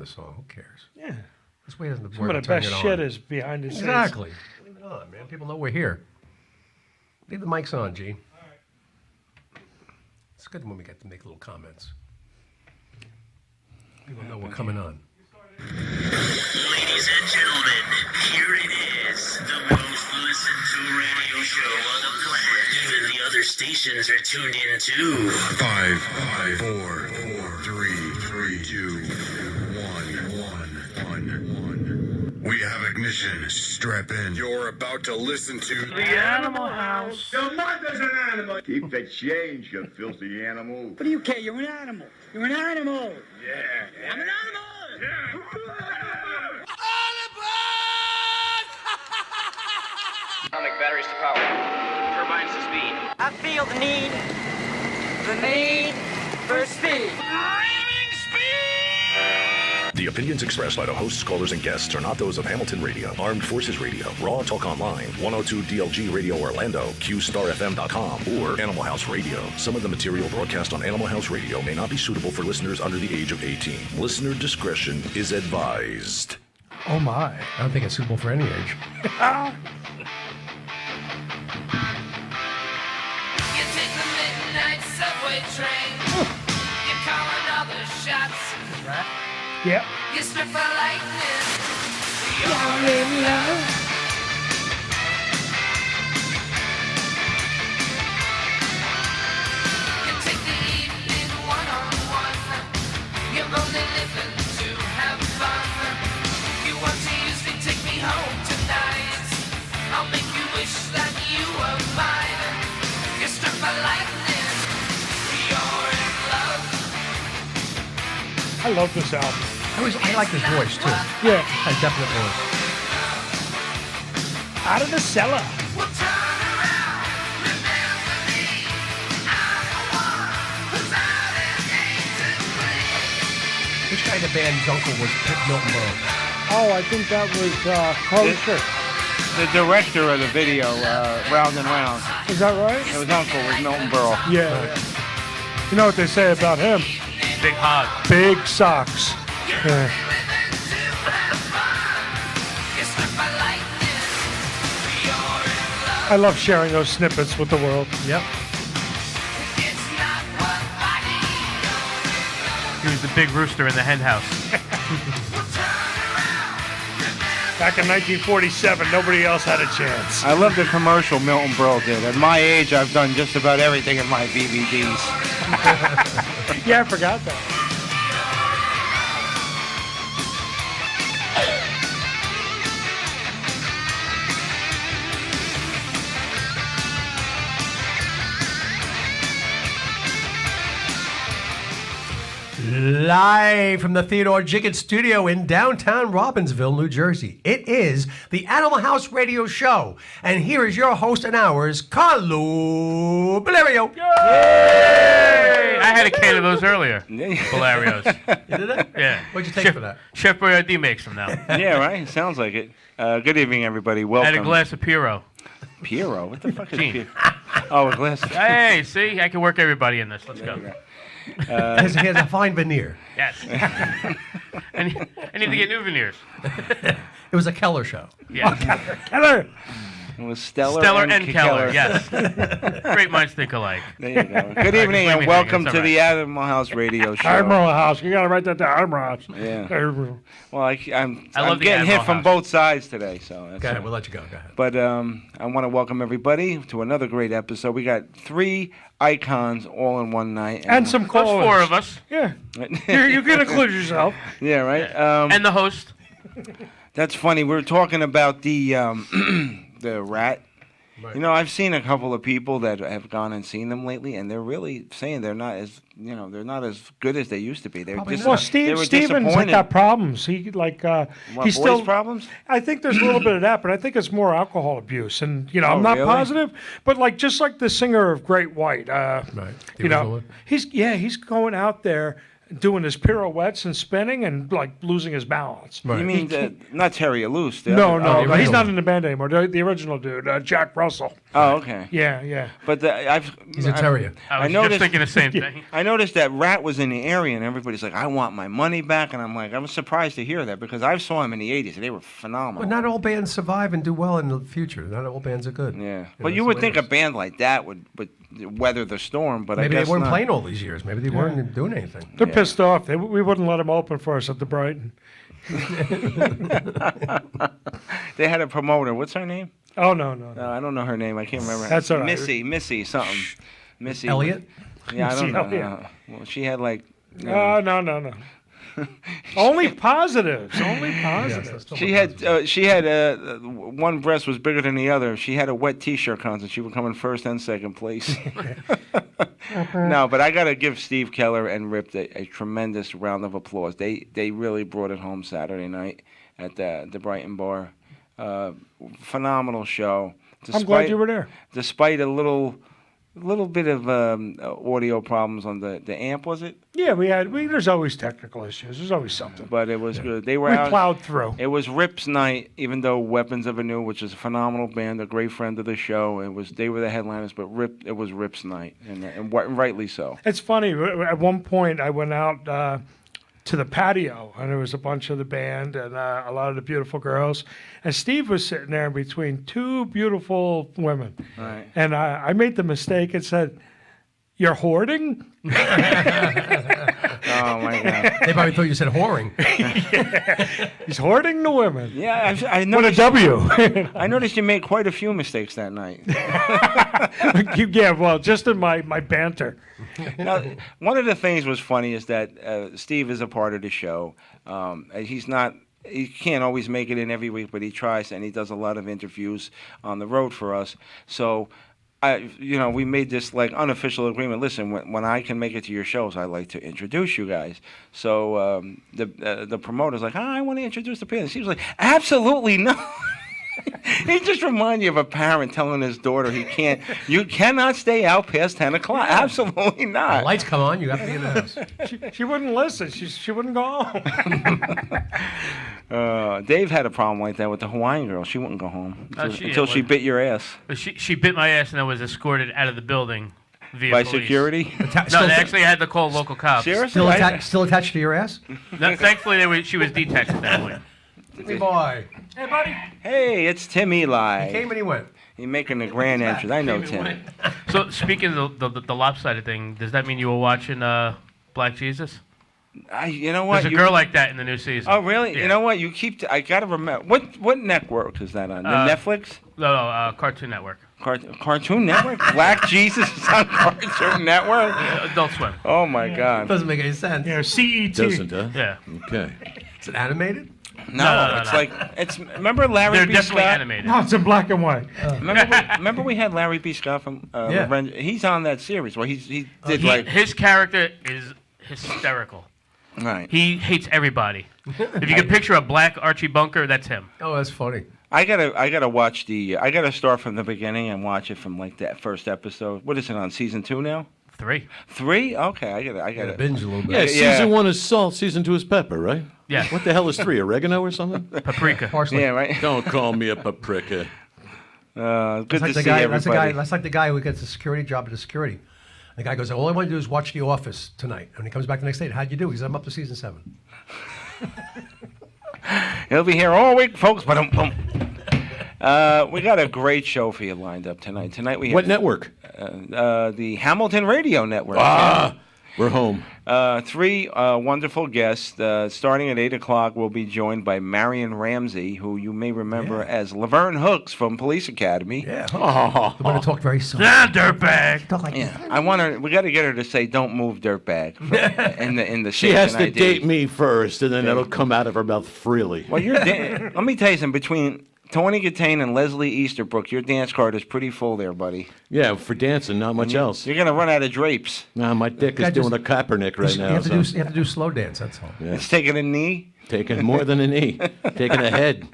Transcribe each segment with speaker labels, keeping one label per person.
Speaker 1: the song. Who cares?
Speaker 2: Yeah.
Speaker 1: Let's wait on the
Speaker 2: Some of the best shit is behind the scenes.
Speaker 1: Exactly. Leave it on, man. People know we're here. Leave the mics on, Gene. All right. It's good when we get to make little comments. People know we're coming on.
Speaker 3: Ladies and gentlemen, here it is, the most listened to radio show on the planet. Even the other stations are tuned in too.
Speaker 4: 5, 4, 3, 2, 1. We have ignition. Strap in. You're about to listen to
Speaker 5: The Animal House.
Speaker 6: Your mother's an animal. Keep the change, you filthy animal.
Speaker 7: What do you care? You're an animal. You're an animal.
Speaker 6: Yeah.
Speaker 7: I'm an animal.
Speaker 8: Atomic batteries to power. Turbines to speed.
Speaker 7: I feel the need for speed.
Speaker 9: The opinions expressed by the hosts, callers, and guests are not those of Hamilton Radio, Armed Forces Radio, Raw Talk Online, 102 DLG Radio Orlando, QStarFM.com, or Animal House Radio. Some of the material broadcast on Animal House Radio may not be suitable for listeners under the age of 18. Listener discretion is advised.
Speaker 2: Oh, my.
Speaker 1: I don't think it's suitable for any age.
Speaker 5: You take the midnight subway train. You call another shots.
Speaker 2: Right? Yep.
Speaker 5: You strip for lightning. You're in love. You take the evening one-on-one. You're only living to have fun. You want to use me, take me home tonight. I'll make you wish that you were mine. You strip for lightning. You're in love.
Speaker 2: I love this album.
Speaker 1: I like his voice, too.
Speaker 2: Yeah.
Speaker 1: I definitely voice.
Speaker 2: Out of the cellar.
Speaker 5: Well, turn around, remember me. I'm the one who's out and aimed to play.
Speaker 1: Which guy in the band's uncle was Milton Berle?
Speaker 2: Oh, I think that was Kosher.
Speaker 10: The director of the video, Round and Round.
Speaker 2: Is that right?
Speaker 10: His uncle was Milton Berle.
Speaker 2: Yeah. You know what they say about him?
Speaker 8: Big hog.
Speaker 2: Big socks. Yeah. I love sharing those snippets with the world.
Speaker 1: Yep.
Speaker 8: He was the big rooster in the hen house.
Speaker 2: Back in 1947, nobody else had a chance.
Speaker 10: I love the commercial Milton Berle did. At my age, I've done just about everything in my DVDs.
Speaker 2: Yeah, I forgot that.
Speaker 1: Live from the Theodore Jiggett Studio in downtown Robbinsville, New Jersey. It is the Animal House Radio Show. And here is your host and ours, Carlo Valerio.
Speaker 8: Yay! I had a can of those earlier. Valerios.
Speaker 1: You did it?
Speaker 8: Yeah.
Speaker 1: What'd you take for that?
Speaker 8: Chef Boyardee makes them now.
Speaker 10: Yeah, right? Sounds like it. Good evening, everybody.
Speaker 8: I
Speaker 10: Welcome.
Speaker 8: had a glass of Piro.
Speaker 10: Piro? What the fuck is
Speaker 8: Gene.
Speaker 10: Piro? Oh, a glass of
Speaker 8: Hey, see? I can work everybody in this. Let's go.
Speaker 1: He has a fine veneer.
Speaker 8: Yes. I need to get new veneers.
Speaker 1: It was a Keller show.
Speaker 8: Yeah.
Speaker 2: Keller!
Speaker 10: It was Stellar
Speaker 8: and Keller, yes. Great minds think alike.
Speaker 10: There you go. Good evening and welcome to the Animal House Radio Show.
Speaker 2: Admiral House. You got to write that down. Admiral House.
Speaker 10: Yeah.
Speaker 2: Admiral.
Speaker 10: Well, I'm
Speaker 8: love the
Speaker 10: getting hit
Speaker 8: Admiral
Speaker 10: from
Speaker 8: House.
Speaker 10: both sides today, so that's
Speaker 1: Go ahead,
Speaker 10: all.
Speaker 1: we'll let you go. Go ahead.
Speaker 10: But I want to welcome everybody to another great episode. We got 3 icons all in one night,
Speaker 2: And some
Speaker 8: Those
Speaker 2: callers.
Speaker 8: 4 of us.
Speaker 2: Yeah. You can include yourself.
Speaker 10: Yeah, right.
Speaker 8: And the host.
Speaker 10: That's funny. We were talking about the the rat.
Speaker 1: Right.
Speaker 10: You know, I've seen a couple of people that have gone and seen them lately, and they're really saying they're not as they're not as good as they used to be. They're
Speaker 1: Probably
Speaker 10: just
Speaker 1: not.
Speaker 2: Well,
Speaker 10: they were
Speaker 2: Steven's
Speaker 10: disappointed.
Speaker 2: got problems. He
Speaker 10: What,
Speaker 2: he's
Speaker 10: voice
Speaker 2: still
Speaker 10: problems.
Speaker 2: I think there's a little bit of that, but I think it's more alcohol abuse. And
Speaker 10: Oh,
Speaker 2: I'm not
Speaker 10: really?
Speaker 2: positive, but just like the singer of Great White,
Speaker 1: Right. The
Speaker 2: you know,
Speaker 1: original one?
Speaker 2: he's going out there doing his pirouettes and spinning and losing his balance.
Speaker 1: Right.
Speaker 10: You mean not Terry Luce?
Speaker 2: No,
Speaker 1: the
Speaker 2: he's
Speaker 1: original
Speaker 2: not
Speaker 1: one.
Speaker 2: in the band anymore. The original dude, Jack Russell.
Speaker 10: Oh, okay.
Speaker 2: Yeah.
Speaker 10: But
Speaker 1: He's a terrier.
Speaker 8: I was
Speaker 10: noticed,
Speaker 8: just thinking the same thing.
Speaker 10: I noticed that Rat was in the area, and everybody's like, "I want my money back," and I'm like, I was surprised to hear that because I saw him in the '80s, and they were phenomenal.
Speaker 1: But not all bands survive and do well in the future. Not all bands are good.
Speaker 10: Yeah, but
Speaker 1: that's
Speaker 10: you
Speaker 1: the
Speaker 10: would
Speaker 1: way
Speaker 10: think
Speaker 1: it
Speaker 10: a
Speaker 1: is.
Speaker 10: band like that would weather the storm, but
Speaker 1: Maybe
Speaker 10: I
Speaker 1: they
Speaker 10: guess
Speaker 1: weren't
Speaker 10: not.
Speaker 1: playing all these years. Maybe they weren't doing anything.
Speaker 2: They're pissed off. We wouldn't let them open for us at the Brighton.
Speaker 10: They had a promoter. What's her name?
Speaker 2: Oh, no.
Speaker 10: I don't know her name. I can't remember.
Speaker 2: That's all right.
Speaker 10: Missy something. Missy
Speaker 1: Elliot?
Speaker 10: Yeah, I don't know.
Speaker 2: Elliott.
Speaker 10: Well, she had like.
Speaker 2: No. Only positives. Only positives.
Speaker 10: She had one breast was bigger than the other. She had a wet T-shirt contest. She would come in first and second place. No, but I gotta give Steve Keller and Rip a tremendous round of applause. They really brought it home Saturday night at the Brighton Bar. Phenomenal show.
Speaker 2: I'm glad you were there.
Speaker 10: Despite a little bit of audio problems on the amp, was it?
Speaker 2: Yeah, there's always technical issues. There's always something.
Speaker 10: But it was good. They were
Speaker 2: We
Speaker 10: out.
Speaker 2: plowed through.
Speaker 10: It was Rip's night, even though Weapons of Anew, which is a phenomenal band, a great friend of the show, they were the headliners. But it was Rip's night, and rightly so.
Speaker 2: It's funny. At one point, I went out to the patio, and there was a bunch of the band and a lot of the beautiful girls. And Steve was sitting there between two beautiful women.
Speaker 10: Right.
Speaker 2: And I made the mistake and said, "You're hoarding?"
Speaker 10: Oh my God!
Speaker 1: They probably thought you said whoring.
Speaker 2: He's hoarding the women.
Speaker 10: Yeah, I
Speaker 2: With a
Speaker 10: noticed.
Speaker 2: W.
Speaker 10: I noticed you made quite a few mistakes that night.
Speaker 2: Yeah, well, just in my banter.
Speaker 10: Now, one of the things was funny is that Steve is a part of the show. He can't always make it in every week, but he tries, and he does a lot of interviews on the road for us. So, we made this like unofficial agreement. Listen, when I can make it to your shows, I like to introduce you guys. So the promoter's like, I want to introduce the band. Steve's like, absolutely not. He just reminds you of a parent telling his daughter you cannot stay out past 10 o'clock. Absolutely
Speaker 1: The
Speaker 10: not.
Speaker 1: lights come on, you have to be in the house.
Speaker 2: She wouldn't listen. She wouldn't go home.
Speaker 10: Dave had a problem like that with the Hawaiian girl. She wouldn't go home
Speaker 8: She
Speaker 10: until she bit your ass.
Speaker 8: She bit my ass and I was escorted out of the building via
Speaker 10: By
Speaker 8: police.
Speaker 10: security?
Speaker 8: No, they actually had to call local cops.
Speaker 10: Seriously?
Speaker 1: Still attached to your ass?
Speaker 8: No, thankfully, she was detached at that point.
Speaker 1: Hey, boy.
Speaker 2: Hey, buddy.
Speaker 10: Hey, it's Tim Eli.
Speaker 1: He came and he went.
Speaker 10: He's making a grand entrance. I know Tim.
Speaker 8: So, speaking of the lopsided thing, does that mean you were watching Black Jesus?
Speaker 10: You know what?
Speaker 8: There's a girl like that in the new season.
Speaker 10: Oh, really?
Speaker 8: Yeah.
Speaker 10: You know what? I gotta remember. What network is that on? The Netflix?
Speaker 8: No, Cartoon Network.
Speaker 10: Cartoon Network? Black Jesus is on Cartoon Network?
Speaker 8: Adult Swim.
Speaker 10: Oh my God!
Speaker 1: Doesn't make any sense.
Speaker 2: Yeah, CET.
Speaker 11: Doesn't, huh?
Speaker 8: Yeah.
Speaker 11: Okay.
Speaker 1: Is it animated?
Speaker 10: No, it's
Speaker 8: no.
Speaker 10: like remember Larry
Speaker 8: They're
Speaker 10: B.
Speaker 8: definitely
Speaker 10: Scott?
Speaker 8: animated.
Speaker 2: No, it's in black and white.
Speaker 10: Remember we had Larry B. Scott from
Speaker 1: Yeah.
Speaker 10: Revenge. He's on that series where he did like
Speaker 8: His character is hysterical.
Speaker 10: right.
Speaker 8: He hates everybody. If you could picture a black Archie Bunker, that's him.
Speaker 1: Oh, that's funny.
Speaker 10: I gotta watch I gotta start from the beginning and watch it from like that first episode. What is it on season 2 now?
Speaker 8: 3.
Speaker 10: 3? Okay, I
Speaker 1: Gotta
Speaker 10: gotta.
Speaker 1: binge a little
Speaker 11: Yeah,
Speaker 1: bit.
Speaker 11: season 1 is salt, season 2 is pepper, right?
Speaker 8: Yeah.
Speaker 11: What the hell is 3, oregano or something?
Speaker 8: Paprika.
Speaker 1: Parsley.
Speaker 10: Yeah, right.
Speaker 11: Don't call me a paprika.
Speaker 10: Good
Speaker 1: That's
Speaker 10: to
Speaker 1: like
Speaker 10: see
Speaker 1: the guy.
Speaker 10: everybody.
Speaker 1: That's like the guy who gets a security job at a security. The guy goes, "All I want to do is watch The Office tonight." And he comes back the next day. How'd you do? He said, "I'm up to season 7."
Speaker 10: He'll be here all week, folks. But we got a great show for you lined up tonight. Tonight we have
Speaker 11: What network?
Speaker 10: the Hamilton Radio Network.
Speaker 11: We're home.
Speaker 10: 3 wonderful guests. Starting at 8 o'clock, we'll be joined by Marion Ramsey, who you may remember as Laverne Hooks from Police Academy.
Speaker 1: Yeah. The one who talked very soft.
Speaker 8: Ah, dirtbag.
Speaker 1: Talk like
Speaker 10: Yeah, I want her. We got to get her to say, "Don't move, dirtbag." in the
Speaker 11: She has
Speaker 10: station
Speaker 11: to
Speaker 10: ID.
Speaker 11: date me first, and then it'll come out of her mouth freely.
Speaker 10: Well, let me tell you something. Between Tony Gattain and Leslie Easterbrook, your dance card is pretty full there, buddy.
Speaker 11: Yeah, for dancing, not much else.
Speaker 10: You're gonna run out of drapes.
Speaker 11: Nah, my dick is
Speaker 1: Guy just-
Speaker 11: doing a Kaepernick right
Speaker 1: You
Speaker 11: now.
Speaker 1: have, to
Speaker 11: so.
Speaker 1: do, you have to do slow dance. That's all.
Speaker 11: Yeah.
Speaker 10: It's taking a knee.
Speaker 11: Taking more than a knee. Taking a head.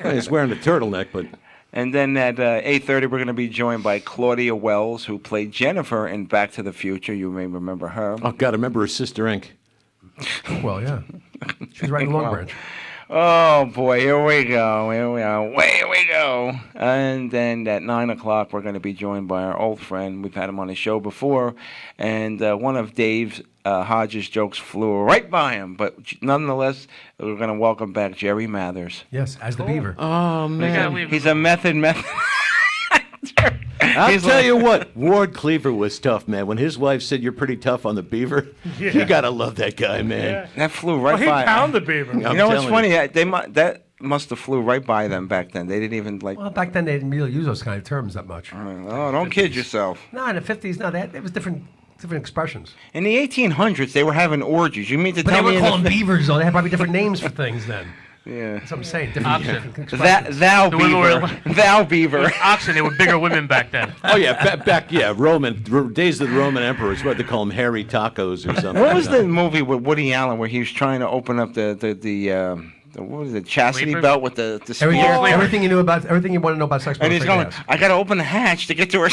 Speaker 11: He's wearing a turtleneck, but...
Speaker 10: And then at 8:30, we're going to be joined by Claudia Wells, who played Jennifer in Back to the Future. You may remember her.
Speaker 11: Oh, God, I remember her sister, Inc.
Speaker 1: Well, yeah. She's right in Long Branch.
Speaker 10: Oh boy, here we go. Here we go. And then at 9 o'clock, we're going to be joined by our old friend. We've had him on the show before, and one of Dave's Hodges' jokes flew right by him. But nonetheless, we're going to welcome back Jerry Mathers.
Speaker 1: Yes, as the Beaver.
Speaker 11: Oh, man.
Speaker 10: He's a method.
Speaker 11: I'll tell you what, Ward Cleaver was tough, man. When his wife said you're pretty tough on the Beaver, you gotta love that guy, man.
Speaker 10: That flew right
Speaker 2: Well,
Speaker 10: by.
Speaker 2: he pounded the Beaver.
Speaker 10: You know what's funny? That must have flew right by them back then. They didn't even like.
Speaker 1: Well, back then they didn't really use those kind of terms that much.
Speaker 10: Oh, don't kid yourself.
Speaker 1: No, in the 50s, no, it was different expressions.
Speaker 10: In the 1800s, they were having orgies. You mean to
Speaker 1: But
Speaker 10: tell
Speaker 1: they
Speaker 10: me?
Speaker 1: were calling beavers, though. They had probably different names for things then.
Speaker 10: Yeah.
Speaker 1: That's what I'm saying. Different expressions.
Speaker 10: Thou
Speaker 8: The women
Speaker 10: beaver. Thou beaver.
Speaker 8: Oxen, they were bigger women back then.
Speaker 11: Oh, yeah, days of the Roman emperors, what they call them, hairy tacos or something.
Speaker 10: What was the movie with Woody Allen where he was trying to open up the what was it, chastity
Speaker 8: Sleepers?
Speaker 10: belt with the spear?
Speaker 1: Everything you want to know about sex.
Speaker 10: And he's
Speaker 1: Before
Speaker 10: going,
Speaker 1: Yes.
Speaker 10: I got to open the hatch to get to her.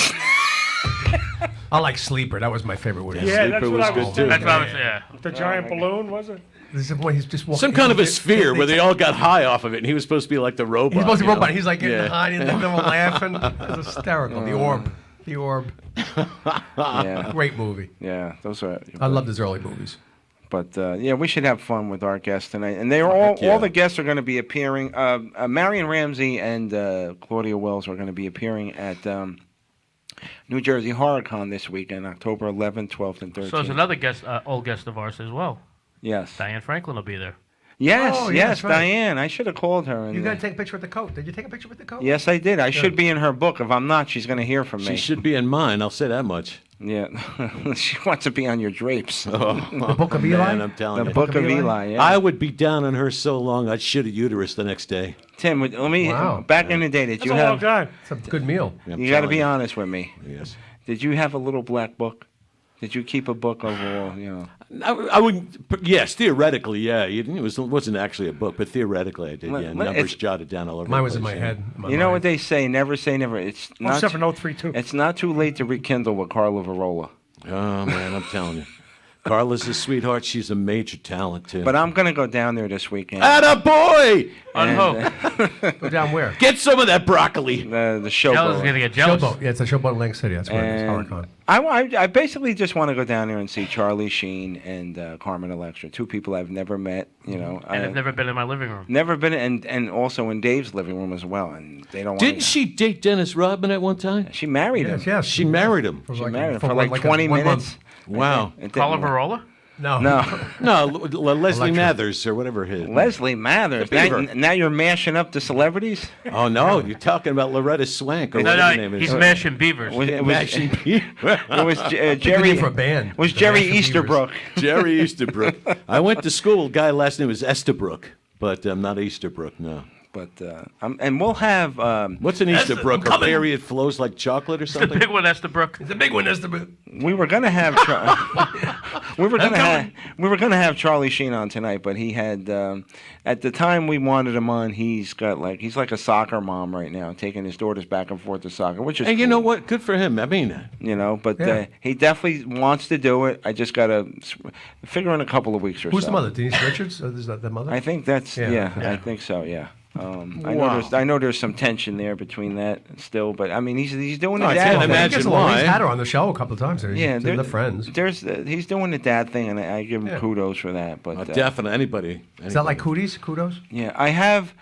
Speaker 1: I like Sleeper. That was my favorite Woody.
Speaker 2: Yeah,
Speaker 1: Allen.
Speaker 2: that's
Speaker 11: Sleeper
Speaker 2: what I
Speaker 11: was
Speaker 2: was
Speaker 11: good,
Speaker 2: thinking.
Speaker 11: too.
Speaker 8: That's what I was, yeah.
Speaker 2: The giant balloon, was it?
Speaker 1: This is when he's just walking.
Speaker 11: Some kind of a sphere where they all got high off of it, and he was supposed to be like the robot.
Speaker 1: He's supposed to be
Speaker 11: you
Speaker 1: a robot.
Speaker 11: know?
Speaker 1: He's like getting
Speaker 11: Yeah.
Speaker 1: high and they're all laughing. It was hysterical. The Orb.
Speaker 10: Yeah.
Speaker 1: Great movie.
Speaker 10: Yeah, those are.
Speaker 1: I loved his early movies.
Speaker 10: But yeah, we should have fun with our guests tonight, and they are all the guests are going to be appearing. Marion Ramsey and Claudia Wells are going to be appearing at New Jersey HorrorCon this weekend, October 11th, 12th, and 13th.
Speaker 8: So there's another guest, old guest of ours as well.
Speaker 10: Yes.
Speaker 8: Diane Franklin will be there.
Speaker 10: Yes,
Speaker 1: Oh, yeah,
Speaker 10: yes,
Speaker 1: that's right.
Speaker 10: Diane. I should have called her.
Speaker 1: You got to take a picture with the coat. Did you take a picture with the coat?
Speaker 10: Yes, I did. I should be in her book. If I'm not, she's going to hear from me.
Speaker 11: She should be in mine, I'll say that much.
Speaker 10: Yeah. She wants to be on your drapes.
Speaker 11: Oh,
Speaker 1: The Book of Eli?
Speaker 11: man, I'm telling
Speaker 10: The
Speaker 11: you.
Speaker 10: Book of Eli, yeah.
Speaker 11: I would be down on her so long I'd shit a uterus the next day.
Speaker 10: Tim, let me.
Speaker 1: Wow.
Speaker 10: Back in the day, did
Speaker 2: That's
Speaker 10: you
Speaker 2: a long
Speaker 10: have?
Speaker 2: time.
Speaker 1: It's a good meal.
Speaker 11: I'm
Speaker 10: You got to
Speaker 11: telling
Speaker 10: be
Speaker 11: you.
Speaker 10: honest with me.
Speaker 11: Yes.
Speaker 10: Did you have a little black book? Did you keep a book of all? You know.
Speaker 11: I wouldn't. Yes, theoretically, yeah. It wasn't actually a book, but theoretically, I did. Yeah, numbers
Speaker 10: it's-
Speaker 11: jotted down all over.
Speaker 1: Mine
Speaker 11: the
Speaker 1: was in my
Speaker 11: place, yeah.
Speaker 1: head. in my
Speaker 10: You know what
Speaker 1: mind.
Speaker 10: they say? Never say never. It's not.
Speaker 2: Except for no 3-2.
Speaker 10: It's not too late to rekindle with Carla Varola.
Speaker 11: Oh man, I'm telling you, Carla's a sweetheart. She's a major talent too.
Speaker 10: But I'm gonna go down there this weekend.
Speaker 11: Atta boy!
Speaker 8: On
Speaker 10: And,
Speaker 8: hope.
Speaker 1: Go down where?
Speaker 11: Get some of that broccoli.
Speaker 10: The
Speaker 8: Jealous is going
Speaker 10: showboat.
Speaker 8: to get jealous.
Speaker 1: Showboat. Yeah, it's a Showboat in Lake City. That's where it is.
Speaker 10: And
Speaker 1: HorrorCon.
Speaker 10: I basically just want to go down there and see Charlie Sheen and Carmen Electra, two people I've never met. You know,
Speaker 8: And I've never been in my living room.
Speaker 10: never been, and also in Dave's living room as well. And they don't.
Speaker 11: Didn't she date Dennis Rodman at one time?
Speaker 10: She married him.
Speaker 1: Yes, yes.
Speaker 11: She married him.
Speaker 1: For
Speaker 10: She
Speaker 1: like-
Speaker 10: married him
Speaker 1: for
Speaker 10: for like
Speaker 1: like
Speaker 10: 20
Speaker 1: 1
Speaker 10: minutes.
Speaker 1: month.
Speaker 11: Wow.
Speaker 10: It didn't
Speaker 8: Carla
Speaker 10: work.
Speaker 8: Varola?
Speaker 1: No.
Speaker 10: No.
Speaker 11: No, Leslie
Speaker 1: Electra.
Speaker 11: Mathers or whatever his.
Speaker 10: Leslie Mathers.
Speaker 11: The Beaver.
Speaker 10: Now you're mashing up the celebrities.
Speaker 11: Oh no, you're talking about Loretta Swank or
Speaker 8: No,
Speaker 11: whatever her
Speaker 8: no,
Speaker 11: name is.
Speaker 8: he's mashing beavers.
Speaker 10: It was,
Speaker 11: Mashing
Speaker 10: it was
Speaker 1: Good
Speaker 10: Jerry.
Speaker 1: name for a band.
Speaker 10: Was
Speaker 1: The
Speaker 10: Jerry
Speaker 1: Mashing Beavers.
Speaker 10: Easterbrook.
Speaker 11: Jerry Easterbrook. I went to school. Guy last name was Estabrook, but not Easterbrook. No.
Speaker 10: But and we'll have
Speaker 11: What's an
Speaker 1: That's
Speaker 11: Easterbrook?
Speaker 1: the-
Speaker 11: A
Speaker 1: coming.
Speaker 11: period flows like chocolate or
Speaker 8: The
Speaker 11: something?
Speaker 8: big one, Estabrook.
Speaker 1: It's a big one. That's the.
Speaker 10: we were gonna have we were gonna have Charlie Sheen on tonight, but he had at the time we wanted him on. He's like a soccer mom right now, taking his daughters back and forth to soccer, which is
Speaker 11: And you
Speaker 10: cool,
Speaker 11: know what? Good for him. I mean,
Speaker 10: you know. But
Speaker 1: Yeah.
Speaker 10: he definitely wants to do it. I just gotta figure in a couple of weeks or
Speaker 1: Who's
Speaker 10: so.
Speaker 1: the mother? Denise Richards? Is that the mother?
Speaker 10: I think that's
Speaker 1: Yeah.
Speaker 10: I think so. Yeah.
Speaker 11: Wow.
Speaker 10: I know there's some tension there between that still, but I mean he's doing
Speaker 11: No,
Speaker 10: the
Speaker 11: I
Speaker 10: dad
Speaker 11: can't
Speaker 10: thing.
Speaker 11: imagine
Speaker 1: He gets along.
Speaker 11: why.
Speaker 1: He's had her on the show a couple of times.
Speaker 10: Yeah,
Speaker 1: they're friends.
Speaker 10: He's doing the dad thing, and I give him
Speaker 1: Yeah.
Speaker 10: kudos for that. But
Speaker 11: definitely anybody.
Speaker 1: Is that like cooties? Kudos?
Speaker 10: yeah, I have.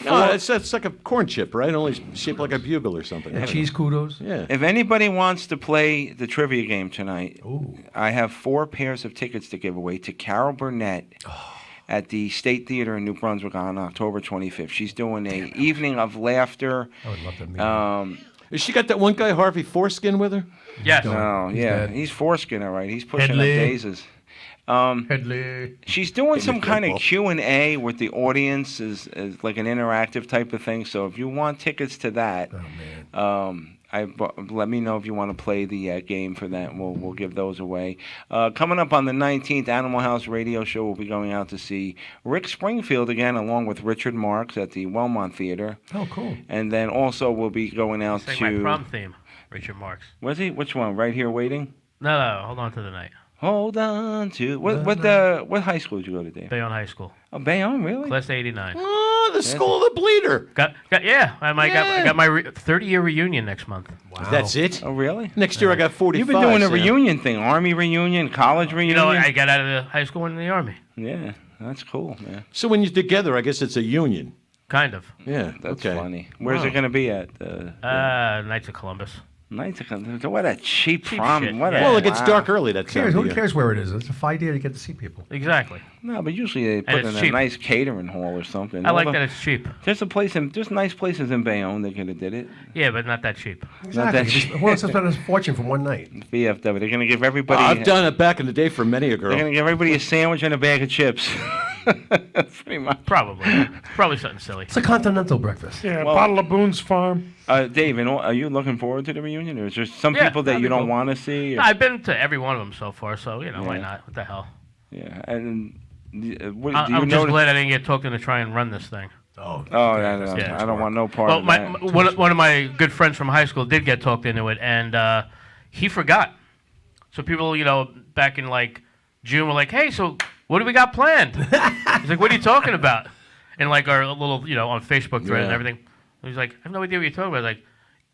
Speaker 11: No, it's like a corn chip, right? Only shaped like a bugle or something.
Speaker 1: And cheese kudos?
Speaker 11: Yeah.
Speaker 10: If anybody wants to play the trivia game tonight,
Speaker 1: Ooh.
Speaker 10: I have 4 pairs of tickets to give away to Carol Burnett at the State Theater in New Brunswick on October 25th. She's doing a evening of laughter.
Speaker 1: I would love to meet him.
Speaker 11: Has she got that one guy, Harvey Foreskin, with her?
Speaker 8: Yes.
Speaker 10: Oh,
Speaker 1: He's
Speaker 10: yeah,
Speaker 1: dead.
Speaker 10: he's foreskin, all right. He's pushing
Speaker 1: Headley.
Speaker 10: up daisies.
Speaker 1: Headley.
Speaker 10: She's doing some
Speaker 11: Headley
Speaker 10: kind of
Speaker 11: football.
Speaker 10: Q&A with the audience, is like an interactive type of thing. So if you want tickets to that,
Speaker 1: Oh, man.
Speaker 10: let me know if you want to play the game for that, and we'll give those away. Coming up on the 19th, Animal House Radio Show will be going out to see Rick Springfield again, along with Richard Marx at the Wellmont Theater.
Speaker 1: Oh, cool.
Speaker 10: And then also we'll be going out
Speaker 8: Sing
Speaker 10: to...
Speaker 8: my prom theme, Richard Marx.
Speaker 10: Was he? Which one? Right Here Waiting?
Speaker 8: No, hold on to the night.
Speaker 10: Hold on to... What high school did you go to, Dave?
Speaker 8: Bayonne High School.
Speaker 10: Oh, Bayonne, really?
Speaker 8: Class of '89.
Speaker 11: Oh, the School of the Bleeder.
Speaker 8: Got I got my 30-year reunion next month.
Speaker 11: Wow. That's it?
Speaker 10: Oh, really?
Speaker 11: Next year I got 45.
Speaker 10: You've been doing a
Speaker 11: Sam.
Speaker 10: reunion thing, Army reunion, college reunion.
Speaker 8: You know, I got out of the high school and in the Army.
Speaker 10: Yeah, that's cool, man.
Speaker 11: So when you're together, I guess it's a union.
Speaker 8: Kind of.
Speaker 11: Yeah,
Speaker 10: That's
Speaker 11: okay.
Speaker 10: funny. Where's it going to be at?
Speaker 8: Knights of Columbus.
Speaker 10: Knights of Columbus. What a cheap
Speaker 8: Cheap
Speaker 10: prom.
Speaker 8: shit,
Speaker 10: What
Speaker 8: yeah.
Speaker 11: Well, it gets
Speaker 10: wow.
Speaker 11: dark early that
Speaker 1: Who cares?
Speaker 11: time.
Speaker 1: Who cares where it is? It's a fine day to get to see people.
Speaker 8: Exactly.
Speaker 10: No, but usually they put
Speaker 8: it's
Speaker 10: in a
Speaker 8: cheap.
Speaker 10: nice catering hall or something.
Speaker 8: I like that it's cheap.
Speaker 10: There's nice places in Bayonne that could have did it.
Speaker 8: Yeah, but not that cheap.
Speaker 10: Not that
Speaker 1: Exactly. Who wants to spend a fortune for one night?
Speaker 10: VFW. They're going to give everybody.
Speaker 11: I've done it back in the day for many a girl.
Speaker 10: They're going to give everybody a sandwich and a bag of chips. Pretty much.
Speaker 8: Probably something silly.
Speaker 1: It's a continental breakfast.
Speaker 2: Yeah,
Speaker 10: Well-
Speaker 2: bottle of Boone's Farm.
Speaker 10: Dave, are you looking forward to the reunion, or is there some
Speaker 8: Yeah,
Speaker 10: people that
Speaker 8: that'd
Speaker 10: you
Speaker 8: be
Speaker 10: don't
Speaker 8: cool.
Speaker 10: want to see?
Speaker 8: No, I've been to every one of them so far, so why
Speaker 10: Yeah.
Speaker 8: not? What the hell?
Speaker 10: Yeah, and what,
Speaker 8: I'm
Speaker 10: do you
Speaker 8: just
Speaker 10: notice?
Speaker 8: glad I didn't get talked into trying to run this thing.
Speaker 1: Oh,
Speaker 10: I don't want no part
Speaker 8: Well,
Speaker 10: of that.
Speaker 8: one of my good friends from high school did get talked into it, and he forgot. So people, back in like June were like, "Hey, so what do we got planned?" He's like, "What are you talking about?" And like our little, on Facebook thread and
Speaker 11: Yeah.
Speaker 8: everything. He's like, "I have no idea what you're talking about." I was like,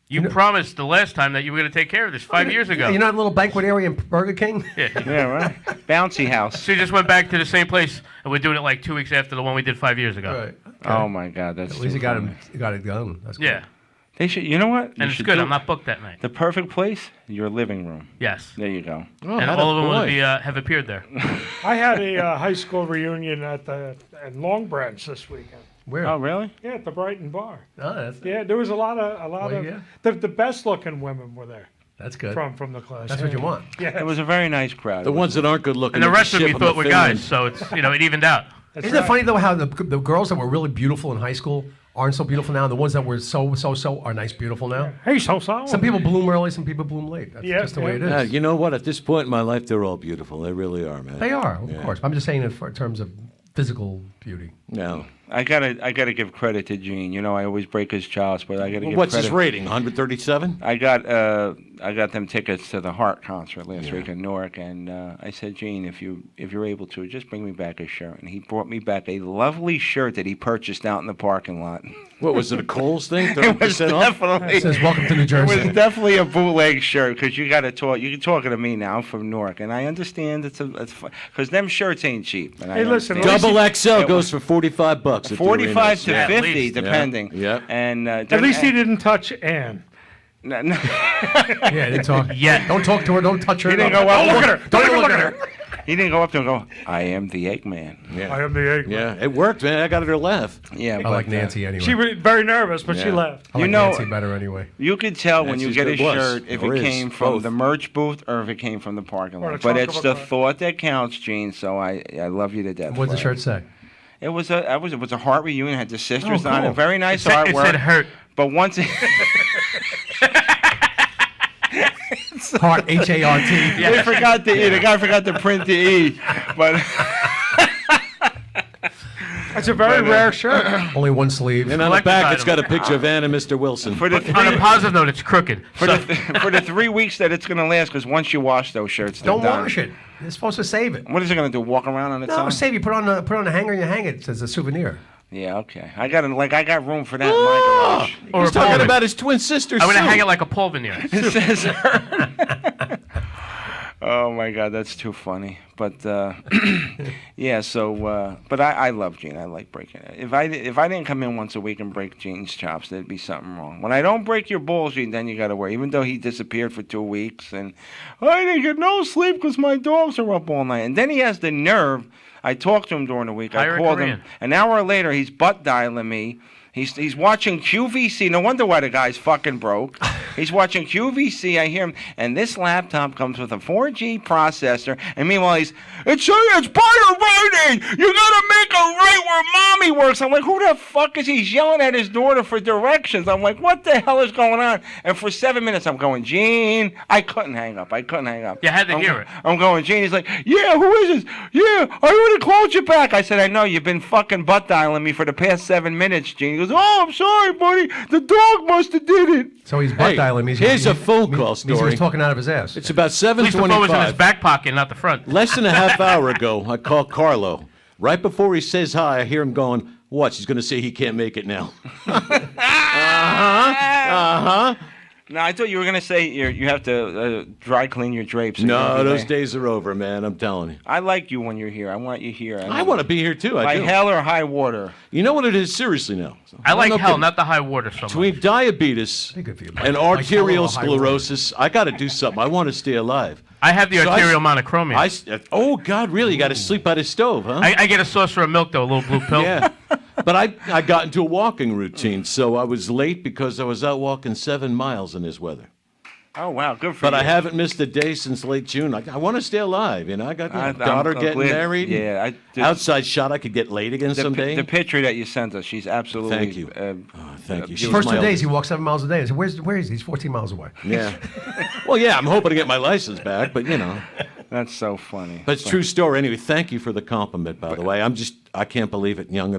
Speaker 8: you promised the last time that you were going to take care of this 5 years ago.
Speaker 1: You know that little banquet area in Burger King?
Speaker 10: Yeah, right. Bouncy house.
Speaker 8: So you just went back to the same place, and we're doing it like 2 weeks after the one we did 5 years ago.
Speaker 1: Right.
Speaker 10: Oh my God, that's
Speaker 1: At least
Speaker 10: too
Speaker 1: you got
Speaker 10: funny.
Speaker 1: him. You got it done. That's good.
Speaker 8: Yeah,
Speaker 10: They should. You know what?
Speaker 8: and it's good. I'm not booked that night.
Speaker 10: The perfect place, your living room.
Speaker 8: Yes,
Speaker 10: There you go.
Speaker 11: Oh,
Speaker 8: and
Speaker 11: atta
Speaker 8: all of them will
Speaker 11: boy.
Speaker 8: be have appeared there.
Speaker 2: I had a high school reunion at Long Branch this weekend.
Speaker 1: Where?
Speaker 10: Oh, really?
Speaker 2: Yeah, at the Brighton Bar.
Speaker 1: Oh, that's
Speaker 2: Yeah, there was a lot
Speaker 1: Well,
Speaker 2: of
Speaker 1: yeah.
Speaker 2: the best looking women were there
Speaker 1: That's good.
Speaker 2: from the class.
Speaker 1: That's what you want.
Speaker 2: Yeah,
Speaker 10: It was a very nice crowd.
Speaker 11: The ones that aren't good looking.
Speaker 8: And the
Speaker 11: you can
Speaker 8: rest of them
Speaker 11: ship
Speaker 8: you
Speaker 11: 'em
Speaker 8: thought
Speaker 11: to
Speaker 8: were
Speaker 11: Finland.
Speaker 8: guys, so it's it evened out.
Speaker 2: That's
Speaker 1: Isn't it
Speaker 2: right.
Speaker 1: funny though how the girls that were really beautiful in high school aren't so beautiful now? The ones that were so are nice, beautiful now.
Speaker 2: Hey, so.
Speaker 1: Some people bloom early, some people bloom late. That's
Speaker 2: Yeah,
Speaker 1: just the way it
Speaker 2: yeah.
Speaker 1: is.
Speaker 11: You know what? At this point in my life, they're all beautiful. They really are, man.
Speaker 1: They are, of
Speaker 11: Yeah.
Speaker 1: course. I'm just saying it in terms of physical beauty.
Speaker 11: No.
Speaker 10: I gotta give credit to Gene. I always break his chops, but I gotta give
Speaker 11: What's
Speaker 10: credit.
Speaker 11: his rating? 137?
Speaker 10: I got them tickets to the Heart concert last week in Newark, and I said, Gene, if you're able to, just bring me back a shirt. And he brought me back a lovely shirt that he purchased out in the parking lot.
Speaker 11: What was it? A Kohl's thing?
Speaker 10: It was
Speaker 11: 30% off?
Speaker 10: definitely.
Speaker 1: It says "Welcome to New
Speaker 10: It
Speaker 1: Jersey."
Speaker 10: was definitely a bootleg shirt because you got to talk. You're talking to me now. I'm from Newark, and I understand it's because them shirts ain't cheap. And I
Speaker 2: Hey, listen,
Speaker 10: understand.
Speaker 11: Double XL goes for $45. at the
Speaker 10: 45
Speaker 11: arenas.
Speaker 10: to
Speaker 11: Yeah.
Speaker 10: 50,
Speaker 8: least.
Speaker 10: depending.
Speaker 11: Yeah.
Speaker 10: And
Speaker 2: At least he didn't touch Anne.
Speaker 10: No,
Speaker 1: Yeah, didn't talk.
Speaker 8: Yet.
Speaker 1: Don't talk to her. Don't touch her.
Speaker 10: He didn't
Speaker 1: Don't
Speaker 10: go up.
Speaker 1: look at her. Don't even look at her.
Speaker 10: He didn't go up to him and go, I am the Eggman.
Speaker 11: Yeah.
Speaker 2: I am the egg.
Speaker 11: Yeah, it worked, man. I got her to laugh.
Speaker 10: Yeah,
Speaker 1: I like Nancy anyway.
Speaker 2: She was very nervous, but she
Speaker 11: Yeah.
Speaker 2: left.
Speaker 1: I like
Speaker 10: You know-
Speaker 1: Nancy better anyway.
Speaker 10: You could tell when you
Speaker 11: Nancy's
Speaker 10: get a
Speaker 11: good was,
Speaker 10: shirt if
Speaker 11: or
Speaker 10: it
Speaker 11: is,
Speaker 10: came from
Speaker 11: both.
Speaker 10: the merch booth or if it came from the parking
Speaker 2: Or
Speaker 10: lot.
Speaker 2: the
Speaker 10: But
Speaker 2: trunk
Speaker 10: it's
Speaker 2: of a
Speaker 10: the
Speaker 2: car.
Speaker 10: thought that counts, Gene. So I love you to death.
Speaker 1: What does the
Speaker 10: for it.
Speaker 1: shirt say?
Speaker 10: It was a Heart reunion. It had the sisters
Speaker 1: Oh,
Speaker 10: on it.
Speaker 1: cool.
Speaker 10: Very nice
Speaker 8: It
Speaker 10: artwork.
Speaker 8: said hurt.
Speaker 10: But once it,
Speaker 1: Heart, H-A-R-T.
Speaker 10: they forgot the E. The guy forgot to print the E. But
Speaker 2: It's a very rare shirt.
Speaker 1: Only one sleeve.
Speaker 11: And on the
Speaker 8: Collector's
Speaker 11: back, it's
Speaker 8: item.
Speaker 11: got a picture of Ann and Mr. Wilson.
Speaker 10: for the
Speaker 8: On a
Speaker 10: three,
Speaker 8: positive note, it's crooked.
Speaker 10: for
Speaker 8: So-
Speaker 10: the 3 weeks that it's gonna last, because once you wash those shirts, they're
Speaker 1: Don't
Speaker 10: done.
Speaker 1: wash it. You're supposed to save it.
Speaker 10: What is it gonna do? Walk around on its
Speaker 1: No,
Speaker 10: own?
Speaker 1: save. You put it on the hanger and you hang it as a souvenir.
Speaker 10: Yeah, okay. I got room for that in my garage.
Speaker 8: or
Speaker 11: He's
Speaker 8: a
Speaker 11: talking
Speaker 8: Pullman.
Speaker 11: about his twin sister.
Speaker 8: I'm gonna
Speaker 11: Sue.
Speaker 8: hang it like a Paul veneer.
Speaker 10: It says Oh my God, that's too funny. But yeah, so but I love Gene. I like breaking it. If I didn't come in once a week and break Gene's chops, there'd be something wrong. When I don't break your balls, Gene, then you got to worry. Even though he disappeared for 2 weeks and I didn't get no sleep because my dogs are up all night, and then he has the nerve. I talked to him during the week. I
Speaker 8: Hire a
Speaker 10: called
Speaker 8: Korean.
Speaker 10: him an hour later. He's butt dialing me. He's watching QVC. No wonder why the guy's fucking broke. He's watching QVC. I hear him, and this laptop comes with a 4G processor. And meanwhile, it's pirating. You gotta make a right where mommy works. I'm like, who the fuck is he? He's yelling at his daughter for directions. I'm like, what the hell is going on? And for 7 minutes, I'm going, Gene. I couldn't hang up.
Speaker 8: You had to hear it.
Speaker 10: I'm going, Gene. He's like, yeah, who is this? Yeah, I already called you back. I said, I know. You've been fucking butt dialing me for the past 7 minutes, Gene. He goes, oh, I'm sorry, buddy. The dog must have did it.
Speaker 1: So he's butt
Speaker 11: Hey,
Speaker 1: dialing me.
Speaker 11: here's a phone call
Speaker 1: Means he
Speaker 11: story.
Speaker 1: was talking out of his ass.
Speaker 11: It's about
Speaker 8: At least the phone was in his
Speaker 11: 7:25.
Speaker 8: back pocket, not the front.
Speaker 11: Less than a half hour ago, I called Carlo. Right before he says hi, I hear him going, "What? She's going to say he can't make it now."
Speaker 10: No, I thought you were going to say you have to dry clean your drapes.
Speaker 11: No, those days are over, man. I'm telling you.
Speaker 10: I like you when you're here. I want you here.
Speaker 11: I want to be here too. I
Speaker 10: By
Speaker 11: do.
Speaker 10: hell or high water.
Speaker 11: You know what it is? Seriously now.
Speaker 8: I like
Speaker 11: no
Speaker 8: hell,
Speaker 11: kidding.
Speaker 8: not the high water so much.
Speaker 11: Between diabetes
Speaker 1: good for you,
Speaker 11: and
Speaker 1: Mike. Like hell
Speaker 11: arterial
Speaker 1: or high water.
Speaker 11: sclerosis, I got to do something. I want to stay alive.
Speaker 8: I have the
Speaker 11: So
Speaker 8: arterial monochromia.
Speaker 11: Oh, God, really? You got to sleep by the stove, huh?
Speaker 8: I get a saucer of milk, though, a little blue pill.
Speaker 11: Yeah. But I got into a walking routine, so I was late because I was out walking 7 miles in this weather.
Speaker 10: Oh, wow. Good for
Speaker 11: But
Speaker 10: you.
Speaker 11: I haven't missed a day since late June. I want to stay alive, you know. I got a daughter
Speaker 10: I'm
Speaker 11: getting
Speaker 10: glad-
Speaker 11: married.
Speaker 10: yeah,
Speaker 11: outside shot, I could get laid again someday.
Speaker 10: The picture that you sent us, she's absolutely.
Speaker 11: Thank you. Thank you. She's
Speaker 1: First
Speaker 11: my
Speaker 1: 2 days,
Speaker 11: eldest.
Speaker 1: he walked 7 miles a day. I said, where is he? He's 14 miles away.
Speaker 11: Yeah. Well, yeah, I'm hoping to get my license back, but you know.
Speaker 10: That's so funny.
Speaker 11: But it's a true story. Anyway, thank you for the compliment, by the way. I can't believe it. You know,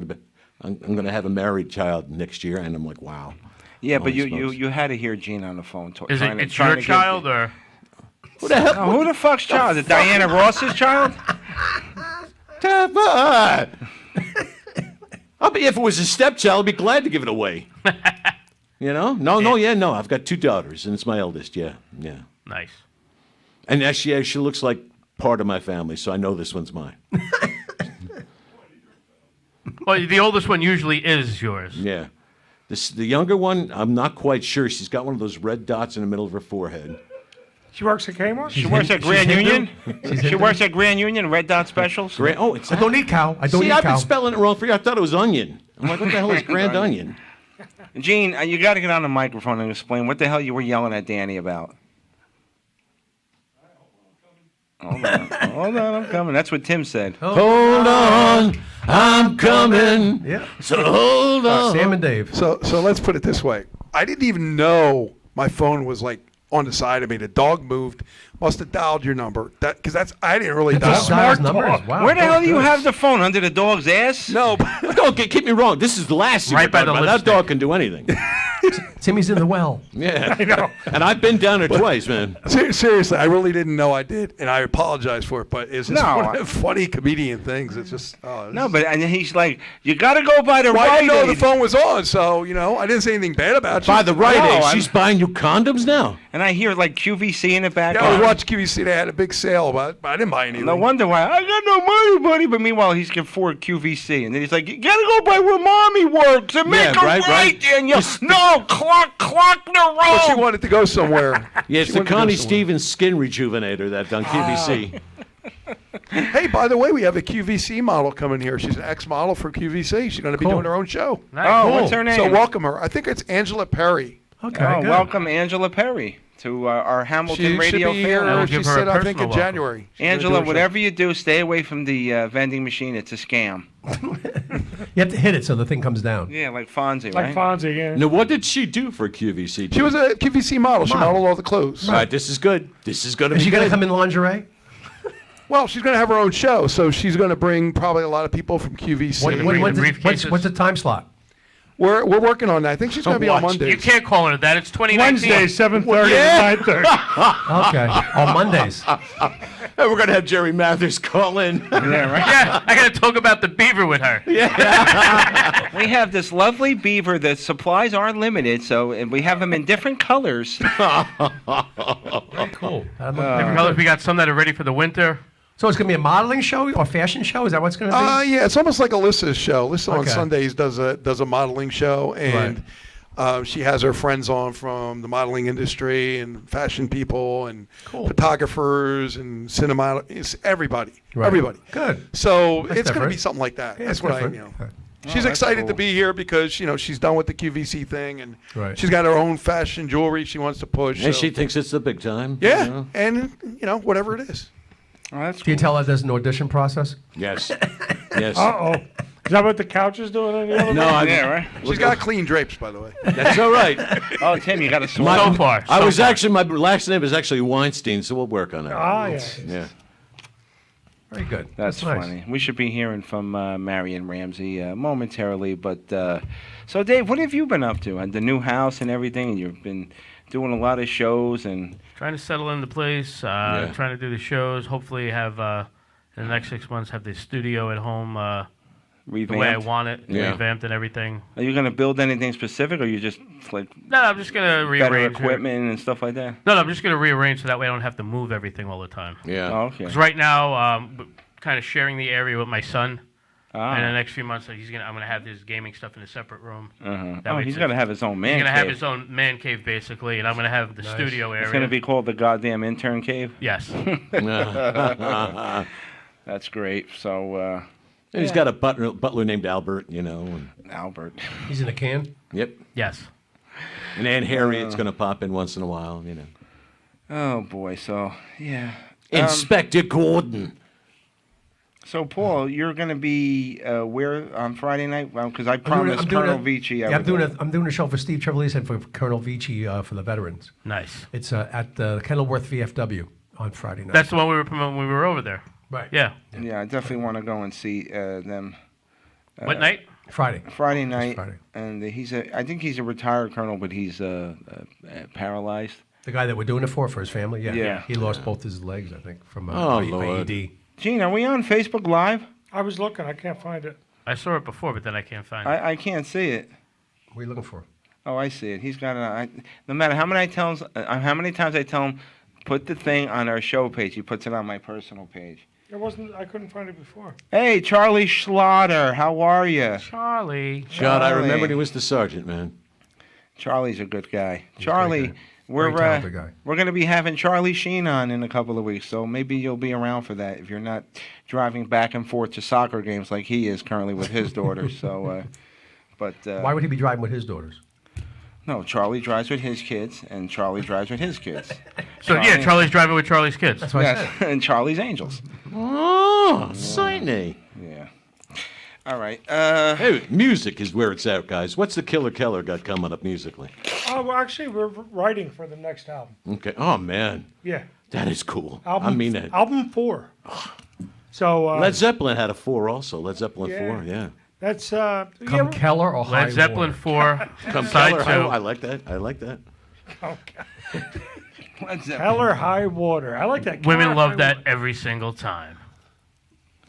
Speaker 11: I'm gonna have a married child next year, and I'm like, wow.
Speaker 10: Yeah, but
Speaker 11: Holy
Speaker 10: you
Speaker 11: smokes.
Speaker 10: had to hear Gene on the phone.
Speaker 8: Is
Speaker 10: trying
Speaker 8: it?
Speaker 10: to-
Speaker 8: It's
Speaker 10: trying
Speaker 8: your
Speaker 10: to get-
Speaker 8: child, or
Speaker 11: Who the hell?
Speaker 10: Oh, who the fuck's child? Is it Diana Ross's child?
Speaker 11: If it was a stepchild, I'd be glad to give it away. You know? No. I've got 2 daughters, and it's my eldest. Yeah.
Speaker 8: nice?
Speaker 11: And actually, she looks like part of my family, so I know this one's mine.
Speaker 8: Well, the oldest one usually is yours.
Speaker 11: Yeah. The younger one, I'm not quite sure. She's got one of those red dots in the middle of her forehead.
Speaker 2: She works at Kmart?
Speaker 10: She works at Grand
Speaker 1: Hindu?
Speaker 10: Union.
Speaker 1: She's
Speaker 10: She
Speaker 1: Hindu?
Speaker 10: works at Grand Union, Red Dot Specials.
Speaker 11: It's
Speaker 1: I don't eat cow. I don't
Speaker 11: See,
Speaker 1: eat
Speaker 11: I've
Speaker 1: cow.
Speaker 11: been spelling it wrong for you. I thought it was onion. I'm like, what the hell is Grand Onion?
Speaker 10: Gene, you got to get on the microphone and explain what the hell you were yelling at Danny about. Hold on, I'm coming. That's what Tim said.
Speaker 11: Hold on, I'm coming.
Speaker 1: Yeah.
Speaker 11: So hold on.
Speaker 1: Sam and Dave.
Speaker 12: So let's put it this way. I didn't even know my phone was like on the side of me. The dog moved. Must have dialed your number. I didn't really dial.
Speaker 1: Dials numbers. Wow.
Speaker 10: Where the hell do you
Speaker 1: good.
Speaker 10: have the phone? Under the dog's ass?
Speaker 12: No,
Speaker 11: Don't get me wrong. This is the last
Speaker 8: Right by the
Speaker 11: That
Speaker 8: lipstick.
Speaker 11: dog can do anything.
Speaker 1: Timmy's in the well.
Speaker 11: Yeah, I know. And I've been down there twice, man.
Speaker 12: seriously, I really didn't know I did, and I apologize for it. But it's just
Speaker 10: No,
Speaker 12: one of the funny comedian things. It's just
Speaker 10: No, but and he's like, you got to go by the
Speaker 12: Well, I
Speaker 10: right
Speaker 12: didn't know the
Speaker 10: aid.
Speaker 12: phone was on, so I didn't say anything bad about you.
Speaker 11: By the right
Speaker 10: No,
Speaker 11: age,
Speaker 10: I'm-
Speaker 11: she's buying you condoms now.
Speaker 10: And I hear like QVC in the
Speaker 12: Yeah,
Speaker 10: background.
Speaker 12: we watched QVC. They had a big sale, but I didn't buy anything.
Speaker 10: No wonder why. I got no money, buddy. But meanwhile, he's can afford QVC. And then he's like, you got to go by where mommy works and make
Speaker 11: Yeah,
Speaker 10: her
Speaker 11: right, right.
Speaker 10: Danielle. No, clock the
Speaker 12: But she
Speaker 10: road.
Speaker 12: wanted to go somewhere.
Speaker 11: Yeah, it's
Speaker 12: She
Speaker 11: the
Speaker 12: wanted to go
Speaker 11: Connie
Speaker 12: somewhere.
Speaker 11: Stevens skin rejuvenator that's on QVC.
Speaker 12: Hey, by the way, we have a QVC model coming here. She's an ex-model for QVC. She's going to be
Speaker 1: Cool.
Speaker 12: doing her own show.
Speaker 10: Oh, what's her name?
Speaker 12: So welcome her. I think it's Angela Perry.
Speaker 1: Okay.
Speaker 10: Oh,
Speaker 1: good.
Speaker 10: welcome Angela Perry to our Hamilton
Speaker 12: She
Speaker 10: radio
Speaker 12: should be
Speaker 10: fair.
Speaker 8: I will
Speaker 12: here.
Speaker 8: give
Speaker 12: She
Speaker 8: her a
Speaker 12: said, I think,
Speaker 8: personal
Speaker 12: in
Speaker 8: welcome.
Speaker 12: January. She's gonna
Speaker 10: Angela,
Speaker 12: do a show.
Speaker 10: whatever you do, stay away from the vending machine. It's a scam.
Speaker 1: You have to hit it so the thing comes down.
Speaker 10: Yeah, like Fonzie,
Speaker 2: Like
Speaker 10: right?
Speaker 2: Fonzie, yeah.
Speaker 11: Now, what did she do for QVC?
Speaker 12: She was a QVC model. She modeled all the clothes.
Speaker 11: All right, this is good. This is going to
Speaker 1: Is
Speaker 11: be
Speaker 1: she going to
Speaker 11: good.
Speaker 1: come in lingerie?
Speaker 12: Well, she's going to have her own show, so she's going to bring probably a lot of people from QVC.
Speaker 1: What's the time slot?
Speaker 12: We're working on that. I think she's going to be on Mondays.
Speaker 8: You can't call it that. It's 2019.
Speaker 2: Wednesday, 7:30 to 9:30.
Speaker 1: Okay. On Mondays.
Speaker 11: We're going to have Jerry Mathers call in.
Speaker 10: Yeah, right.
Speaker 8: Yeah, I got to talk about the beaver with her.
Speaker 10: We have this lovely beaver. The supplies are limited, and we have them in different colors.
Speaker 1: Very cool.
Speaker 8: Different colors. We got some that are ready for the winter.
Speaker 1: So it's going to be a modeling show or fashion show? Is that what it's going to be?
Speaker 12: Yeah, it's almost like Alyssa's show. Alyssa on
Speaker 1: Okay.
Speaker 12: Sundays does a modeling show, and she has her friends on from the modeling industry and fashion people and photographers and cinema. It's everybody, everybody.
Speaker 1: Good.
Speaker 12: So
Speaker 1: That's
Speaker 12: it's going to
Speaker 1: different.
Speaker 12: be something like that.
Speaker 1: Yeah,
Speaker 12: That's
Speaker 1: it's
Speaker 12: what
Speaker 1: different.
Speaker 12: She's
Speaker 10: that's
Speaker 12: excited
Speaker 10: cool.
Speaker 12: to be here because she's done with the QVC thing and
Speaker 1: Right.
Speaker 12: she's got her own fashion jewelry she wants to push.
Speaker 11: And
Speaker 12: so-
Speaker 11: she thinks it's the big time.
Speaker 12: yeah,
Speaker 11: you know?
Speaker 12: and whatever it is.
Speaker 10: Oh, that's
Speaker 1: Do you tell her there's an audition process?
Speaker 11: Yes. Yes.
Speaker 2: Uh-oh. Is that what the couch is doing in the other
Speaker 11: No,
Speaker 2: room?
Speaker 10: Yeah, right.
Speaker 12: She's got clean drapes, by the way.
Speaker 11: that's all right.
Speaker 10: Oh, Tim, you got a
Speaker 8: So
Speaker 10: sword.
Speaker 8: far.
Speaker 11: I
Speaker 8: so
Speaker 11: was
Speaker 8: far.
Speaker 11: actually, my last name is actually Weinstein, so we'll work on that.
Speaker 2: Ah, yeah.
Speaker 11: Yeah.
Speaker 1: Very good.
Speaker 10: That's
Speaker 1: nice.
Speaker 10: funny. We should be hearing from Marion Ramsey momentarily. But so, Dave, what have you been up to? And the new house and everything. And you've been doing a lot of shows and
Speaker 8: Trying to settle into place. Trying to do the shows. Hopefully have in the next 6 months, have the studio at home the way I
Speaker 10: Revamped?
Speaker 8: want it,
Speaker 10: Yeah.
Speaker 8: revamped and everything.
Speaker 10: Are you going to build anything specific, or you just like
Speaker 8: No, I'm just gonna
Speaker 10: better
Speaker 8: rearrange
Speaker 10: equipment and stuff like that?
Speaker 8: No, I'm just gonna rearrange so that way I don't have to move everything all the time.
Speaker 11: Yeah.
Speaker 10: Oh, okay.
Speaker 8: Because right now, kind of sharing the area with my son.
Speaker 10: Ah.
Speaker 8: And in the next few months, I'm gonna have his gaming stuff in a separate room.
Speaker 10: Uh-huh.
Speaker 8: That
Speaker 10: Oh,
Speaker 8: way
Speaker 10: he's
Speaker 8: it's-
Speaker 10: gonna have his own man
Speaker 8: He's gonna have
Speaker 10: cave.
Speaker 8: his own man cave basically, and I'm gonna have the studio area.
Speaker 10: It's going to be called the goddamn intern cave?
Speaker 8: Yes.
Speaker 10: That's great. So,
Speaker 11: And he's got a butler named Albert, you know. And
Speaker 10: Albert.
Speaker 1: He's in a can?
Speaker 11: Yep.
Speaker 8: Yes.
Speaker 11: And Aunt Harriet's going to pop in once in a while, you know.
Speaker 10: Oh, boy. So, yeah.
Speaker 11: Inspector Gordon.
Speaker 10: So, Paul, you're going to be where on Friday night? Because I promised Colonel Vici.
Speaker 1: I'm doing a show for Steve Trevelise and for Colonel Vici for the veterans.
Speaker 8: Nice.
Speaker 1: It's at Kenilworth VFW on Friday night.
Speaker 8: That's the one we were promoting when we were over there.
Speaker 1: Right.
Speaker 8: Yeah.
Speaker 10: Yeah, I definitely want to go and see them.
Speaker 8: What night?
Speaker 1: Friday.
Speaker 10: Friday night.
Speaker 1: Friday.
Speaker 10: And I think he's a retired colonel, but he's paralyzed.
Speaker 1: The guy that we're doing it for his family, yeah.
Speaker 10: Yeah.
Speaker 1: He lost both his legs, I think, from
Speaker 11: Oh, Lord.
Speaker 1: IED.
Speaker 10: Gene, are we on Facebook Live?
Speaker 2: I was looking. I can't find it.
Speaker 8: I saw it before, but then I can't find it.
Speaker 10: I can't see it.
Speaker 1: What are you looking for?
Speaker 10: Oh, I see it. He's got no matter how many times I tell him, put the thing on our show page, he puts it on my personal page.
Speaker 2: It wasn't. I couldn't find it before.
Speaker 10: Hey, Charlie Schlatter, how are you?
Speaker 8: Charlie.
Speaker 11: God, I remembered he was the sergeant, man.
Speaker 10: Charlie's a good guy. Charlie, we're
Speaker 1: Very talented guy.
Speaker 10: we're going to be having Charlie Sheen on in a couple of weeks, so maybe you'll be around for that if you're not driving back and forth to soccer games like he is currently with his daughters. So,
Speaker 1: Why would he be driving with his daughters?
Speaker 10: No, Charlie drives with his kids, and Charlie drives with his kids.
Speaker 8: So yeah, Charlie's driving with Charlie's kids.
Speaker 1: That's what I
Speaker 10: Yes,
Speaker 1: said.
Speaker 10: and Charlie's Angels.
Speaker 11: Oh, Sidney.
Speaker 10: Yeah. All right.
Speaker 11: Hey, music is where it's at, guys. What's the Killer Keller got coming up musically?
Speaker 2: Oh, well, actually, we're writing for the next album.
Speaker 11: Okay. Oh, man.
Speaker 2: Yeah.
Speaker 11: That is cool.
Speaker 2: Album,
Speaker 11: I mean that.
Speaker 2: Album 4. So
Speaker 11: Led Zeppelin had a 4 also. Led Zeppelin
Speaker 2: Yeah.
Speaker 11: 4, yeah.
Speaker 2: that's
Speaker 1: Come Keller or High
Speaker 8: Led Zeppelin
Speaker 1: Water?
Speaker 8: 4.
Speaker 11: Come
Speaker 8: side
Speaker 11: Keller.
Speaker 8: 2.
Speaker 11: I like that. I like that.
Speaker 2: Keller High Water. I like that.
Speaker 8: Women
Speaker 2: Keller
Speaker 8: love
Speaker 2: High
Speaker 8: that every single time.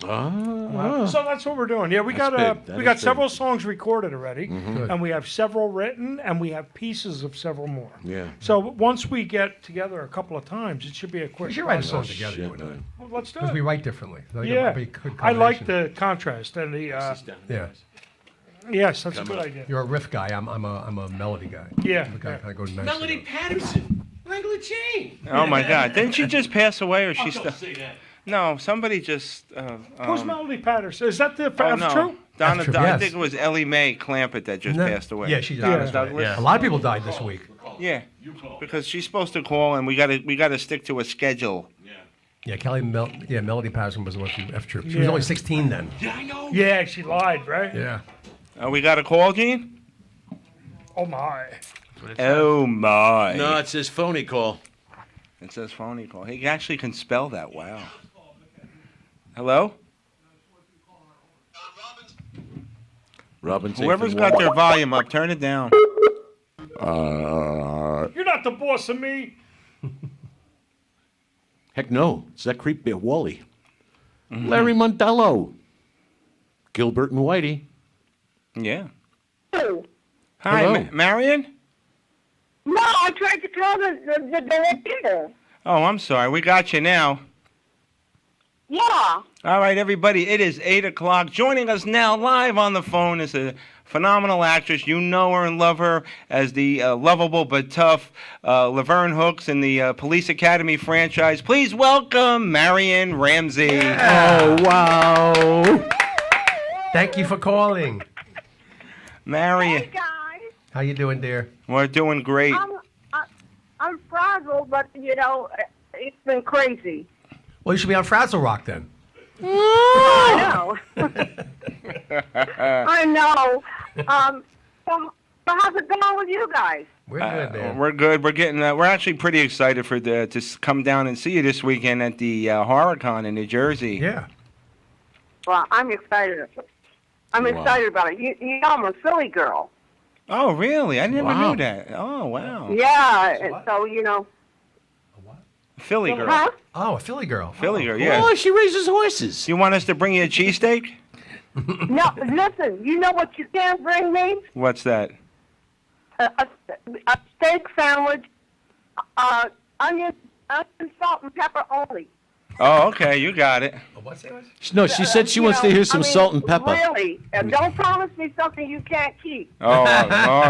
Speaker 11: Ah.
Speaker 2: So that's what we're doing. Yeah, we
Speaker 11: That's
Speaker 2: got
Speaker 11: big. That
Speaker 2: we
Speaker 11: is
Speaker 2: got
Speaker 11: big.
Speaker 2: several songs recorded already,
Speaker 1: Good.
Speaker 2: and we have several written, and we have pieces of several more.
Speaker 11: Yeah.
Speaker 2: So once we get together a couple of times, it should be a quick.
Speaker 1: We should write a song
Speaker 2: process.
Speaker 1: together, you
Speaker 11: Shit,
Speaker 1: and I.
Speaker 11: man.
Speaker 2: Well, let's do
Speaker 1: Because we
Speaker 2: it.
Speaker 1: write differently. I think it
Speaker 2: Yeah,
Speaker 1: might be a good
Speaker 2: I like
Speaker 1: combination.
Speaker 2: the contrast and the.
Speaker 1: Yeah.
Speaker 2: Yes, that's a good idea.
Speaker 1: You're a riff guy. I'm a melody guy.
Speaker 2: Yeah,
Speaker 1: The guy
Speaker 2: yeah.
Speaker 1: kind of goes nice.
Speaker 7: Melody Patterson. Regular Jane.
Speaker 10: Oh my God! Didn't she just pass away, or she still? No, somebody just.
Speaker 2: Who's Melody Patterson? Is that the
Speaker 10: Oh,
Speaker 2: F
Speaker 10: no.
Speaker 2: True?
Speaker 10: Donna,
Speaker 1: True,
Speaker 10: I
Speaker 1: yes.
Speaker 10: think it was Ellie Mae Clampett that just
Speaker 1: No.
Speaker 10: passed away.
Speaker 1: Yeah, she died.
Speaker 10: Donna
Speaker 1: That's right.
Speaker 10: Douglas.
Speaker 8: Yeah.
Speaker 1: A lot of people died this week.
Speaker 10: Yeah, because she's supposed to call, and we gotta stick to a schedule.
Speaker 1: Yeah, Melody Patterson was the one from F Troop. She was
Speaker 2: Yeah.
Speaker 1: only 16 then.
Speaker 2: Yeah, she lied, right?
Speaker 1: Yeah.
Speaker 10: We got a call, Gene.
Speaker 2: Oh my.
Speaker 10: Oh my!
Speaker 11: No, it says phony call.
Speaker 10: It says phony call. He actually can spell that. Wow. Hello.
Speaker 11: Robin's
Speaker 10: Whoever's got their volume up, turn it down.
Speaker 2: You're not the boss of me.
Speaker 11: Heck no. It's that creep bear, Wally. Larry Mondello. Gilbert and Whitey.
Speaker 10: Yeah.
Speaker 13: Hello.
Speaker 10: Hi,
Speaker 11: Hello.
Speaker 10: Marion.
Speaker 13: No, I tried to call the director.
Speaker 10: Oh, I'm sorry. We got you now.
Speaker 13: Yeah.
Speaker 10: All right, everybody. It is 8 o'clock. Joining us now live on the phone is a phenomenal actress. You know her and love her as the lovable but tough Laverne Hooks in the Police Academy franchise. Please welcome Marion Ramsey.
Speaker 1: Oh, wow. Thank you for calling.
Speaker 10: Marion.
Speaker 13: Hey, guys.
Speaker 1: How you doing, dear?
Speaker 10: We're doing great.
Speaker 13: I'm frazzled, but, you know, it's been crazy.
Speaker 1: Well, you should be on Frazzle Rock then.
Speaker 13: I know. I know. So how's it going with you guys?
Speaker 1: We're good, man.
Speaker 10: We're good. We're getting. We're actually pretty excited to come down and see you this weekend at the HorrorCon in New Jersey.
Speaker 1: Yeah.
Speaker 13: Well, I'm excited. I'm
Speaker 10: Wow.
Speaker 13: excited about it. You know I'm a Philly girl.
Speaker 10: Oh, really? I never
Speaker 11: Wow.
Speaker 10: knew that. Oh, wow.
Speaker 13: Yeah, and so, you know.
Speaker 10: Philly girl.
Speaker 13: Huh?
Speaker 1: Oh, a Philly girl.
Speaker 10: Philly girl, yeah.
Speaker 11: Oh, she raises horses.
Speaker 10: You want us to bring you a cheesesteak?
Speaker 13: No, listen. You know what you can't bring me?
Speaker 10: What's that?
Speaker 13: A steak sandwich, onion, salt, and pepper only.
Speaker 10: Oh, okay, you got it.
Speaker 1: What sandwich?
Speaker 11: No, she said she wants to hear some salt and pepper.
Speaker 13: Really, don't promise me something you can't keep.
Speaker 10: Oh,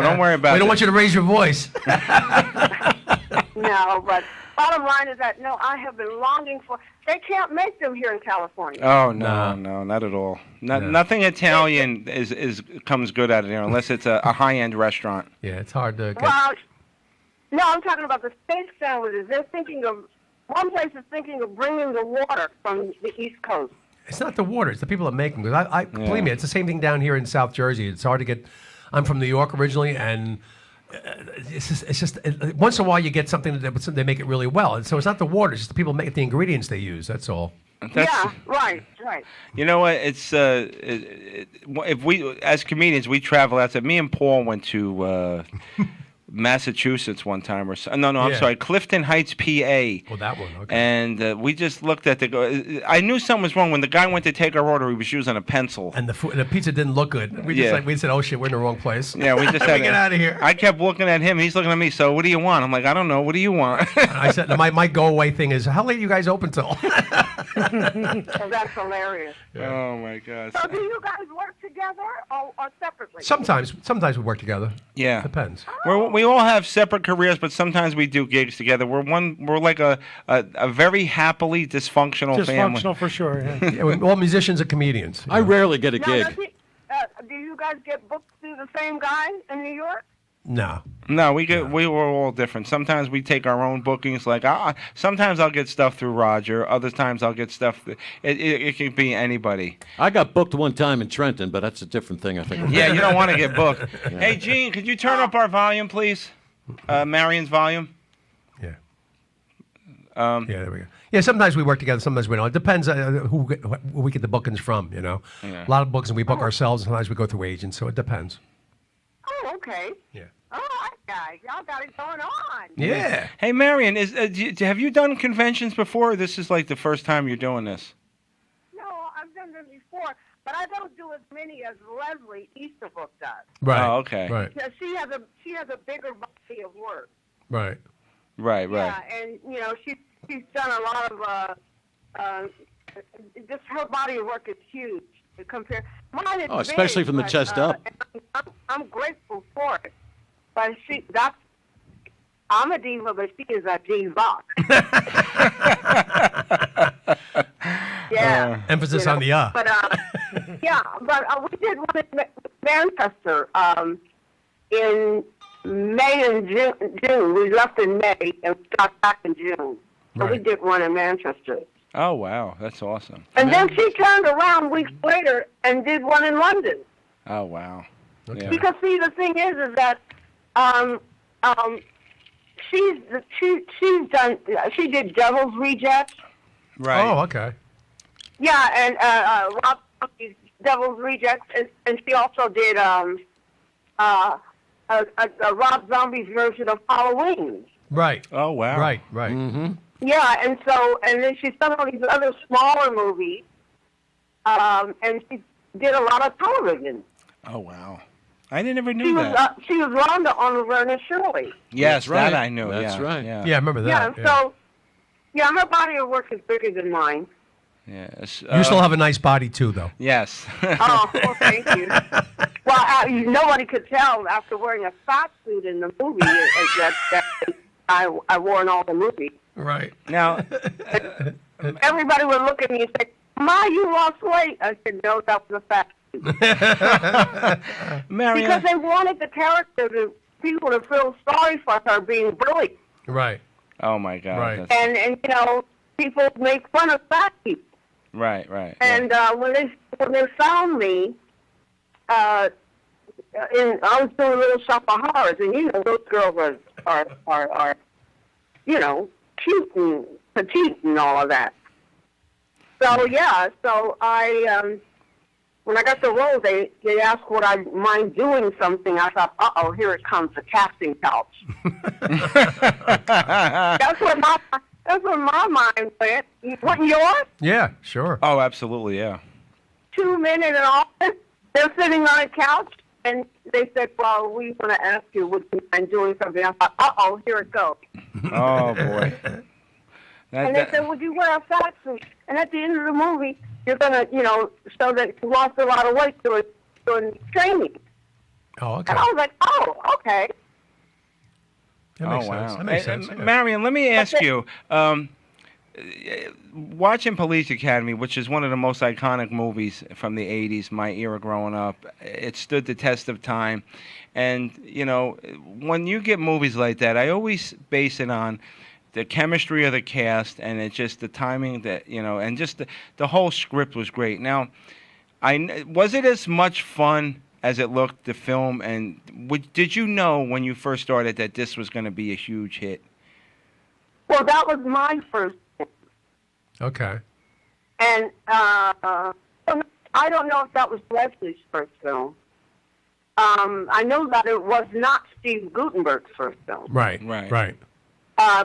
Speaker 10: don't worry about it.
Speaker 1: We don't want you to raise your voice.
Speaker 13: No, but bottom line is that, no, I have been longing for. They can't make them here in California.
Speaker 10: Oh no, not at all. Nothing Italian comes good out of there unless it's a high-end restaurant.
Speaker 1: Yeah, it's hard to get.
Speaker 13: Well, no, I'm talking about the steak sandwiches. They're thinking of. One place is thinking of bringing the water from the East Coast.
Speaker 1: It's not the water; it's the people that make them. Because believe me, it's the same thing down here in South Jersey. It's hard to get. I'm from New York originally, and it's just once in a while you get something that they make it really well. And so it's not the water; it's just the people make the ingredients they use. That's all.
Speaker 13: Yeah, right.
Speaker 10: You know what? It's if we as comedians we travel outside. Me and Paul went to Massachusetts one time, I'm sorry, Clifton Heights, PA.
Speaker 1: Oh, that one. Okay.
Speaker 10: And we just looked at I knew something was wrong when the guy went to take our order. He was using a pencil,
Speaker 1: and the pizza didn't look good. We said, "Oh shit, we're in the wrong place."
Speaker 10: Yeah, we just had
Speaker 1: to get out of here.
Speaker 10: I kept looking at him. He's looking at me. So, what do you want? I'm like, I don't know. What do you want?
Speaker 1: I said, my go away thing is, how late are you guys open till?
Speaker 13: Oh, that's hilarious.
Speaker 1: Yeah.
Speaker 10: Oh my God.
Speaker 13: So, do you guys work together or separately?
Speaker 1: Sometimes we work together.
Speaker 10: Yeah,
Speaker 1: depends.
Speaker 10: We all have separate careers, but sometimes we do gigs together. We're like a very happily dysfunctional family.
Speaker 2: Dysfunctional for sure. Yeah.
Speaker 1: Yeah, we're all musicians and comedians.
Speaker 11: I rarely get a
Speaker 13: Now,
Speaker 11: gig.
Speaker 13: do you guys get booked through the same guy in New York?
Speaker 1: No.
Speaker 10: No, we were all different. Sometimes we take our own bookings. Like sometimes I'll get stuff through Roger. Other times I'll get stuff. It can be anybody.
Speaker 11: I got booked one time in Trenton, but that's a different thing, I think.
Speaker 10: Yeah, you don't want to get booked. Hey, Gene, could you turn up our volume, please? Marion's volume.
Speaker 1: Yeah.
Speaker 10: Yeah,
Speaker 1: there we go. Yeah, sometimes we work together, sometimes we don't. It depends who we get the bookings from, you know.
Speaker 10: Yeah.
Speaker 1: A lot of bookings we book ourselves, sometimes we go through agents, so it depends.
Speaker 13: Oh, okay.
Speaker 1: Yeah.
Speaker 13: All right, guys. Y'all got it going on.
Speaker 1: Yeah.
Speaker 10: Hey, Marion, have you done conventions before? Or this is like the first time you're doing this.
Speaker 13: No, I've done them before, but I don't do as many as Leslie Easterbrook does.
Speaker 1: Right.
Speaker 10: Oh, okay.
Speaker 1: Right.
Speaker 13: Yeah, she has a bigger body of work.
Speaker 1: Right.
Speaker 10: Right.
Speaker 13: Yeah, and you know she's done a lot of just her body of work is huge compared. Mine is
Speaker 11: especially
Speaker 13: big,
Speaker 11: from the
Speaker 13: but,
Speaker 11: chest up.
Speaker 13: I'm grateful for it, but I'm a diva, but she is a diva. Yeah.
Speaker 1: Emphasis on the
Speaker 13: But yeah, but we did one in Manchester in May and June. We left in May and we got back in June. So we did one in Manchester.
Speaker 10: Oh wow, that's awesome.
Speaker 13: And then she turned around weeks later and did one in London.
Speaker 10: Oh wow. Yeah.
Speaker 13: Because see, the thing is that she did Devil's Rejects.
Speaker 10: Right.
Speaker 1: Oh, okay.
Speaker 13: Yeah, and Rob Zombie's Devil's Rejects, and she also did a Rob Zombie's version of Halloween.
Speaker 1: Right.
Speaker 10: Oh wow.
Speaker 1: Right. Right.
Speaker 11: Mm-hmm.
Speaker 13: Yeah, and then she's done all these other smaller movies, and she did a lot of television.
Speaker 10: Oh wow. I never knew that.
Speaker 13: She was Rhonda on Laverne and Shirley.
Speaker 10: Yes,
Speaker 11: That's right.
Speaker 10: that I knew.
Speaker 11: That's
Speaker 10: yeah.
Speaker 11: right.
Speaker 10: Yeah.
Speaker 1: Yeah, I remember that.
Speaker 13: Yeah, so her body of work is bigger than mine.
Speaker 10: Yes.
Speaker 1: You still have a nice body too, though.
Speaker 10: Yes.
Speaker 13: Oh, well, thank you. Well, nobody could tell after wearing a fat suit in the movie that I wore in all the movies.
Speaker 1: Right.
Speaker 10: Now,
Speaker 13: everybody would look at me and say, "Ma, you lost weight." I said, "No, that was a fat suit."
Speaker 10: Marion.
Speaker 13: Because they wanted the character people to feel sorry for her being bullied.
Speaker 1: Right.
Speaker 10: Oh my God.
Speaker 1: Right.
Speaker 10: That's-
Speaker 13: And you know, people make fun of fat people.
Speaker 10: Right. Right.
Speaker 13: And when they found me, I was doing a Little Shop of Horrors, and you know those girls are you know, cute and petite and all of that. So yeah, so I when I got the role, they asked would I mind doing something. I thought, here it comes, the casting couch. That's where my mind went. Wasn't yours?
Speaker 1: Yeah, sure.
Speaker 10: Oh, absolutely, yeah.
Speaker 13: 2 men in an office. They're sitting on a couch, and they said, "Well, we want to ask you, would you mind doing something?" I thought, "Uh-oh, here it goes."
Speaker 10: Oh boy.
Speaker 13: And they said, "Would you wear a fat suit?" And at the end of the movie, you're gonna, show that you lost a lot of weight doing training.
Speaker 1: Oh, okay.
Speaker 13: And I was like, "Oh, okay."
Speaker 1: That makes
Speaker 10: Oh, wow.
Speaker 1: sense. That makes sense. Yeah.
Speaker 10: Marion, let me ask you. Watching Police Academy, which is one of the most iconic movies from the 80s, my era growing up, it stood the test of time. And, when you get movies like that, I always base it on the chemistry of the cast, and it's just the timing that, and just the whole script was great. Now, was it as much fun as it looked, the film? And did you know when you first started that this was going to be a huge hit?
Speaker 13: Well, that was my first.
Speaker 1: Okay.
Speaker 13: And I don't know if that was Leslie's first film. I know that it was not Steve Gutenberg's first film.
Speaker 1: Right.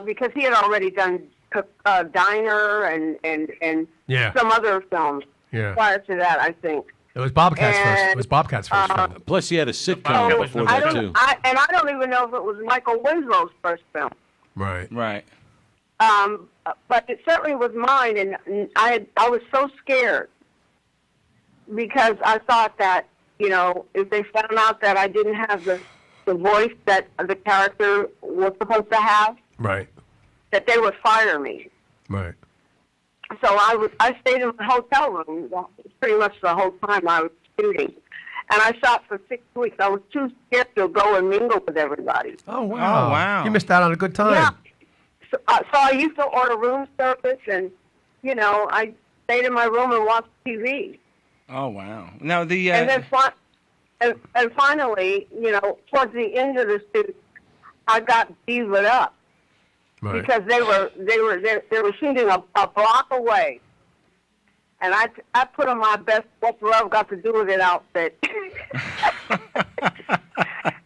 Speaker 13: Because he had already done Diner and
Speaker 1: Yeah.
Speaker 13: some other films
Speaker 1: Yeah.
Speaker 13: prior to that, I think.
Speaker 1: It was Bobcat's first. It
Speaker 13: And,
Speaker 1: was Bobcat's first film.
Speaker 11: Plus, he had a sitcom before
Speaker 13: I
Speaker 11: that,
Speaker 13: don't,
Speaker 11: too.
Speaker 13: I don't even know if it was Michael Winslow's first film.
Speaker 1: Right.
Speaker 10: Right.
Speaker 13: But it certainly was mine, and I was so scared because I thought that, if they found out that I didn't have the voice that the character was supposed to have,
Speaker 1: Right.
Speaker 13: that they would fire me.
Speaker 1: Right.
Speaker 13: So I stayed in my hotel room pretty much the whole time I was shooting. And I shot for 6 weeks. I was too scared to go and mingle with everybody.
Speaker 1: Oh, wow.
Speaker 10: Oh, wow.
Speaker 1: You missed out on a good time.
Speaker 13: Yeah. So I used to order room service, and, I stayed in my room and watched TV.
Speaker 10: Oh, wow. Now, the...
Speaker 13: And then and finally, towards the end of the shoot, I got divaed up.
Speaker 1: Right.
Speaker 13: Because they were shooting a block away, and I put on my best "What Love Got to Do with It" outfit.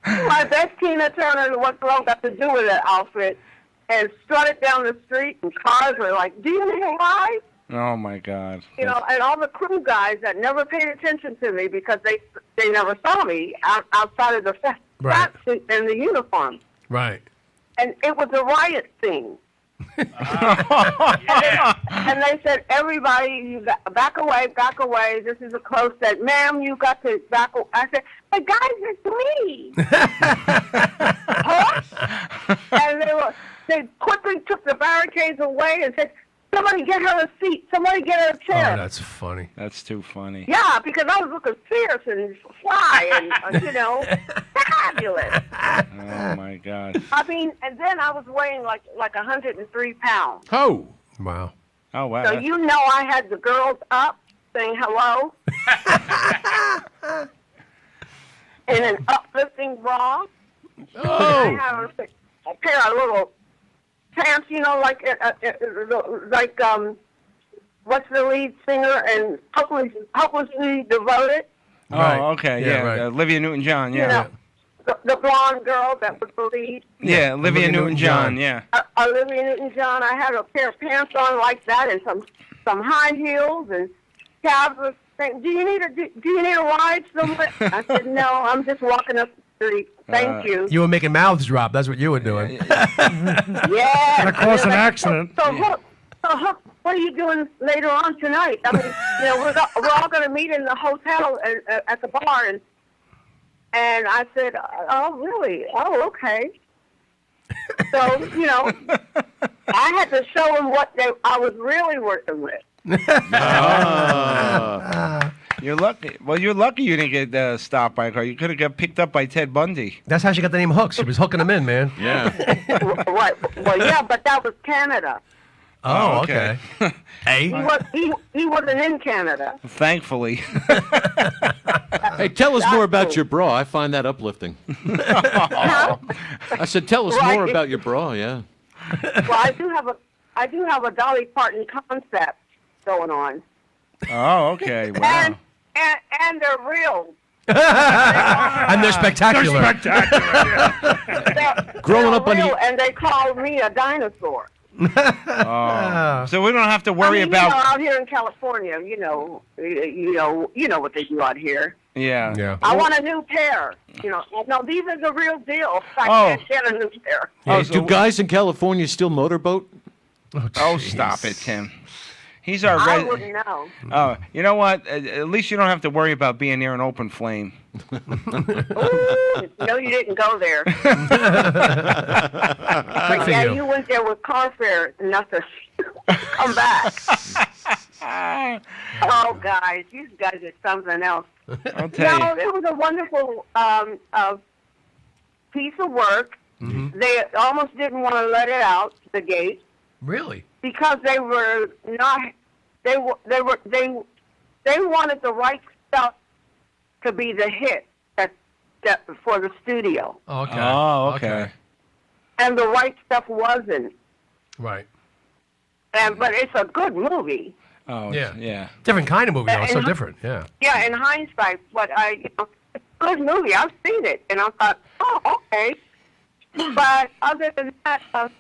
Speaker 13: My best Tina Turner "What Love Got to Do with It" outfit, and strutted down the street, and cars were like, "Do you know why?"
Speaker 10: Oh, my God.
Speaker 13: And all the crew guys that never paid attention to me because they never saw me outside of the fat suit and the uniform.
Speaker 1: Right.
Speaker 13: And it was a riot scene. And they said, "Everybody, you got, back away. This is a close set. Ma'am, you got to back away." I said, "But guys, it's me." Huh? And they quickly took the barricades away and said, "Somebody get her a seat. Somebody get her a chair."
Speaker 1: Oh, that's funny.
Speaker 10: That's too funny.
Speaker 13: Yeah, because I was looking fierce and fly and, fabulous.
Speaker 10: Oh, my God.
Speaker 13: I mean, and then I was weighing like 103 pounds.
Speaker 11: Oh.
Speaker 1: Wow.
Speaker 10: Oh, wow.
Speaker 13: So I had the girls up saying hello in an uplifting bra.
Speaker 11: Oh.
Speaker 13: I had a pair of little pants, like what's the lead singer and hopelessly devoted.
Speaker 10: Oh,
Speaker 1: Right.
Speaker 10: okay,
Speaker 1: Yeah,
Speaker 10: yeah.
Speaker 1: right.
Speaker 10: Olivia Newton-John, yeah.
Speaker 13: You know, the blonde girl that was the lead.
Speaker 10: Yeah, Olivia
Speaker 1: Olivia
Speaker 10: Newton-John,
Speaker 1: Newton-John.
Speaker 10: yeah.
Speaker 13: Olivia Newton-John. I had a pair of pants on like that and some high heels, and Cabs was saying, "Do you need a ride somewhere?" I said, "No, I'm just walking up the street. Thank you."
Speaker 1: You were making mouths drop. That's what you were doing.
Speaker 13: Yeah.
Speaker 2: Gonna cause an accident.
Speaker 13: So Hook, what are you doing later on tonight? I mean, we're all going to meet in the hotel at the bar, and I said, "Oh, really? Oh, okay." So, I had to show them what I was really working with.
Speaker 10: You're lucky. Well, you're lucky you didn't get stopped by a car. You could have got picked up by Ted Bundy.
Speaker 1: That's how she got the name Hook. She was hooking them in, man.
Speaker 11: Yeah.
Speaker 13: Right. Well, yeah, but that was Canada.
Speaker 1: Oh, okay. Hey.
Speaker 13: He wasn't in Canada.
Speaker 10: Thankfully.
Speaker 11: Hey, tell us more about your bra. I find that uplifting. I said, tell us more
Speaker 13: Right.
Speaker 11: about your bra. Yeah.
Speaker 13: Well, I do have a Dolly Parton concept going on,
Speaker 10: Oh, okay. Wow.
Speaker 13: and they're real.
Speaker 1: And they're spectacular.
Speaker 2: Spectacular.
Speaker 13: They're
Speaker 11: Growing up on
Speaker 13: real,
Speaker 11: the-
Speaker 13: and they call me a dinosaur.
Speaker 10: So we don't have to worry about.
Speaker 13: out here in California, you know what they do out here.
Speaker 10: Yeah.
Speaker 13: I want a new pair. You know, no, these are the real deal. I can't get a new pair.
Speaker 11: Hey, do guys in California still motorboat?
Speaker 10: Oh, stop it, Tim. He's our
Speaker 13: I wouldn't know.
Speaker 10: Oh, you know what? At least you don't have to worry about being near an open flame.
Speaker 13: Ooh, no, you didn't go there. But yeah, you went there with car fare enough to come back. Oh, guys, these guys are something else.
Speaker 10: I'll tell
Speaker 13: No,
Speaker 10: you.
Speaker 13: it was a wonderful piece of work.
Speaker 1: Mm-hmm.
Speaker 13: They almost didn't want to let it out the gate
Speaker 1: Really?
Speaker 13: because they were not. They wanted the right stuff to be the hit that for the studio,
Speaker 1: Okay.
Speaker 10: Oh, okay.
Speaker 13: and the right stuff wasn't.
Speaker 1: Right.
Speaker 13: But it's a good movie.
Speaker 10: Oh, yeah.
Speaker 1: Different kind of movie, though. So
Speaker 13: And-
Speaker 1: different. Yeah.
Speaker 13: Yeah, in hindsight, but it's a good movie. I've seen it, and I thought, oh, okay. But other than that,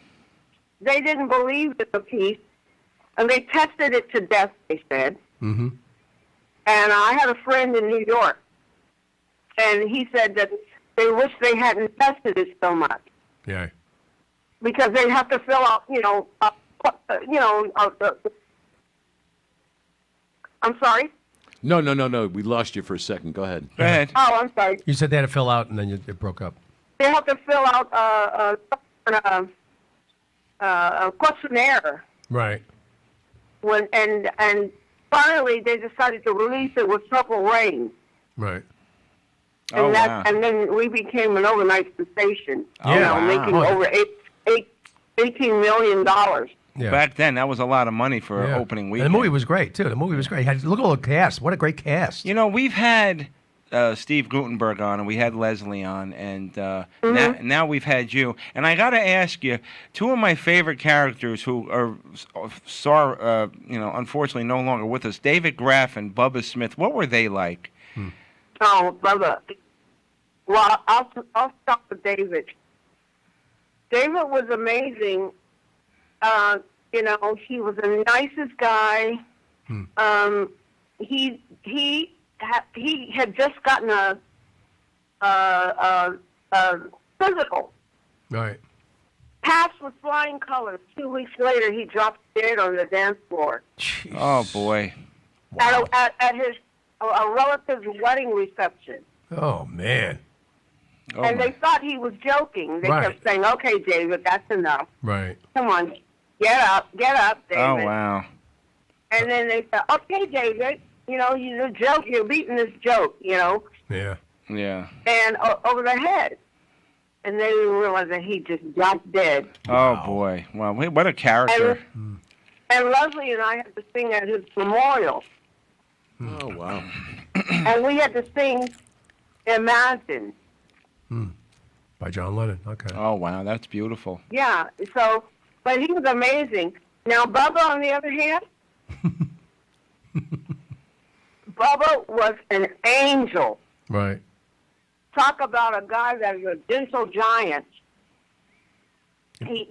Speaker 13: they didn't believe in the piece, and they tested it to death, they said.
Speaker 1: Mm-hmm.
Speaker 13: And I had a friend in New York, and he said that they wish they hadn't tested it so much
Speaker 1: Yeah.
Speaker 13: because they have to fill out, I'm sorry?
Speaker 11: No. We lost you for a second. Go ahead.
Speaker 10: Go ahead.
Speaker 13: Oh, I'm sorry.
Speaker 1: You said they had to fill out, and then it broke up.
Speaker 13: They have to fill out a questionnaire.
Speaker 1: Right.
Speaker 13: And finally they decided to release it with Purple Rain,
Speaker 1: Right.
Speaker 10: Oh, wow.
Speaker 13: and then we became an overnight sensation.
Speaker 10: Oh,
Speaker 13: you know,
Speaker 10: wow.
Speaker 13: making over $18 million.
Speaker 1: Yeah.
Speaker 10: Back then, that was a lot of money for
Speaker 1: Yeah.
Speaker 10: opening
Speaker 1: And
Speaker 10: weekend.
Speaker 1: the movie was great too. The movie was great. Look at all the cast. What a great cast.
Speaker 10: You know, we've had Steve Gutenberg on, and we had Leslie on, and now we've had you. And I got to ask you, two of my favorite characters who are, unfortunately no longer with us, David Graff and Bubba Smith. What were they like?
Speaker 13: Oh, brother. Well, I'll start with David. David was amazing. He was the nicest guy. He had just gotten a physical.
Speaker 1: Right.
Speaker 13: Passed with flying colors. 2 weeks later, he dropped dead on the dance floor
Speaker 10: Oh, boy.
Speaker 13: at his a relative's wedding reception.
Speaker 1: Oh man.
Speaker 10: Oh,
Speaker 13: And
Speaker 10: my.
Speaker 13: they thought he was joking. They
Speaker 1: Right.
Speaker 13: kept saying, "Okay, David, that's enough.
Speaker 1: Right.
Speaker 13: Come on, get up, David."
Speaker 10: Oh, wow.
Speaker 13: And then they said, "Okay, David, you're joke. You're beating this joke,
Speaker 1: Yeah.
Speaker 10: Yeah.
Speaker 13: and over the head." And they didn't realize that he just dropped dead.
Speaker 10: Oh, boy. Wow. What a character.
Speaker 13: And Leslie and I had to sing at his memorial,
Speaker 11: Oh, wow.
Speaker 13: and we had to sing "Imagine."
Speaker 1: By John Lennon. Okay.
Speaker 10: Oh, wow. That's beautiful.
Speaker 13: Yeah. So, but he was amazing. Now, Bubba, on the other hand, Bubba was an angel.
Speaker 1: Right.
Speaker 13: Talk about a guy that is a gentle giant. He's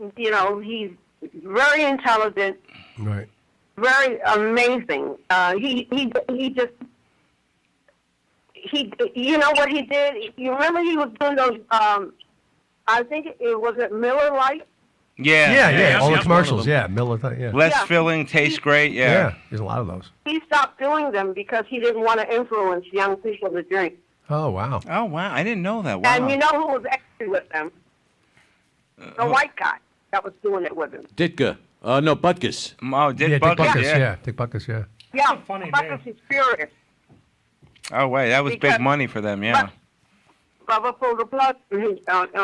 Speaker 13: very intelligent,
Speaker 1: Right.
Speaker 13: very amazing. You know what he did? You remember he was doing those, I think it was at Miller Lite?
Speaker 10: Yeah.
Speaker 1: Yeah. All the commercials. Yeah. Miller. Yeah.
Speaker 10: Less
Speaker 13: Yeah.
Speaker 10: filling, tastes great.
Speaker 1: Yeah.
Speaker 10: Yeah.
Speaker 1: There's a lot of those.
Speaker 13: He stopped doing them because he didn't want to influence young people to drink.
Speaker 1: Oh wow.
Speaker 10: Oh, wow. I didn't know that. Wow.
Speaker 13: And you know who was actually with them? The white guy that was doing it with him.
Speaker 11: Ditka. No, Butkus.
Speaker 10: Oh, Dick
Speaker 1: Yeah.
Speaker 10: Bucket.
Speaker 1: Dick Buckus.
Speaker 10: Yeah.
Speaker 1: Yeah. Dick Buckus. Yeah.
Speaker 13: Yeah,
Speaker 2: a funny
Speaker 13: Buckus is furious.
Speaker 10: Oh, wait. That was
Speaker 13: Because-
Speaker 10: big money for them. Yeah.
Speaker 13: Bubba pulled the plug on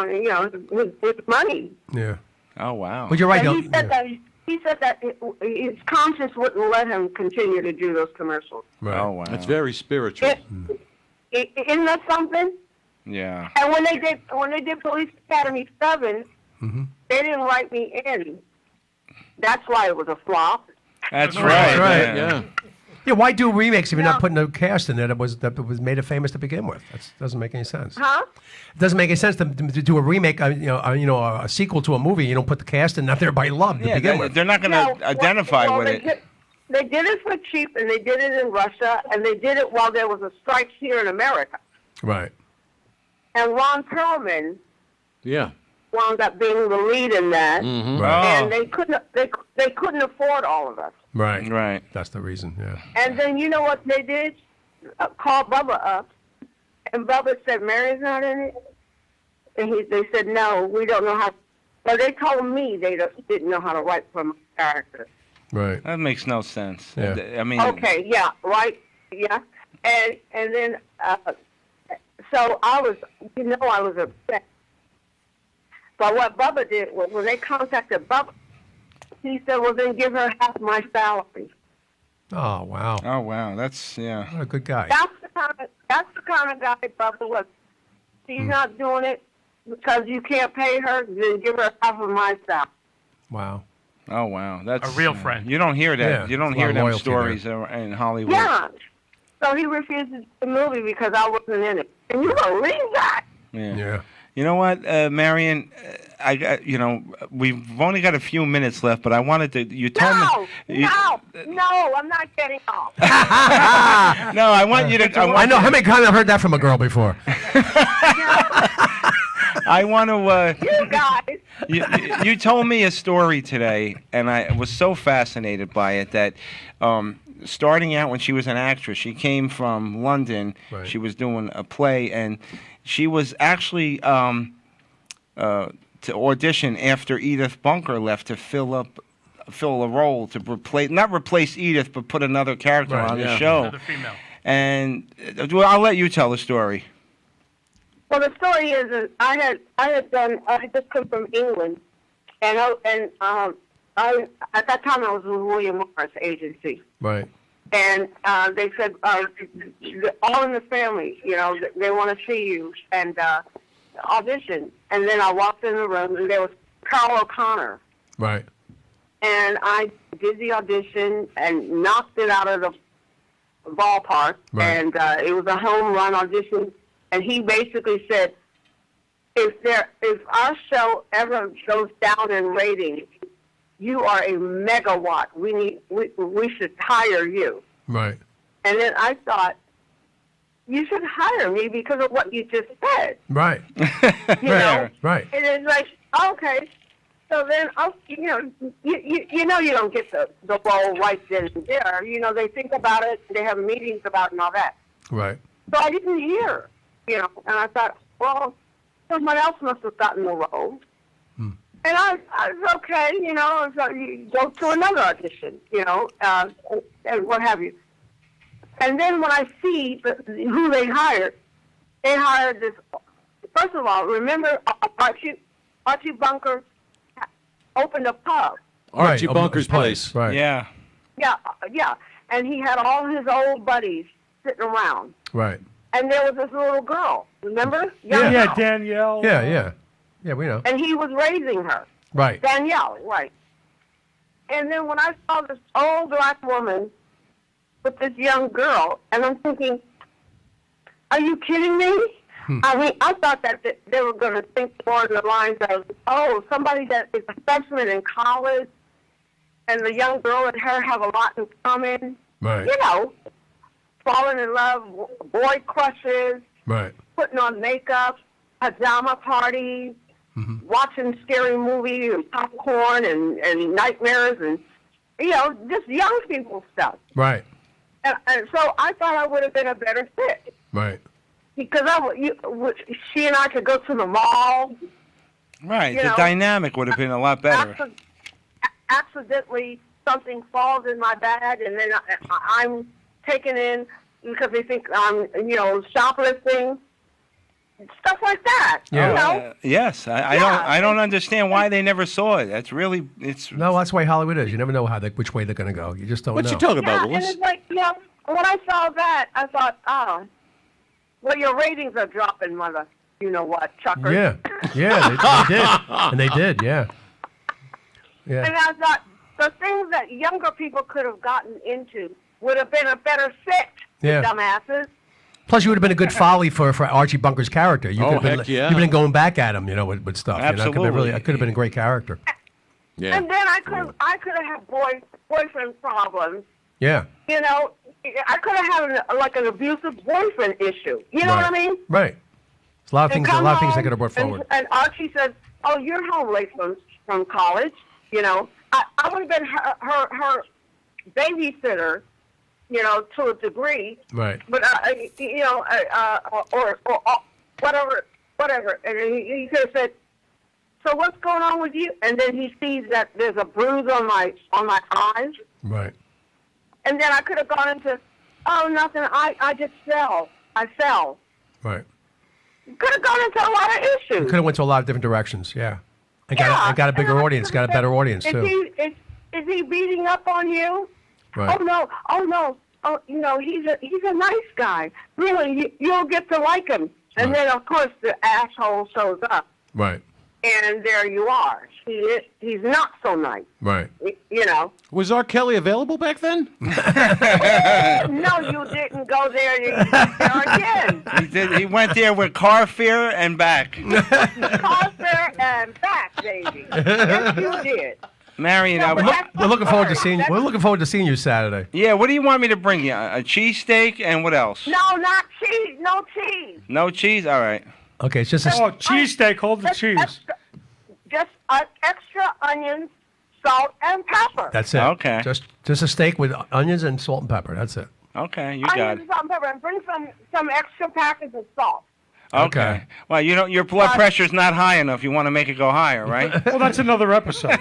Speaker 13: his money.
Speaker 1: Yeah.
Speaker 10: Oh, wow.
Speaker 1: But you're right.
Speaker 13: And
Speaker 1: though.
Speaker 13: he said that his conscience wouldn't let him continue to do those commercials.
Speaker 1: Right.
Speaker 10: Oh, wow.
Speaker 11: That's very spiritual.
Speaker 13: Isn't that something?
Speaker 10: Yeah.
Speaker 13: And when they did Police Academy 7,
Speaker 1: Mhm.
Speaker 13: they didn't write me in. That's why it was a flop.
Speaker 10: That's
Speaker 1: That's
Speaker 10: right.
Speaker 1: right,
Speaker 11: Yeah.
Speaker 1: Yeah, why do remakes if you're not putting a cast in there that was made it famous to begin with? That doesn't make any sense.
Speaker 13: Huh?
Speaker 1: It doesn't make any sense to do a remake, a sequel to a movie. You don't put the cast in that everybody loved to begin with.
Speaker 10: They're not going to identify with it.
Speaker 13: They did it for cheap, and they did it in Russia, and they did it while there was a strike here in America.
Speaker 1: Right.
Speaker 13: And Ron Perlman
Speaker 11: Yeah.
Speaker 13: wound up being the lead in that,
Speaker 1: Right.
Speaker 13: and they couldn't afford all of us.
Speaker 1: Right.
Speaker 10: Right.
Speaker 1: That's the reason. Yeah.
Speaker 13: And then you know what they did? Called Bubba up, and Bubba said, "Mary's not in it." And they said, "No, we don't know how." Well, they told me they didn't know how to write for my character.
Speaker 1: Right.
Speaker 10: That makes no sense.
Speaker 1: Yeah.
Speaker 10: I mean.
Speaker 13: Okay, yeah, right, yeah, and then so I was upset. But what Bubba did was when they contacted Bubba, he said, "Well, then give her half my salary."
Speaker 1: Oh wow.
Speaker 10: Oh wow, that's
Speaker 1: What a good guy.
Speaker 13: That's the kind of guy Bubba was. She's not doing it because you can't pay her. Then give her half of my salary.
Speaker 1: Wow.
Speaker 10: Oh wow, that's
Speaker 8: A real friend.
Speaker 10: You don't hear that.
Speaker 1: Yeah,
Speaker 10: You don't
Speaker 1: there's a lot
Speaker 10: hear
Speaker 1: of
Speaker 10: them
Speaker 1: loyalty
Speaker 10: stories in Hollywood.
Speaker 13: Yeah. So he refused to do the movie because I wasn't in it. And you believe that?
Speaker 10: Yeah.
Speaker 1: Yeah.
Speaker 10: You know what, Marion? We've only got a few minutes left, but I wanted to. You told me.
Speaker 13: No, I'm not getting off.
Speaker 10: No, I want you to.
Speaker 1: I know how many times I've heard that from a girl before.
Speaker 10: I want to.
Speaker 13: You guys.
Speaker 10: You told me a story today, and I was so fascinated by it that starting out when she was an actress, she came from London.
Speaker 1: Right.
Speaker 10: She was doing a play, and she was actually to audition after Edith Bunker left to fill a role to not replace Edith, but put another character
Speaker 1: Right,
Speaker 10: on the
Speaker 1: yeah.
Speaker 10: show.
Speaker 8: Another female.
Speaker 10: And well, I'll let you tell the story.
Speaker 13: Well, the story is I just come from England, and I at that time I was with William Morris Agency,
Speaker 1: Right.
Speaker 13: and they said all in the family, they want to see you and audition. And then I walked in the room, and there was Carl O'Connor,
Speaker 1: Right.
Speaker 13: and I did the audition and knocked it out of the ballpark,
Speaker 1: Right.
Speaker 13: and it was a home run audition. And he basically said, if our show ever goes down in ratings, you are a megawatt. We should hire you.
Speaker 1: Right.
Speaker 13: And then I thought, you should hire me because of what you just said.
Speaker 1: Right.
Speaker 13: You know?
Speaker 1: Right.
Speaker 13: And it's like, okay. So then, you don't get the role right then and there. They think about it. They have meetings about it and all that.
Speaker 1: Right.
Speaker 13: So I didn't hear, and I thought, well, someone else must have gotten the role. And I was okay, so you go to another audition, and what have you. And then when I see who they hired this, first of all, remember Archie Bunker opened a pub.
Speaker 11: Archie
Speaker 1: Right.
Speaker 11: Bunker's place.
Speaker 1: Right.
Speaker 10: Yeah.
Speaker 13: Yeah, and he had all his old buddies sitting around.
Speaker 1: Right.
Speaker 13: And there was this little girl, remember?
Speaker 2: Yeah,
Speaker 13: Young girl.
Speaker 2: Danielle.
Speaker 1: Yeah, we know.
Speaker 13: And he was raising her.
Speaker 1: Right.
Speaker 13: Danielle, right. And then when I saw this old black woman with this young girl, and I'm thinking, are you kidding me? I mean, I thought that they were going to think more in the lines of, somebody that is a freshman in college, and the young girl and her have a lot in common.
Speaker 1: Right.
Speaker 13: Falling in love, boy crushes,
Speaker 1: Right.
Speaker 13: putting on makeup, pajama parties, watching scary movies and popcorn and nightmares and, just young people stuff.
Speaker 1: Right.
Speaker 13: And so I thought I would have been a better fit
Speaker 1: Right.
Speaker 13: because she and I could go to the mall.
Speaker 10: Right. The dynamic would have been a lot better.
Speaker 13: Accidentally, something falls in my bag, and then I'm taken in because they think I'm, shoplifting, stuff like that.
Speaker 1: Yeah.
Speaker 10: Yes. I don't understand why they never saw it. That's really
Speaker 1: No, that's the way Hollywood is. You never know which way they're going to go. You just don't know.
Speaker 11: What you talking about,
Speaker 13: Yeah, and it's like, when I saw that, I thought, well, your ratings are dropping, mother. You know what, Chucker?
Speaker 1: Yeah. Yeah, they did. And they did, yeah. Yeah.
Speaker 13: And I thought the things that younger people could have gotten into would have been a better fit.
Speaker 1: Yeah.
Speaker 13: Dumbasses.
Speaker 1: Plus, you would have been a good folly for Archie Bunker's character. You
Speaker 11: Oh,
Speaker 1: could have been,
Speaker 11: heck yeah.
Speaker 1: You've been going back at him, with stuff.
Speaker 10: Absolutely.
Speaker 1: It could have been a great character.
Speaker 11: Yeah.
Speaker 13: And then I could have had boyfriend problems.
Speaker 1: Yeah.
Speaker 13: You know, I could have had an abusive boyfriend issue. You know what I mean?
Speaker 1: Right. There's a lot of things.
Speaker 13: come
Speaker 1: I could
Speaker 13: home
Speaker 1: have brought forward.
Speaker 13: And Archie says, "Oh, you're home late from college." You know, I would have been her babysitter. You know, to a degree.
Speaker 1: Right.
Speaker 13: But or whatever. And he could have said, "So what's going on with you?" And then he sees that there's a bruise on my eyes.
Speaker 1: Right.
Speaker 13: And then I could have gone into, "Oh, nothing. I just fell. I fell."
Speaker 1: Right.
Speaker 13: Could have gone into a lot of
Speaker 1: You
Speaker 13: issues.
Speaker 1: could have went to a lot of different directions. Yeah. And got a bigger audience. Got a better audience too.
Speaker 13: Is he beating up on you?
Speaker 1: Right.
Speaker 13: Oh no. Oh, you know, he's a nice guy. Really, you'll get to like him. And then of course the asshole shows up,
Speaker 1: Right.
Speaker 13: and there you are. He's not so nice.
Speaker 1: Right.
Speaker 13: You know.
Speaker 11: Was R. Kelly available back then?
Speaker 13: No, you didn't go there again.
Speaker 10: He did. He went there with car fare and back.
Speaker 13: Carter and back, baby. Yes, you did.
Speaker 10: Marion,
Speaker 13: No,
Speaker 10: I
Speaker 13: but
Speaker 10: would-
Speaker 13: that's
Speaker 1: We're looking forward to seeing.
Speaker 13: That's-
Speaker 1: We're looking forward to seeing you Saturday.
Speaker 10: yeah, what do you want me to bring you? A cheesesteak and what else?
Speaker 13: No, not cheese. No cheese.
Speaker 10: No cheese? All right.
Speaker 1: Okay, it's just a.
Speaker 2: Oh, cheesesteak, hold the cheese.
Speaker 13: Just extra onions, salt, and pepper.
Speaker 1: That's it.
Speaker 10: Okay.
Speaker 1: Just a steak with onions and salt and pepper. That's it.
Speaker 10: Okay, you got
Speaker 13: Onions,
Speaker 10: it.
Speaker 13: salt, and pepper, and bring some extra packets of salt.
Speaker 10: Okay. Well, your blood pressure's not high enough. You want to make it go higher, right?
Speaker 2: Well, that's another episode.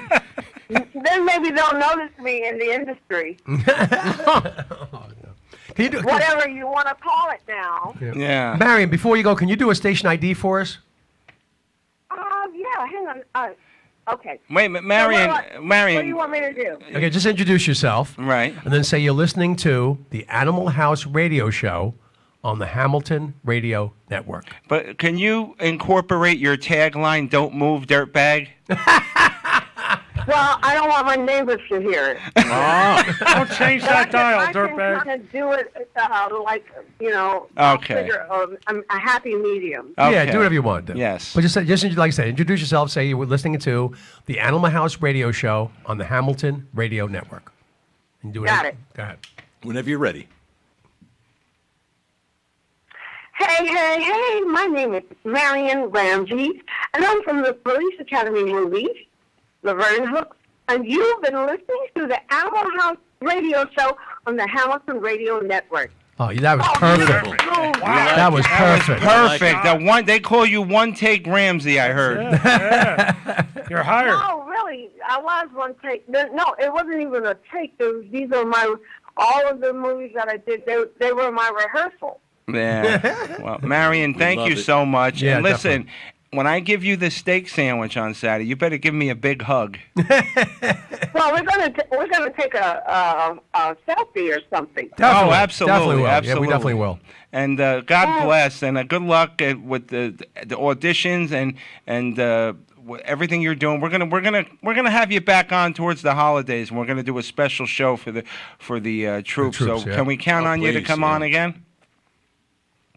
Speaker 13: Then maybe they'll notice me in the industry.
Speaker 1: Can you do?
Speaker 13: Whatever you want to call it now.
Speaker 10: Yeah.
Speaker 1: Marion, before you go, can you do a station ID for us?
Speaker 13: Yeah, hang on. Okay.
Speaker 10: Wait, Marion.
Speaker 13: So what do
Speaker 10: Marion.
Speaker 13: you want me to do?
Speaker 1: Okay, just introduce yourself.
Speaker 10: Right.
Speaker 1: And then say you're listening to the Animal House radio show on the Hamilton Radio Network.
Speaker 10: But can you incorporate your tagline, "Don't move, dirtbag"?
Speaker 13: Well, I don't want my neighbors to hear it.
Speaker 2: Don't change that dial,
Speaker 13: I can
Speaker 2: dirtbag.
Speaker 13: kind of do it like,
Speaker 10: Okay.
Speaker 13: figure a happy medium.
Speaker 1: Yeah, do whatever you want. Then.
Speaker 10: Yes.
Speaker 1: But just like I said, introduce yourself. Say you were listening to the Animal House radio show on the Hamilton Radio Network. And do
Speaker 13: Got it.
Speaker 1: Go ahead.
Speaker 11: Whenever you're ready.
Speaker 13: Hey, my name is Marion Ramsey, and I'm from the Police Academy movies, Laverne Hooks, and you've been listening to the Animal House radio show on the Hamilton Radio Network.
Speaker 1: Oh, that was perfect. That was perfect.
Speaker 10: Perfect. That one. They call you One Take Ramsey. I heard.
Speaker 2: You're hired.
Speaker 13: No, really, I was one take. No, it wasn't even a take. These are all of the movies that I did. They were my rehearsal.
Speaker 10: Yeah. Well, Marion, thank
Speaker 11: love
Speaker 10: you
Speaker 11: it.
Speaker 10: so much.
Speaker 1: Yeah,
Speaker 10: and listen,
Speaker 1: definitely.
Speaker 10: when I give you the steak sandwich on Saturday, you better give me a big hug.
Speaker 13: Well, we're gonna take a selfie or something.
Speaker 1: Definitely.
Speaker 10: Oh, absolutely.
Speaker 1: Definitely will.
Speaker 10: Absolutely.
Speaker 1: Yeah, we definitely will.
Speaker 10: And God bless, and good luck with the auditions and everything you're doing. We're gonna have you back on towards the holidays, and we're gonna do a special show for the troops.
Speaker 1: troops,
Speaker 10: So
Speaker 1: yeah.
Speaker 10: can we count
Speaker 11: Oh,
Speaker 10: on you to
Speaker 11: please,
Speaker 10: come
Speaker 11: yeah.
Speaker 10: on again?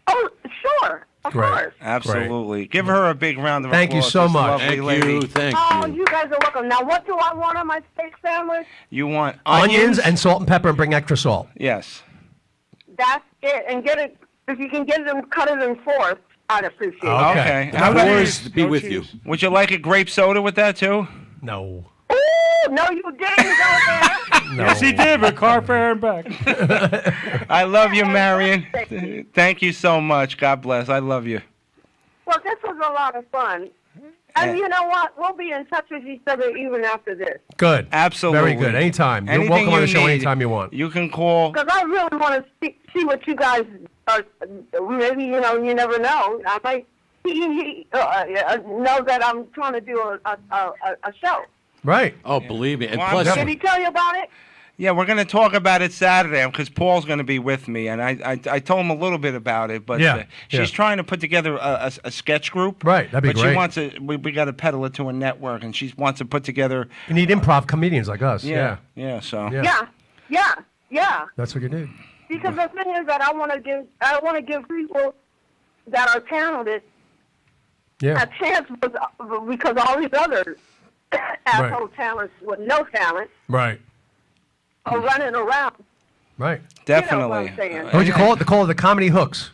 Speaker 13: Oh, sure, of
Speaker 1: Great.
Speaker 13: course.
Speaker 10: Absolutely. Give her a big round of
Speaker 1: Thank you
Speaker 10: applause.
Speaker 1: so
Speaker 10: this
Speaker 1: much.
Speaker 10: lovely
Speaker 11: Thank
Speaker 10: lady.
Speaker 11: you. Thank
Speaker 13: Oh,
Speaker 11: you.
Speaker 13: you guys are welcome. Now, what do I want on my steak sandwich?
Speaker 10: You want
Speaker 1: Onions and salt and pepper, and bring extra salt.
Speaker 10: yes.
Speaker 13: That's it. And get it if you can get them cut it in fourths. I'd appreciate it.
Speaker 10: Okay.
Speaker 11: The
Speaker 10: How about
Speaker 11: floors to be
Speaker 2: No
Speaker 11: with
Speaker 2: cheese.
Speaker 11: you.
Speaker 10: would you like a grape soda with that too?
Speaker 1: No.
Speaker 13: Ooh, no, you didn't go there.
Speaker 1: No.
Speaker 2: Yes, he did, but car fare and back.
Speaker 10: I love you, Marion. Thank you so much. God bless. I love you.
Speaker 13: Well, this was a lot of fun. And you know what? We'll be in touch with each other even after this.
Speaker 1: Good.
Speaker 10: Absolutely.
Speaker 1: Very good. Anytime. You're
Speaker 10: Anything
Speaker 1: welcome on the
Speaker 10: you
Speaker 1: show
Speaker 10: need,
Speaker 1: anytime you want.
Speaker 10: You can call.
Speaker 13: Because I really want to see what you guys are. Maybe, you never know. I might know that I'm trying to do a show.
Speaker 1: Right.
Speaker 11: Oh, believe me. And
Speaker 10: Well,
Speaker 11: plus,
Speaker 13: Did he tell you about it?
Speaker 10: Yeah, we're going to talk about it Saturday because Paul's going to be with me, and I told him a little bit about it. But
Speaker 1: Yeah,
Speaker 10: she's
Speaker 1: yeah.
Speaker 10: trying to put together a sketch group.
Speaker 1: Right, that'd be
Speaker 10: but
Speaker 1: great.
Speaker 10: she wants to. We got to peddle it to a network, and she wants to put together.
Speaker 1: You need improv comedians like us. Yeah.
Speaker 10: Yeah. So.
Speaker 1: Yeah.
Speaker 13: Yeah. Yeah.
Speaker 1: That's what you need.
Speaker 13: Because the thing is that I want to give people that are talented
Speaker 1: Yeah.
Speaker 13: a chance because all these other asshole talents with no talent
Speaker 1: Right.
Speaker 13: are running around.
Speaker 1: Right.
Speaker 10: Definitely.
Speaker 13: You know what I'm saying?
Speaker 1: What would you call it? They call it the comedy hooks.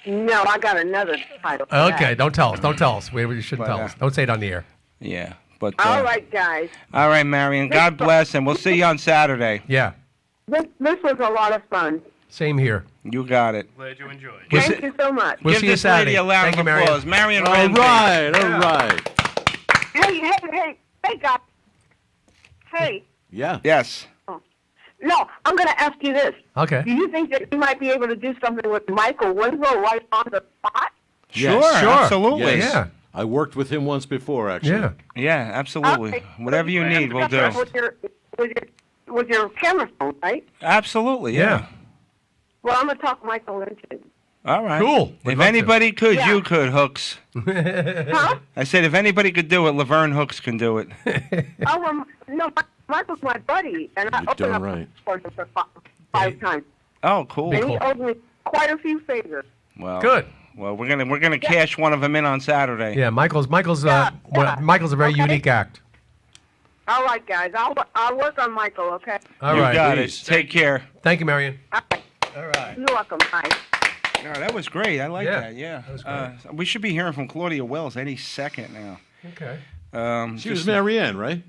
Speaker 13: No, I got another title. for
Speaker 1: Okay,
Speaker 13: that.
Speaker 1: don't tell us. Don't tell us. We shouldn't
Speaker 10: But,
Speaker 1: tell us. Don't say it on the air.
Speaker 10: Yeah, but
Speaker 13: All right, guys.
Speaker 10: all right, Marion. God bless, and we'll see you on Saturday.
Speaker 1: Yeah.
Speaker 13: This was a lot of fun.
Speaker 1: Same here.
Speaker 10: You got it.
Speaker 8: Glad you enjoyed.
Speaker 13: Thank you so much.
Speaker 1: We'll
Speaker 10: Give
Speaker 1: see you
Speaker 10: this
Speaker 1: Saturday.
Speaker 10: lady a round
Speaker 1: Thank you,
Speaker 10: of
Speaker 1: Marion.
Speaker 10: applause. Marion
Speaker 11: All
Speaker 10: Ramsey.
Speaker 11: right, all right.
Speaker 13: Hey, guys. Hey.
Speaker 11: Yeah.
Speaker 10: Yes.
Speaker 13: No, I'm going to ask you this.
Speaker 1: Okay.
Speaker 13: Do you think that you might be able to do something with Michael Winslow right on the spot?
Speaker 10: Sure,
Speaker 11: Yes.
Speaker 10: absolutely.
Speaker 11: Yes.
Speaker 1: Yeah.
Speaker 11: I worked with him once before, actually.
Speaker 1: Yeah.
Speaker 10: Yeah, absolutely.
Speaker 13: Okay.
Speaker 10: Whatever you need, we'll do.
Speaker 13: With your camera phone, right?
Speaker 10: Absolutely, yeah.
Speaker 13: Well, I'm going to talk Michael into it.
Speaker 10: All right.
Speaker 1: Cool. We'd
Speaker 10: If
Speaker 1: love to.
Speaker 10: anybody could,
Speaker 13: Yeah.
Speaker 10: you could, Hooks.
Speaker 13: Huh?
Speaker 10: I said if anybody could do it, Laverne Hooks can do it.
Speaker 13: Oh, well, no, Michael's my buddy, and I
Speaker 11: You're
Speaker 13: opened
Speaker 11: darn
Speaker 13: up
Speaker 11: right.
Speaker 13: for him for five times.
Speaker 10: Oh, cool.
Speaker 13: And he owes me quite a few favors.
Speaker 10: Well,
Speaker 1: Good.
Speaker 10: Well, we're gonna cash one of them in on Saturday.
Speaker 1: Yeah, Michael's Michael's a very
Speaker 13: Okay.
Speaker 1: unique act.
Speaker 13: All right, guys. I'll work on Michael, okay?
Speaker 1: All
Speaker 10: You
Speaker 1: right.
Speaker 10: got
Speaker 11: Please.
Speaker 10: it. Take care.
Speaker 1: Thank you, Marion.
Speaker 13: All right. You're welcome. Bye.
Speaker 10: No, that was great. I like
Speaker 1: Yeah,
Speaker 10: that. Yeah.
Speaker 1: that was great.
Speaker 10: We should be hearing from Claudia Wells any second now.
Speaker 1: Okay.
Speaker 11: She was Marianne, right?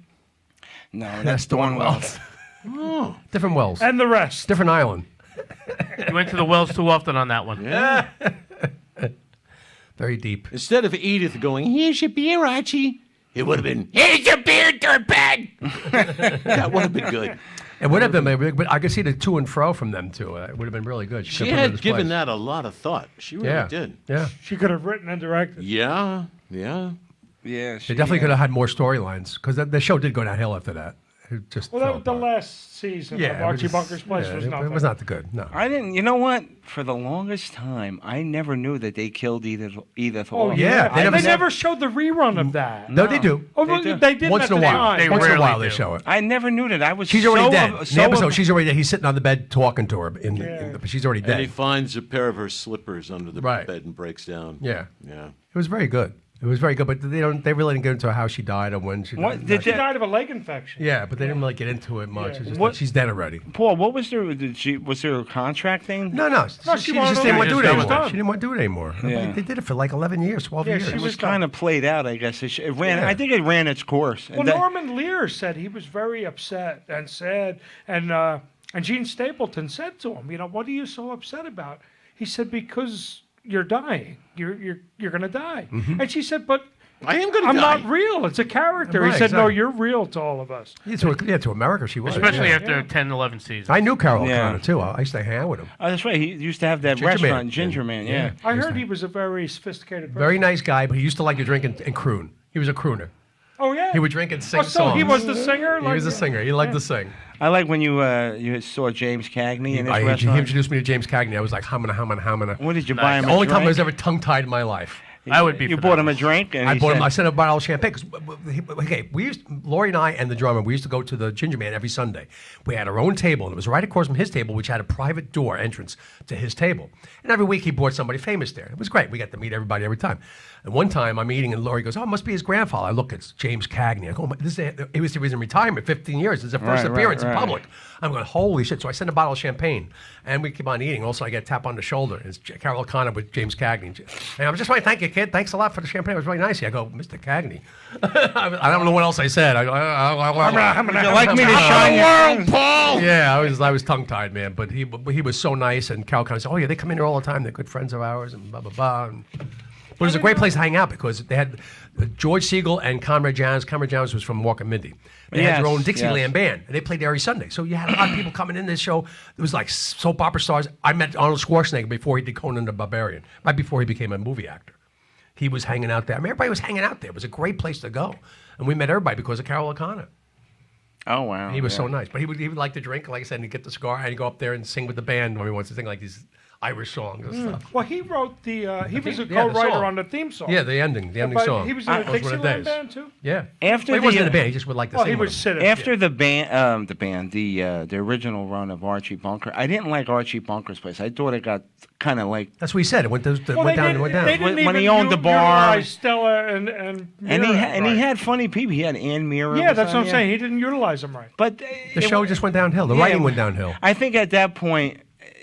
Speaker 10: No,
Speaker 1: That's Dawn Wells.
Speaker 11: Oh.
Speaker 1: Different Wells.
Speaker 2: And the rest.
Speaker 1: Different island.
Speaker 8: You went to the wells too often on that one.
Speaker 11: Yeah.
Speaker 1: Very deep.
Speaker 11: Instead of Edith going, here's your beer, Archie, it would have been, here's your beer, dirtbag. That would have been good.
Speaker 1: It would have been, but I could see the to and fro from them too. It would have been really good.
Speaker 11: She
Speaker 1: could've put it in
Speaker 11: had
Speaker 1: its
Speaker 11: given
Speaker 1: place.
Speaker 11: that a lot of thought. She really
Speaker 1: Yeah.
Speaker 11: did.
Speaker 1: Yeah.
Speaker 2: She could have written and directed.
Speaker 11: Yeah, yeah.
Speaker 10: Yeah.
Speaker 1: They definitely could have had more storylines because the show did go downhill after that. It just
Speaker 2: Well,
Speaker 1: fell
Speaker 2: that, the
Speaker 1: apart.
Speaker 2: last season of
Speaker 1: it
Speaker 2: Archie
Speaker 1: was-
Speaker 2: Bunker's Place
Speaker 1: yeah,
Speaker 2: was
Speaker 1: it,
Speaker 2: nothing.
Speaker 1: it was not good. No.
Speaker 10: I didn't. You know what? For the longest time, I never knew that they killed Edith
Speaker 2: Oh,
Speaker 10: off.
Speaker 1: yeah.
Speaker 2: They
Speaker 1: They
Speaker 2: never,
Speaker 1: never
Speaker 2: showed the rerun of that.
Speaker 1: No, they do.
Speaker 2: Oh,
Speaker 10: They
Speaker 2: well,
Speaker 10: do.
Speaker 2: they did
Speaker 1: Once
Speaker 2: at
Speaker 1: in a
Speaker 2: the
Speaker 1: while.
Speaker 2: time.
Speaker 8: They
Speaker 1: Once in a
Speaker 8: rarely
Speaker 1: while they
Speaker 8: do.
Speaker 1: show it.
Speaker 10: I never knew that. I was.
Speaker 1: She's already
Speaker 10: so
Speaker 1: dead.
Speaker 10: of-
Speaker 1: In
Speaker 10: so
Speaker 1: the episode,
Speaker 10: of-
Speaker 1: she's already dead. He's sitting on the bed talking to her, but she's already
Speaker 11: And he
Speaker 1: dead.
Speaker 11: finds a pair of her slippers under the
Speaker 1: Right.
Speaker 11: bed and breaks down.
Speaker 1: Yeah.
Speaker 11: Yeah.
Speaker 1: It was very good. It was very good, but they don't. They really didn't get into how she died or when she
Speaker 10: What
Speaker 1: died.
Speaker 10: did
Speaker 2: She
Speaker 10: that-
Speaker 2: died of a leg infection.
Speaker 1: Yeah, but they didn't really get into it much.
Speaker 2: Yeah.
Speaker 1: It's just
Speaker 10: What-
Speaker 1: that she's dead already.
Speaker 10: Paul, what was there? Was there a contract thing?
Speaker 1: No, no.
Speaker 2: No,
Speaker 1: she
Speaker 2: she wanted
Speaker 1: just
Speaker 2: to
Speaker 1: didn't want
Speaker 2: leave.
Speaker 1: to do it
Speaker 2: She was
Speaker 1: anymore.
Speaker 2: done.
Speaker 1: She didn't want to do it anymore.
Speaker 10: Yeah.
Speaker 1: They did it for like 11 years, 12
Speaker 2: Yeah,
Speaker 1: years.
Speaker 2: she
Speaker 10: It was
Speaker 2: was done.
Speaker 10: kind of played out, I guess. It ran.
Speaker 1: Yeah.
Speaker 10: I think it ran its course.
Speaker 2: Well,
Speaker 10: And that-
Speaker 2: Norman Lear said he was very upset and sad, and Gene Stapleton said to him, "What are you so upset about?" He said, "Because you're dying. You're going to die." And she said, "But
Speaker 11: I am going to
Speaker 2: I'm
Speaker 11: die.
Speaker 2: not real. It's a character."
Speaker 1: Right,
Speaker 2: he said, "No,
Speaker 1: exactly.
Speaker 2: you're real to all of us."
Speaker 1: Yeah, to America, she was.
Speaker 8: Especially
Speaker 1: yeah.
Speaker 8: after 10, 11 seasons.
Speaker 1: I knew Carol
Speaker 10: Yeah.
Speaker 1: O'Connor, too. I used to hang out with him.
Speaker 10: Oh, that's right. He used to have that
Speaker 1: Ginger
Speaker 10: restaurant,
Speaker 1: Man.
Speaker 10: Ginger Man. Yeah.
Speaker 2: I heard he was a very sophisticated person.
Speaker 1: Very nice guy, but he used to like to drink and croon. He was a crooner.
Speaker 2: Oh, yeah?
Speaker 1: He would drink and sing
Speaker 2: Oh, so
Speaker 1: songs.
Speaker 2: he was the singer?
Speaker 1: He was a singer. He liked to sing.
Speaker 10: I like when you saw James Cagney in his
Speaker 1: He
Speaker 10: restaurant.
Speaker 1: introduced me to James Cagney. I was like, hamana.
Speaker 10: What did you buy him?
Speaker 1: The
Speaker 10: a
Speaker 1: only time I
Speaker 10: drink?
Speaker 1: was ever tongue-tied in my life.
Speaker 8: I would be.
Speaker 10: You
Speaker 8: for
Speaker 10: bought
Speaker 8: that.
Speaker 10: him a drink, and
Speaker 1: I
Speaker 10: he
Speaker 1: bought him.
Speaker 10: said-
Speaker 1: I sent him a bottle of champagne. Lori and I and the drummer, we used to go to the Ginger Man every Sunday. We had our own table, and it was right across from his table, which had a private door entrance to his table. And every week he brought somebody famous there. It was great. We got to meet everybody every time. And one time I'm eating, and Lori goes, "Oh, it must be his grandfather." I look, it's James Cagney. I go, he was in retirement 15 years. It's his first
Speaker 10: Right,
Speaker 1: appearance
Speaker 10: right,
Speaker 1: in
Speaker 10: right.
Speaker 1: public. I'm going, holy shit. So I send a bottle of champagne, and we keep on eating. Also, I get a tap on the shoulder. It's Carol O'Connor with James Cagney. And I'm just like, "Thank you, kid. Thanks a lot for the champagne. It was really nice." I go, "Mr. Cagney." I don't know what else I said. Would
Speaker 10: you like me to shine your
Speaker 11: Paul?
Speaker 1: Yeah, I was tongue-tied, man. But he was so nice, and Carol O'Connor said, "Oh yeah, they come in here all the time. They're good friends of ours," and blah blah blah. But it was a great place to hang out because they had George Siegel and Conrad Jones. Conrad Jones was from Walk and Mindy. They had their own
Speaker 10: Yes,
Speaker 1: Dixieland band, and they played there every Sunday. So you had a lot of people coming in this show. It was like soap opera stars. I met Arnold Schwarzenegger before he did Conan the Barbarian, right before he became a movie actor. He was hanging out there. I mean, everybody was hanging out there. It was a great place to go. And we met everybody because of Carol O'Connor.
Speaker 10: Oh, wow.
Speaker 1: He was
Speaker 10: yeah.
Speaker 1: so nice. But he would like to drink, like I said, and he'd get the cigar, and he'd go up there and sing with the band when he wants to sing like these Irish songs and stuff.
Speaker 2: Well, he wrote he was a
Speaker 1: the
Speaker 2: co-writer
Speaker 1: song.
Speaker 2: on the theme song.
Speaker 1: Yeah, the ending
Speaker 2: But
Speaker 1: song.
Speaker 2: He was in a
Speaker 1: Those were the
Speaker 2: Dixieland
Speaker 1: days.
Speaker 2: band too.
Speaker 1: Yeah.
Speaker 10: After
Speaker 1: Well, he wasn't
Speaker 10: the-
Speaker 1: in a band. He just would like to
Speaker 2: Oh,
Speaker 1: sing.
Speaker 2: he
Speaker 1: with
Speaker 2: was
Speaker 1: them.
Speaker 2: sitting.
Speaker 10: After the original run of Archie Bunker, I didn't like Archie Bunker's place. I thought it got kind of like.
Speaker 1: That's what he said. It went,
Speaker 2: Well,
Speaker 1: went down
Speaker 2: they
Speaker 1: and went
Speaker 2: didn't-
Speaker 1: down.
Speaker 2: They didn't
Speaker 10: When he
Speaker 2: even
Speaker 10: owned the bar.
Speaker 2: utilize Stella and
Speaker 10: And
Speaker 2: Mira
Speaker 10: he
Speaker 2: right.
Speaker 10: had funny people. He had Ann Mira.
Speaker 2: Yeah,
Speaker 10: was
Speaker 2: that's
Speaker 10: on
Speaker 2: what I'm
Speaker 10: there.
Speaker 2: saying. He didn't utilize them right.
Speaker 10: But
Speaker 1: The show just went downhill. The writing went downhill.
Speaker 10: I think at that point,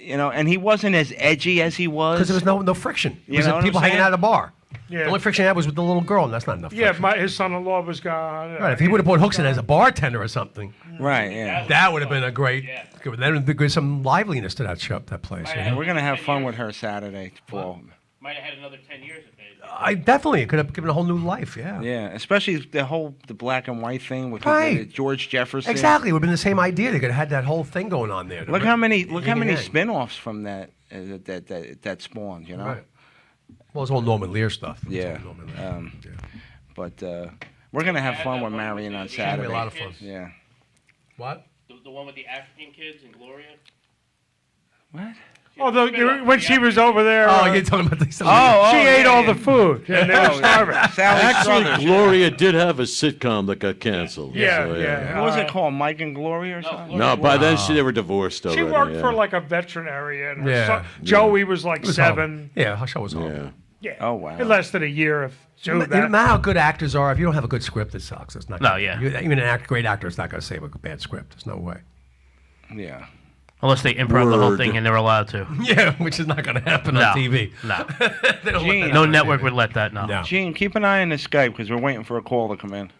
Speaker 10: and he wasn't as edgy as he was.
Speaker 1: Because there was no friction. It
Speaker 10: You
Speaker 1: was
Speaker 10: know what
Speaker 1: people
Speaker 10: I'm
Speaker 1: hanging
Speaker 10: saying?
Speaker 1: out at a bar.
Speaker 2: Yeah.
Speaker 1: The only friction I had was with the little girl, and that's not enough.
Speaker 2: Yeah,
Speaker 1: friction.
Speaker 2: his son-in-law was gone.
Speaker 1: Right, if he would have put hooks in as a bartender or something,
Speaker 10: Right, yeah.
Speaker 1: that would have been a great. Then there'd be some liveliness to that show, that place. You know?
Speaker 10: We're gonna have fun with her Saturday, Paul.
Speaker 8: Might have had another 10 years if they.
Speaker 1: I definitely it could have given a whole new life. Yeah.
Speaker 10: Yeah, especially the black and white thing with
Speaker 1: Right.
Speaker 10: George Jefferson.
Speaker 1: Exactly, it would have been the same idea. They could have had that whole thing going on there.
Speaker 10: Look how many
Speaker 1: Yang.
Speaker 10: spin-offs from that spawned. You know.
Speaker 1: Right. Well, it's all Norman Lear stuff. It's
Speaker 10: Yeah.
Speaker 1: all Norman Lear.
Speaker 10: But we're gonna have fun with Marion on
Speaker 1: It's gonna
Speaker 10: Saturday.
Speaker 1: be a lot of fun.
Speaker 10: Yeah.
Speaker 1: What?
Speaker 8: The one with the African kids and Gloria?
Speaker 10: What?
Speaker 2: Although when she was over there,
Speaker 1: Oh, you're talking about these.
Speaker 2: she ate all the food and they were starving.
Speaker 11: Actually, Gloria did have a sitcom that got canceled.
Speaker 2: Yeah,
Speaker 11: so,
Speaker 2: yeah.
Speaker 10: What was it called? Mike and Gloria or something?
Speaker 11: No, by then they were divorced already.
Speaker 2: She worked
Speaker 11: yeah.
Speaker 2: for like a veterinary, and her
Speaker 1: Yeah.
Speaker 2: son, Joey was like
Speaker 1: It was
Speaker 2: 7.
Speaker 1: horrible. Yeah, her show was horrible.
Speaker 11: Yeah.
Speaker 2: Yeah.
Speaker 10: Oh, wow.
Speaker 2: It lasted a year of doing
Speaker 1: No
Speaker 2: that.
Speaker 1: matter how good actors are, if you don't have a good script, it sucks. It's not.
Speaker 8: No,
Speaker 1: gonna-
Speaker 8: yeah.
Speaker 1: Even great actor is not going to save a bad script. There's no way.
Speaker 10: Yeah.
Speaker 8: Unless they improv the whole
Speaker 11: Word.
Speaker 8: thing and they're allowed to.
Speaker 1: Yeah, which is not going to happen
Speaker 8: No.
Speaker 1: on TV.
Speaker 8: No.
Speaker 1: They don't let
Speaker 10: Gene.
Speaker 1: that
Speaker 8: No
Speaker 1: happen on
Speaker 8: network
Speaker 1: TV.
Speaker 8: would let that, no.
Speaker 1: No.
Speaker 10: Gene, keep an eye on the Skype because we're waiting for a call to come in.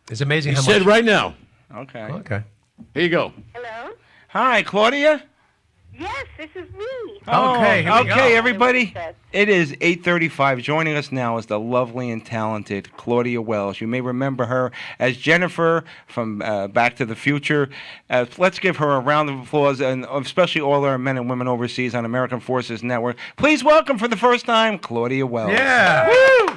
Speaker 1: It's amazing
Speaker 11: He
Speaker 1: how
Speaker 11: said
Speaker 1: much.
Speaker 11: right now.
Speaker 10: Okay.
Speaker 1: Okay.
Speaker 11: Here you go.
Speaker 13: Hello?
Speaker 10: Hi, Claudia.
Speaker 13: Yes, this is me.
Speaker 1: Okay, here we go.
Speaker 10: Okay, everybody. It is 8:35. Joining us now is the lovely and talented Claudia Wells. You may remember her as Jennifer from Back to the Future. Let's give her a round of applause, and especially all our men and women overseas on American Forces Network. Please welcome for the first time, Claudia Wells.
Speaker 1: Yeah.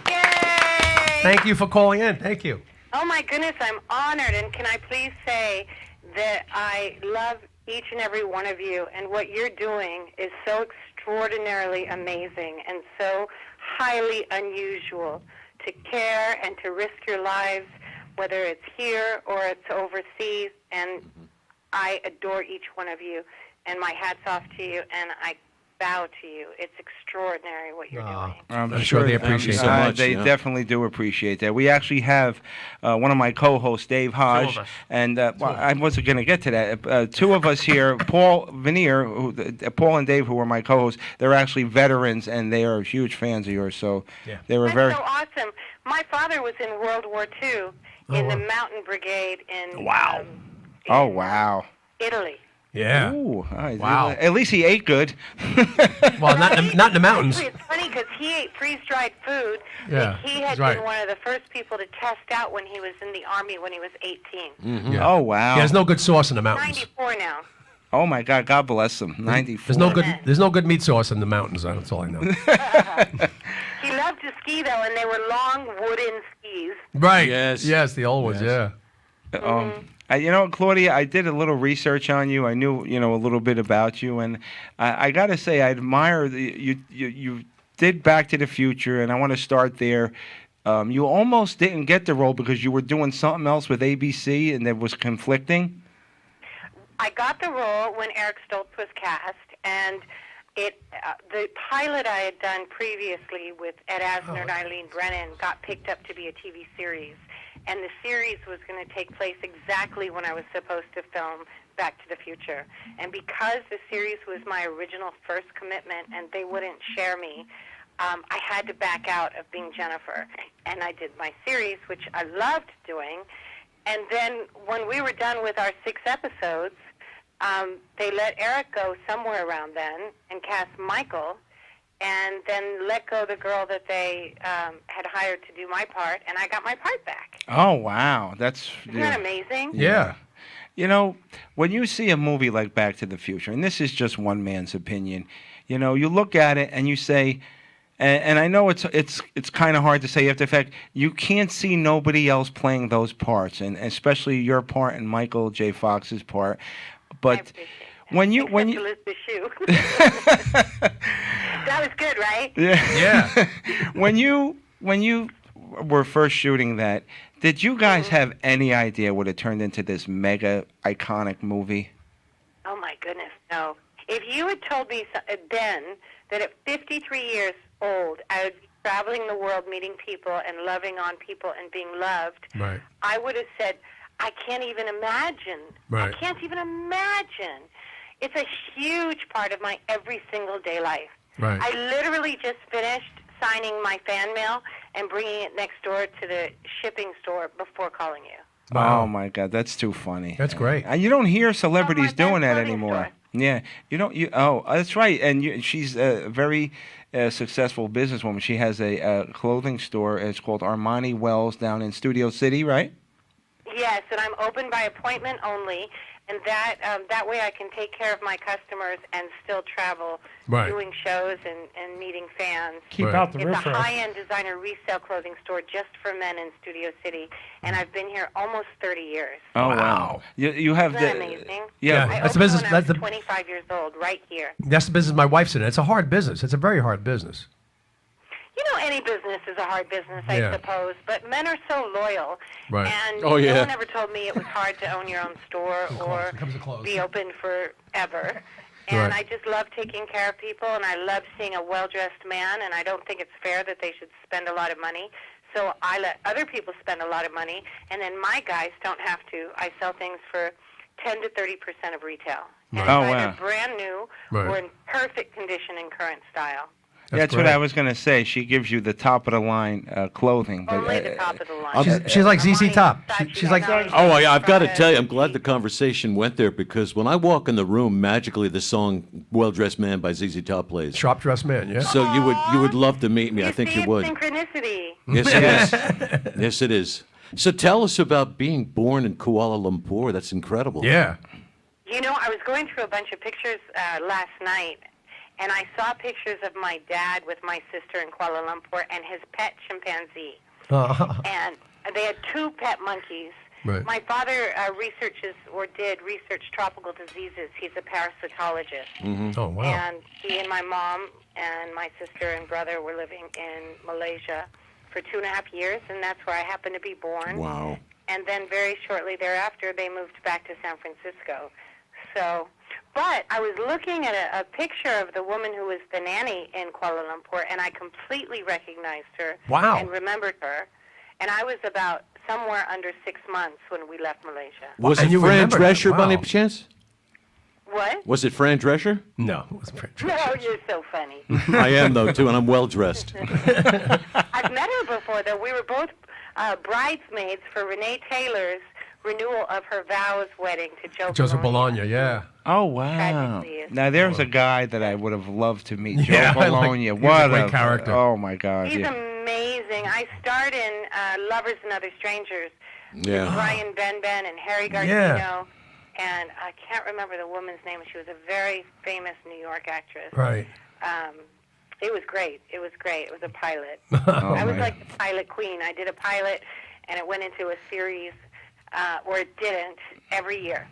Speaker 13: Yay!
Speaker 1: Thank you for calling in. Thank you.
Speaker 13: Oh my goodness, I'm honored, and can I please say that I love each and every one of you, and what you're doing is so extraordinarily amazing and so highly unusual to care and to risk your lives, whether it's here or it's overseas, and I adore each one of you, and my hat's off to you, and I bow to you. It's extraordinary what you're doing.
Speaker 10: I'm
Speaker 1: sure they appreciate
Speaker 11: so
Speaker 1: that.
Speaker 11: much,
Speaker 10: They
Speaker 11: yeah.
Speaker 10: definitely do appreciate that. We actually have one of my co-hosts, Dave Hodge,
Speaker 8: us.
Speaker 10: and well, I wasn't going to get to that. Two of us here, Paul Veneer, Paul and Dave, who were my co-hosts, they're actually veterans, and they are huge fans of yours. So
Speaker 1: Yeah.
Speaker 10: they were
Speaker 13: That's
Speaker 10: very.
Speaker 13: so awesome. My father was in World War II in the Mountain Brigade in
Speaker 10: Oh wow!
Speaker 13: Italy.
Speaker 1: Yeah.
Speaker 10: Ooh, all right.
Speaker 1: Wow.
Speaker 10: At least he ate good.
Speaker 1: Well, not in the mountains.
Speaker 13: Actually, it's funny because he ate freeze-dried food
Speaker 1: Yeah,
Speaker 13: that he had
Speaker 1: that's right.
Speaker 13: been one of the first people to test out when he was in the Army when he was 18.
Speaker 1: Yeah.
Speaker 10: Oh wow!
Speaker 1: Yeah, there's no good sauce in the mountains.
Speaker 13: 94 now.
Speaker 10: Oh my God! God bless him. 94.
Speaker 1: There's no good. There's no good meat sauce in the mountains. That's all I know.
Speaker 13: He loved to ski, though, and they were long wooden skis.
Speaker 1: Right.
Speaker 11: Yes.
Speaker 1: Yes, the old ones. Yeah.
Speaker 10: You know, Claudia, I did a little research on you. I knew, a little bit about you, and I got to say, I admire you did Back to the Future, and I want to start there. You almost didn't get the role because you were doing something else with ABC, and it was conflicting.
Speaker 13: I got the role when Eric Stoltz was cast, and the pilot I had done previously with Ed Asner and Eileen Brennan got picked up to be a TV series. And the series was going to take place exactly when I was supposed to film Back to the Future. And because the series was my original first commitment and they wouldn't share me, I had to back out of being Jennifer. And I did my series, which I loved doing. And then when we were done with our 6 episodes, they let Eric go somewhere around then and cast Michael, and then let go the girl that they had hired to do my part, and I got my part back.
Speaker 10: Oh, wow. That's
Speaker 13: Isn't that amazing?
Speaker 1: Yeah.
Speaker 10: You know, when you see a movie like Back to the Future, and this is just one man's opinion, you look at it and you say, and I know it's kind of hard to say after the fact, you can't see nobody else playing those parts, and especially your part and Michael J. Fox's part. But When you
Speaker 13: Elizabeth Shue. That was good, right?
Speaker 10: Yeah. when you were first shooting that, did you guys have any idea what it turned into this mega iconic movie?
Speaker 13: Oh my goodness, no. If you had told me then that at 53 years old I would be traveling the world, meeting people and loving on people and being loved,
Speaker 1: Right.
Speaker 13: I would have said, I can't even imagine.
Speaker 1: Right.
Speaker 13: I can't even imagine. It's a huge part of my every single day life.
Speaker 1: Right.
Speaker 13: I literally just finished signing my fan mail and bringing it next door to the shipping store before calling you.
Speaker 10: Oh my God, that's too funny.
Speaker 1: That's great.
Speaker 10: And you don't hear celebrities doing that anymore. Yeah, you don't. Oh, that's right. And she's a very successful businesswoman. She has a clothing store. It's called Armani Wells down in Studio City, right?
Speaker 13: Yes, and I'm open by appointment only, and that way I can take care of my customers and still travel,
Speaker 1: Right.
Speaker 13: doing shows and meeting fans.
Speaker 2: Keep out the
Speaker 13: It's
Speaker 2: riffraff.
Speaker 13: a high-end designer resale clothing store just for men in Studio City, and I've been here almost 30 years.
Speaker 10: Oh wow. You have
Speaker 13: Isn't that
Speaker 10: the
Speaker 13: amazing?
Speaker 10: yeah.
Speaker 13: I
Speaker 1: That's
Speaker 13: opened
Speaker 1: the business.
Speaker 13: when I was
Speaker 1: That's the
Speaker 13: 25 years old, right here.
Speaker 1: that's the business my wife's in. It's a hard business. It's a very hard business.
Speaker 13: You know, any business is a hard business,
Speaker 1: Yeah.
Speaker 13: I suppose, but men are so loyal.
Speaker 1: Right.
Speaker 13: And
Speaker 11: Oh, yeah.
Speaker 13: no one ever told me it was hard to own your own store or
Speaker 1: It comes to close.
Speaker 13: be open forever. And
Speaker 1: Right.
Speaker 13: I just love taking care of people, and I love seeing a well-dressed man, and I don't think it's fair that they should spend a lot of money. So I let other people spend a lot of money, and then my guys don't have to. I sell things for 10 to 30% of retail. And
Speaker 10: Right.
Speaker 13: it's
Speaker 10: Oh,
Speaker 13: either
Speaker 10: wow.
Speaker 13: brand new
Speaker 1: Right.
Speaker 13: or in perfect condition and current style.
Speaker 10: That's what I was going to say. She gives you the top of the line clothing. But,
Speaker 13: Only the top of the line.
Speaker 1: She's like ZZ Top. She's like
Speaker 11: Oh, yeah, I've got to tell you, I'm glad the conversation went there because when I walk in the room, magically the song "Well Dressed Man" by ZZ Top plays.
Speaker 1: Sharp dressed man. Yeah.
Speaker 11: So you would love to meet me. I think you would.
Speaker 13: Synchronicity.
Speaker 11: Yes, it is. Yes, it is. So tell us about being born in Kuala Lumpur. That's incredible.
Speaker 1: Yeah.
Speaker 13: You know, I was going through a bunch of pictures last night, and I saw pictures of my dad with my sister in Kuala Lumpur and his pet chimpanzee. And they had two pet monkeys.
Speaker 1: Right.
Speaker 13: My father did research tropical diseases. He's a parasitologist.
Speaker 1: Oh wow.
Speaker 13: And he and my mom and my sister and brother were living in Malaysia for 2.5 years, and that's where I happened to be born.
Speaker 11: Wow.
Speaker 13: And then very shortly thereafter, they moved back to San Francisco. So, but I was looking at a picture of the woman who was the nanny in Kuala Lumpur, and I completely recognized her.
Speaker 1: Wow.
Speaker 13: And remembered her. And I was about somewhere under 6 months when we left Malaysia.
Speaker 11: Was
Speaker 1: And
Speaker 11: it
Speaker 1: you
Speaker 11: Fran
Speaker 1: remember that,
Speaker 11: Drescher by any
Speaker 1: wow.
Speaker 11: chance?
Speaker 13: What?
Speaker 11: Was it Fran Drescher?
Speaker 1: No. It wasn't Fran
Speaker 13: No,
Speaker 1: Drescher.
Speaker 13: you're so funny.
Speaker 11: I am, though, too, and I'm well dressed.
Speaker 13: I've met her before, though. We were both bridesmaids for Renee Taylor's renewal of her vows wedding to
Speaker 1: Joseph Bologna. Yeah.
Speaker 10: Oh wow!
Speaker 13: Tragically is.
Speaker 10: Now there's a guy that I would have loved to meet. Joe
Speaker 1: Yeah, I like-
Speaker 10: Bologna.
Speaker 1: he's a
Speaker 10: What
Speaker 1: great character.
Speaker 10: Oh my God!
Speaker 13: He's
Speaker 10: yeah.
Speaker 13: amazing. I starred in Lovers and Other Strangers.
Speaker 11: Yeah.
Speaker 13: Brian Benben and Harry Gardino. And I can't remember the woman's name. She was a very famous New York actress.
Speaker 1: Right.
Speaker 13: It was great. It was great. It was a pilot.
Speaker 10: Oh,
Speaker 13: I was
Speaker 10: man.
Speaker 13: like the pilot queen. I did a pilot, and it went into a series, or it didn't, every year.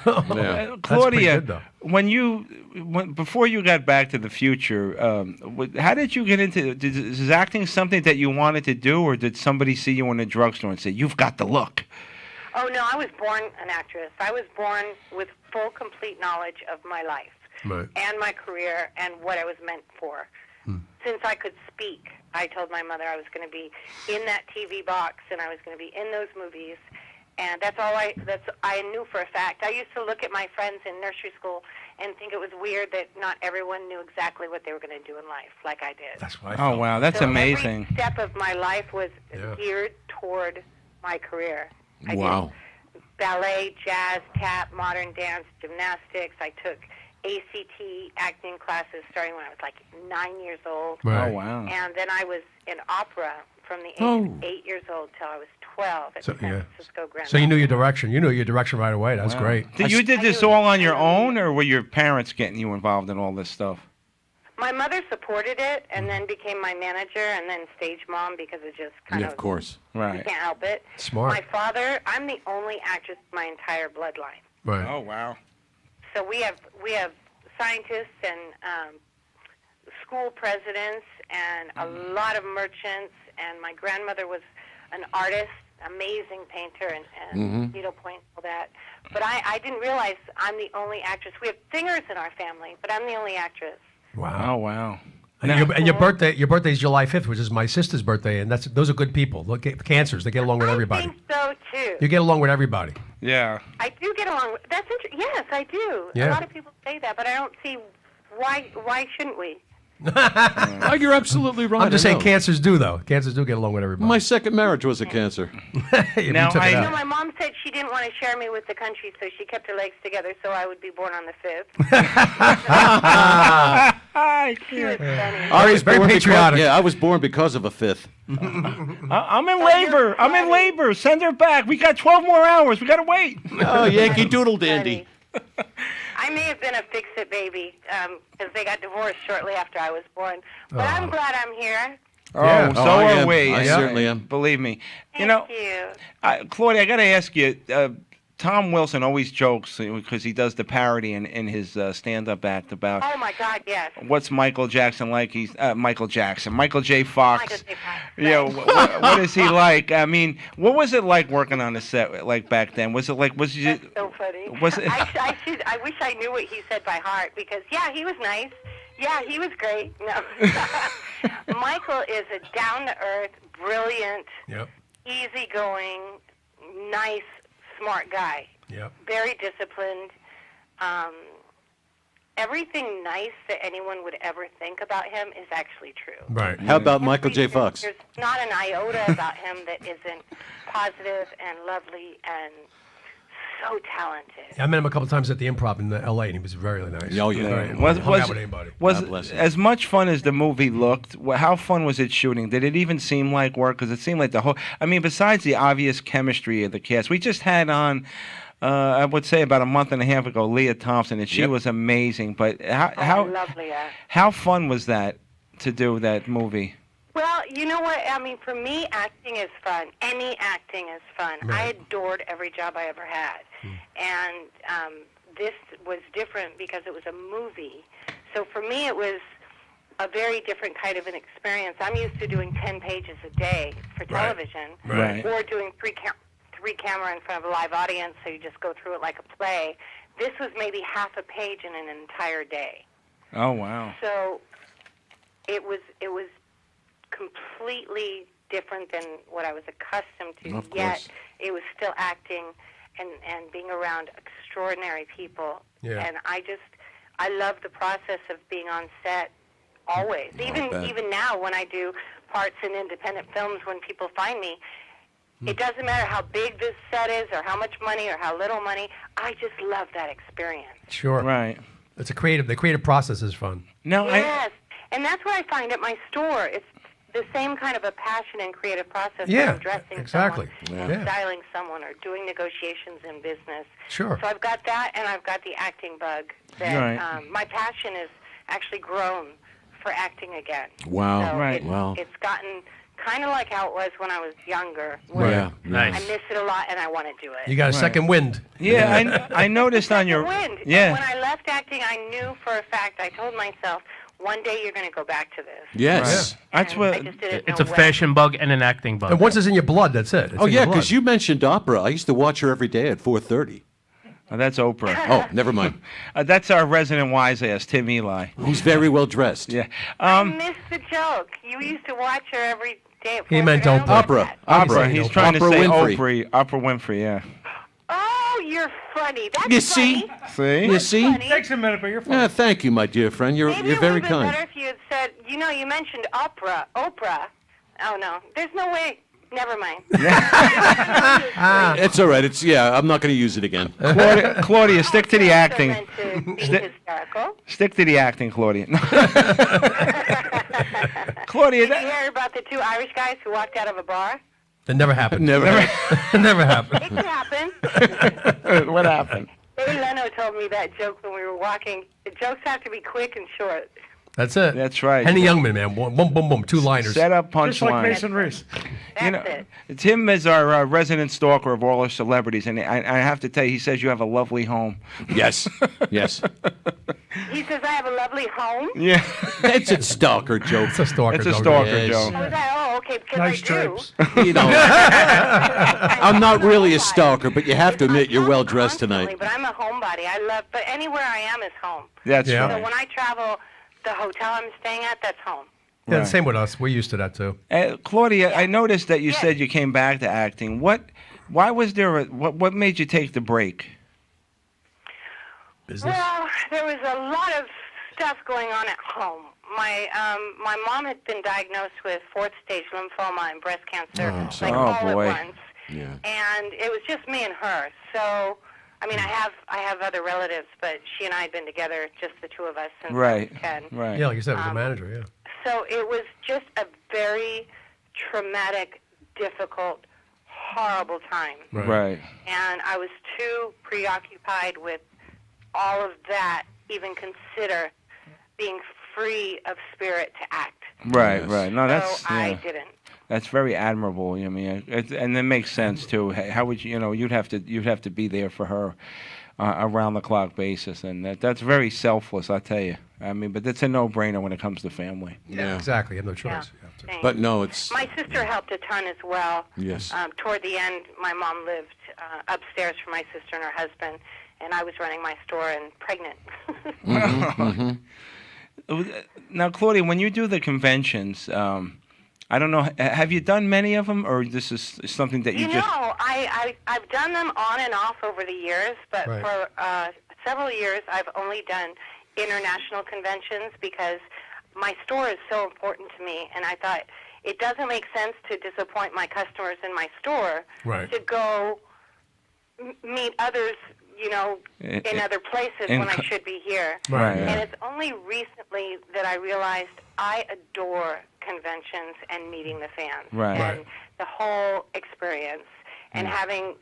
Speaker 11: Yeah.
Speaker 10: Claudia,
Speaker 1: good, though.
Speaker 10: before you got Back to the Future, how did you get into? Is acting something that you wanted to do, or did somebody see you in a drugstore and say, "You've got the look"?
Speaker 13: Oh, no, I was born an actress. I was born with full, complete knowledge of my life
Speaker 1: Right.
Speaker 13: and my career and what I was meant for. Since I could speak, I told my mother I was going to be in that TV box and I was going to be in those movies. And that's all I knew for a fact. I used to look at my friends in nursery school and think it was weird that not everyone knew exactly what they were going to do in life like I did.
Speaker 1: That's why.
Speaker 10: Oh wow, that's
Speaker 13: So
Speaker 10: amazing.
Speaker 13: Every step of my life was
Speaker 1: Yeah.
Speaker 13: geared toward my career. I
Speaker 11: Wow.
Speaker 13: did ballet, jazz, tap, modern dance, gymnastics. I took ACT acting classes starting when I was like 9 years old.
Speaker 1: Right.
Speaker 10: Oh wow.
Speaker 13: And then I was in opera from the age
Speaker 11: Oh.
Speaker 13: of 8 years old till I was 12 at
Speaker 1: So,
Speaker 13: the San
Speaker 1: yeah.
Speaker 13: Francisco Grand
Speaker 1: So you
Speaker 13: Opera.
Speaker 1: knew your direction. You knew your direction right away. That's
Speaker 10: Wow.
Speaker 1: great.
Speaker 10: You did this all on your own, or were your parents getting you involved in all this stuff?
Speaker 13: My mother supported it and then became my manager and then stage mom because it just kind
Speaker 11: Yeah, of course.
Speaker 13: You
Speaker 10: Right.
Speaker 13: can't help it.
Speaker 1: Smart.
Speaker 13: My father, I'm the only actress in my entire bloodline.
Speaker 1: Right.
Speaker 10: Oh wow.
Speaker 14: So we have scientists and school presidents and a lot of merchants. And my grandmother was an artist, amazing painter, and needlepoint, all that. But I didn't realize I'm the only actress. We have singers in our family, but I'm the only actress.
Speaker 1: Wow.
Speaker 10: Oh, wow.
Speaker 1: And your birthday is July 5th, which is my sister's birthday, and those are good people. Look at cancers; they get along with everybody.
Speaker 14: I think so too.
Speaker 1: You get along with everybody.
Speaker 10: Yeah.
Speaker 14: I do get along with. That's interesting. Yes, I do.
Speaker 1: Yeah.
Speaker 14: A lot of people say that, but I don't see why. Why shouldn't we?
Speaker 11: Oh, you're absolutely right.
Speaker 1: I'm just
Speaker 11: I
Speaker 1: saying
Speaker 11: know.
Speaker 1: cancers do, though. Cancers do get along with everybody.
Speaker 11: My second marriage was a cancer.
Speaker 10: Now,
Speaker 1: took it out.
Speaker 14: My mom said she didn't want to share me with the country, so she kept her legs together so I would be born on the 5th. She was funny.
Speaker 11: I was
Speaker 1: very
Speaker 11: born
Speaker 1: patriotic.
Speaker 11: I was born because of a fifth.
Speaker 10: I'm in labor. I'm in labor. Send her back. We got 12 more hours. We got to wait.
Speaker 11: Oh, Yankee Doodle Dandy.
Speaker 14: I may have been a fix-it baby because they got divorced shortly after I was born. But I'm glad I'm here.
Speaker 10: Oh,
Speaker 1: Yeah.
Speaker 10: so
Speaker 11: I
Speaker 10: are
Speaker 11: am.
Speaker 10: we.
Speaker 11: I certainly am.
Speaker 10: Believe me.
Speaker 14: Thank you.
Speaker 10: Claudia, I got to ask you. Tom Wilson always jokes because he does the parody in his stand-up act about
Speaker 14: Oh, my God, yes.
Speaker 10: what's Michael Jackson like. He's Michael Jackson, Michael J. Fox.
Speaker 14: Michael J. Fox,
Speaker 10: Yeah, what is he like? I mean, what was it like working on the set like back then? Was it like you?
Speaker 14: That's so funny.
Speaker 10: Was it?
Speaker 14: I wish I knew what he said by heart because, yeah, he was nice. Yeah, he was great. No. Michael is a down-to-earth, brilliant, easygoing, nice, smart guy.
Speaker 1: Yep.
Speaker 14: Very disciplined. Everything nice that anyone would ever think about him is actually true.
Speaker 1: Right.
Speaker 11: How about Michael J. Fox?
Speaker 14: There's not an iota about him that isn't positive and lovely and so talented.
Speaker 1: I met him a couple times at the Improv in L.A. and he was very nice.
Speaker 11: Oh, yeah.
Speaker 1: Very,
Speaker 10: Was
Speaker 1: hung out with anybody.
Speaker 11: God bless him.
Speaker 10: as much fun as the movie looked? How fun was it shooting? Did it even seem like work? Because it seemed like the whole. I mean, besides the obvious chemistry of the cast, we just had on. I would say about a month and a half ago, Leah Thompson, and she was amazing. But
Speaker 14: I love Leah.
Speaker 10: how fun was that to do that movie?
Speaker 14: Well, you know what? I mean, for me, acting is fun. Any acting is fun. I adored every job I ever had. And this was different because it was a movie. So for me, it was a very different kind of an experience. I'm used to doing 10 pages a day for television,
Speaker 10: Right.
Speaker 14: or doing three camera in front of a live audience, so you just go through it like a play. This was maybe half a page in an entire day.
Speaker 10: Oh wow!
Speaker 14: So it was completely different than what I was accustomed to.
Speaker 11: Of
Speaker 14: Yet
Speaker 11: course.
Speaker 14: it was still acting and being around extraordinary people.
Speaker 1: Yeah.
Speaker 14: And I love the process of being on set always. Even now when I do parts in independent films, when people find me, it doesn't matter how big this set is or how much money or how little money. I just love that experience.
Speaker 1: Sure.
Speaker 10: Right.
Speaker 1: It's the creative process is fun.
Speaker 10: No,
Speaker 14: Yes, and that's what I find at my store. It's the same kind of a passion and creative process.
Speaker 1: Yeah,
Speaker 14: when I'm dressing
Speaker 1: exactly.
Speaker 14: someone,
Speaker 1: Yeah.
Speaker 14: styling someone, or doing negotiations in business.
Speaker 1: Sure.
Speaker 14: So I've got that, and I've got the acting bug. That
Speaker 10: Right.
Speaker 14: my passion is actually grown for acting again.
Speaker 11: Wow.
Speaker 14: So
Speaker 10: Right.
Speaker 11: Wow.
Speaker 14: It's gotten kind of like how it was when I was younger, where
Speaker 11: Yeah.
Speaker 8: Nice.
Speaker 14: I miss it a lot and I want to do it.
Speaker 1: You got a second wind.
Speaker 10: Yeah, I noticed on your
Speaker 14: Wind.
Speaker 10: yeah.
Speaker 14: When I left acting, I knew for a fact. I told myself, one day you're going to go back to this.
Speaker 11: Yes.
Speaker 10: That's
Speaker 14: And
Speaker 10: what.
Speaker 14: I just didn't
Speaker 8: It's
Speaker 14: know
Speaker 8: a
Speaker 14: when.
Speaker 8: fashion bug and an acting bug.
Speaker 1: And once it's in your blood, that's it. It's
Speaker 11: Oh
Speaker 1: in
Speaker 11: yeah,
Speaker 1: your blood.
Speaker 11: because you mentioned opera. I used to watch her every day at 4:30.
Speaker 10: Oh, that's Oprah.
Speaker 11: Oh, never mind.
Speaker 10: That's our resident wise ass, Tim Eli.
Speaker 11: Who's very well dressed.
Speaker 10: Yeah.
Speaker 14: I missed the joke. You used to watch her every day. At
Speaker 1: He meant
Speaker 14: 4:30.
Speaker 1: Oprah.
Speaker 11: Opera.
Speaker 10: Opera. He's trying to
Speaker 11: Oprah
Speaker 10: say
Speaker 11: Winfrey.
Speaker 10: Oprah Winfrey. Yeah.
Speaker 14: Oh, you're funny. That's
Speaker 11: You
Speaker 14: funny.
Speaker 11: see?
Speaker 10: See?
Speaker 11: You see?
Speaker 14: Funny.
Speaker 2: Takes a minute, but you're fine.
Speaker 11: Yeah, thank you, my dear friend. You're
Speaker 14: Maybe
Speaker 11: you're
Speaker 14: it
Speaker 11: very
Speaker 14: would have been
Speaker 11: kind.
Speaker 14: better if you had said, you mentioned Oprah. Oh, no. There's no way. Never mind.
Speaker 11: It's all right. It's I'm not going to use it again.
Speaker 10: Claudia, stick to the
Speaker 14: I
Speaker 10: acting.
Speaker 14: meant to be hysterical.
Speaker 10: Stick to the acting, Claudia. Claudia,
Speaker 14: Did you hear about the two Irish guys who walked out of a bar?
Speaker 1: It never happened.
Speaker 11: Never.
Speaker 1: It never happened.
Speaker 14: It could happen.
Speaker 10: what happened?
Speaker 14: Ray Leno told me that joke when we were walking. The jokes have to be quick and short.
Speaker 1: That's it.
Speaker 10: That's right.
Speaker 1: Henny Youngman, man. Boom, boom, boom, boom. 2-liners.
Speaker 10: Set up, punchline.
Speaker 2: Just like Mason Reese.
Speaker 10: You know, Tim is our resident stalker of all our celebrities, and I have to tell you, he says you have a lovely home.
Speaker 11: Yes, yes.
Speaker 14: He says I have a lovely home.
Speaker 10: Yeah.
Speaker 11: It's a stalker joke.
Speaker 1: It's a stalker
Speaker 10: It's a
Speaker 1: joke.
Speaker 10: stalker
Speaker 11: Yes.
Speaker 10: joke.
Speaker 14: Oh, is that? Oh, okay. Because
Speaker 2: Nice
Speaker 14: I do.
Speaker 2: drapes.
Speaker 11: You know, I'm not really a stalker, but you have to admit you're well dressed
Speaker 14: Constantly,
Speaker 11: tonight.
Speaker 14: But I'm a homebody. I love, but anywhere I am is home.
Speaker 10: That's
Speaker 1: Yeah.
Speaker 14: So
Speaker 10: right.
Speaker 14: when I travel, the hotel I'm staying at, that's home.
Speaker 1: Yeah,
Speaker 10: Right.
Speaker 1: same with us. We're used to that too.
Speaker 10: Claudia, I noticed that you said you came back to acting. Why was there what made you take the break?
Speaker 1: Business.
Speaker 14: Well, there was a lot of stuff going on at home. My mom had been diagnosed with 4th stage lymphoma and breast cancer,
Speaker 11: I'm sorry.
Speaker 10: Oh,
Speaker 14: all
Speaker 10: boy.
Speaker 14: at once.
Speaker 11: Yeah.
Speaker 14: And it was just me and her. So, I mean, I have other relatives, but she and I had been together, just the two of us, since I
Speaker 10: Right.
Speaker 14: was 10.
Speaker 10: Right.
Speaker 1: Yeah, like you said, it was a manager. Yeah.
Speaker 14: So it was just a very traumatic, difficult, horrible time.
Speaker 10: Right.
Speaker 14: And I was too preoccupied with all of that, even consider being free of spirit to act.
Speaker 10: Right.
Speaker 11: Yes.
Speaker 10: Right. No, that's
Speaker 14: So I
Speaker 10: yeah.
Speaker 14: didn't.
Speaker 10: That's very admirable. I mean, and it makes sense too. How would you'd have to be there for her, around the clock basis, and that's very selfless. I tell you. I mean, but it's a no-brainer when it comes to family.
Speaker 11: Yeah.
Speaker 1: Exactly. You have no choice.
Speaker 14: Yeah.
Speaker 1: You have to.
Speaker 14: Thanks.
Speaker 11: But no, it's
Speaker 14: My sister helped a ton as well.
Speaker 11: yes.
Speaker 14: Toward the end, my mom lived upstairs for my sister and her husband, and I was running my store and pregnant.
Speaker 10: Now, Claudia, when you do the conventions, I don't know, have you done many of them, or this is something that you
Speaker 14: You
Speaker 10: just...
Speaker 14: know, I've done them on and off over the years, but
Speaker 1: Right.
Speaker 14: for several years I've only done international conventions because my store is so important to me, and I thought it doesn't make sense to disappoint my customers in my store
Speaker 1: Right.
Speaker 14: to go meet others, you know, in other places
Speaker 10: in
Speaker 14: when I
Speaker 10: co-
Speaker 14: should be here.
Speaker 10: Right.
Speaker 14: And it's only recently that I realized I adore conventions and meeting the fans
Speaker 10: Right.
Speaker 14: and the whole experience and having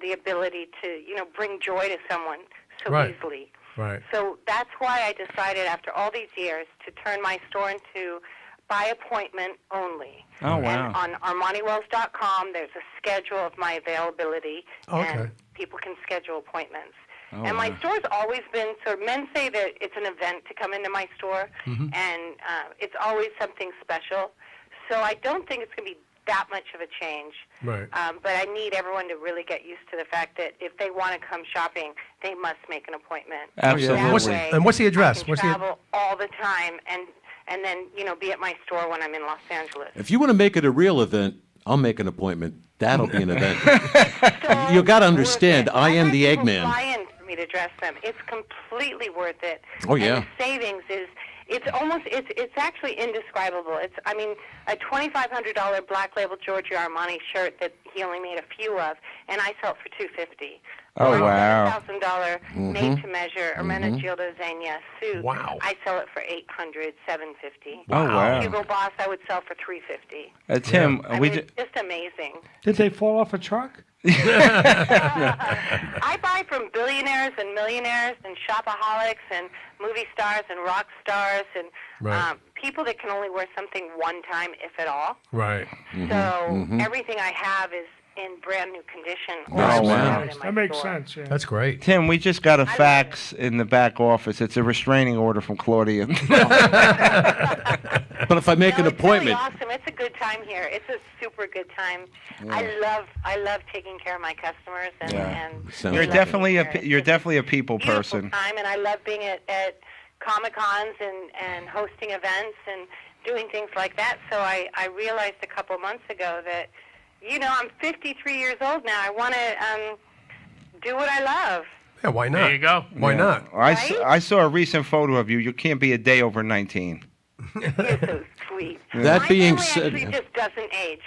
Speaker 14: the ability to, you know, bring joy to someone so
Speaker 1: Right.
Speaker 14: easily.
Speaker 1: Right.
Speaker 14: So that's why I decided after all these years to turn my store into by appointment only.
Speaker 10: Oh,
Speaker 14: And
Speaker 10: wow.
Speaker 14: on ArmaniWells.com, there's a schedule of my availability,
Speaker 1: Okay.
Speaker 14: and people can schedule appointments.
Speaker 10: Oh,
Speaker 14: and my
Speaker 10: wow.
Speaker 14: store's always been, so men say that it's an event to come into my store, and it's always something special. So I don't think it's going to be that much of a change.
Speaker 1: Right.
Speaker 14: But I need everyone to really get used to the fact that if they want to come shopping, they must make an appointment.
Speaker 10: Absolutely.
Speaker 14: That
Speaker 1: What's,
Speaker 14: way,
Speaker 1: and what's the address?
Speaker 14: I can
Speaker 1: What's the
Speaker 14: travel all the time and then, you know, be at my store when I'm in Los Angeles.
Speaker 11: If you want to make it a real event, I'll make an appointment. That'll be an event. You got to understand, I am the
Speaker 14: People
Speaker 11: Eggman.
Speaker 14: fly in for me to dress them. It's completely worth it.
Speaker 11: Oh, yeah.
Speaker 14: And the savings is, it's actually indescribable. It's, I mean, a $2,500 Black Label Giorgio Armani shirt that he only made a few of, and I sell it for $250.
Speaker 10: Oh,
Speaker 14: Or
Speaker 10: wow.
Speaker 14: a $7,000 made-to-measure Hermenegildo Zegna suit.
Speaker 1: Wow.
Speaker 14: I sell it for $800, $750.
Speaker 10: Oh, wow.
Speaker 14: Hugo Boss, I would sell for $350.
Speaker 10: Tim,
Speaker 14: I
Speaker 10: we
Speaker 14: mean,
Speaker 10: ju-
Speaker 14: it's just amazing.
Speaker 2: Did they fall off a truck?
Speaker 14: I buy from billionaires and millionaires and shopaholics and movie stars and rock stars and
Speaker 1: Right.
Speaker 14: people that can only wear something one time, if at all.
Speaker 1: Right.
Speaker 14: So everything I have is in brand new condition. or
Speaker 10: Oh,
Speaker 14: I would
Speaker 10: wow.
Speaker 14: have it in my
Speaker 2: That makes
Speaker 14: store.
Speaker 2: sense, yeah.
Speaker 1: That's great.
Speaker 10: Tim, we just got a fax in the back office. It's a restraining order from Claudia.
Speaker 11: But if I make an
Speaker 14: No, it's
Speaker 11: appointment,
Speaker 14: really awesome. It's a good time here. It's a super good time. I love taking care of my customers and,
Speaker 10: Yeah.
Speaker 14: and
Speaker 11: Sounds
Speaker 10: You're
Speaker 11: like
Speaker 10: definitely
Speaker 14: being here. It's
Speaker 10: you're
Speaker 14: just
Speaker 10: definitely a people
Speaker 14: beautiful
Speaker 10: person.
Speaker 14: time, and I love being at Comic Cons and hosting events and doing things like that. So I realized a couple months ago that, you know, I'm 53 years old now. I want to do what I love.
Speaker 1: Yeah, why not?
Speaker 8: There you go.
Speaker 1: Why
Speaker 10: Yeah.
Speaker 1: not?
Speaker 10: I saw a recent photo of you. You can't be a day over 19.
Speaker 14: You're so sweet.
Speaker 11: That
Speaker 14: My
Speaker 11: being
Speaker 14: family
Speaker 11: said-
Speaker 14: actually just doesn't age.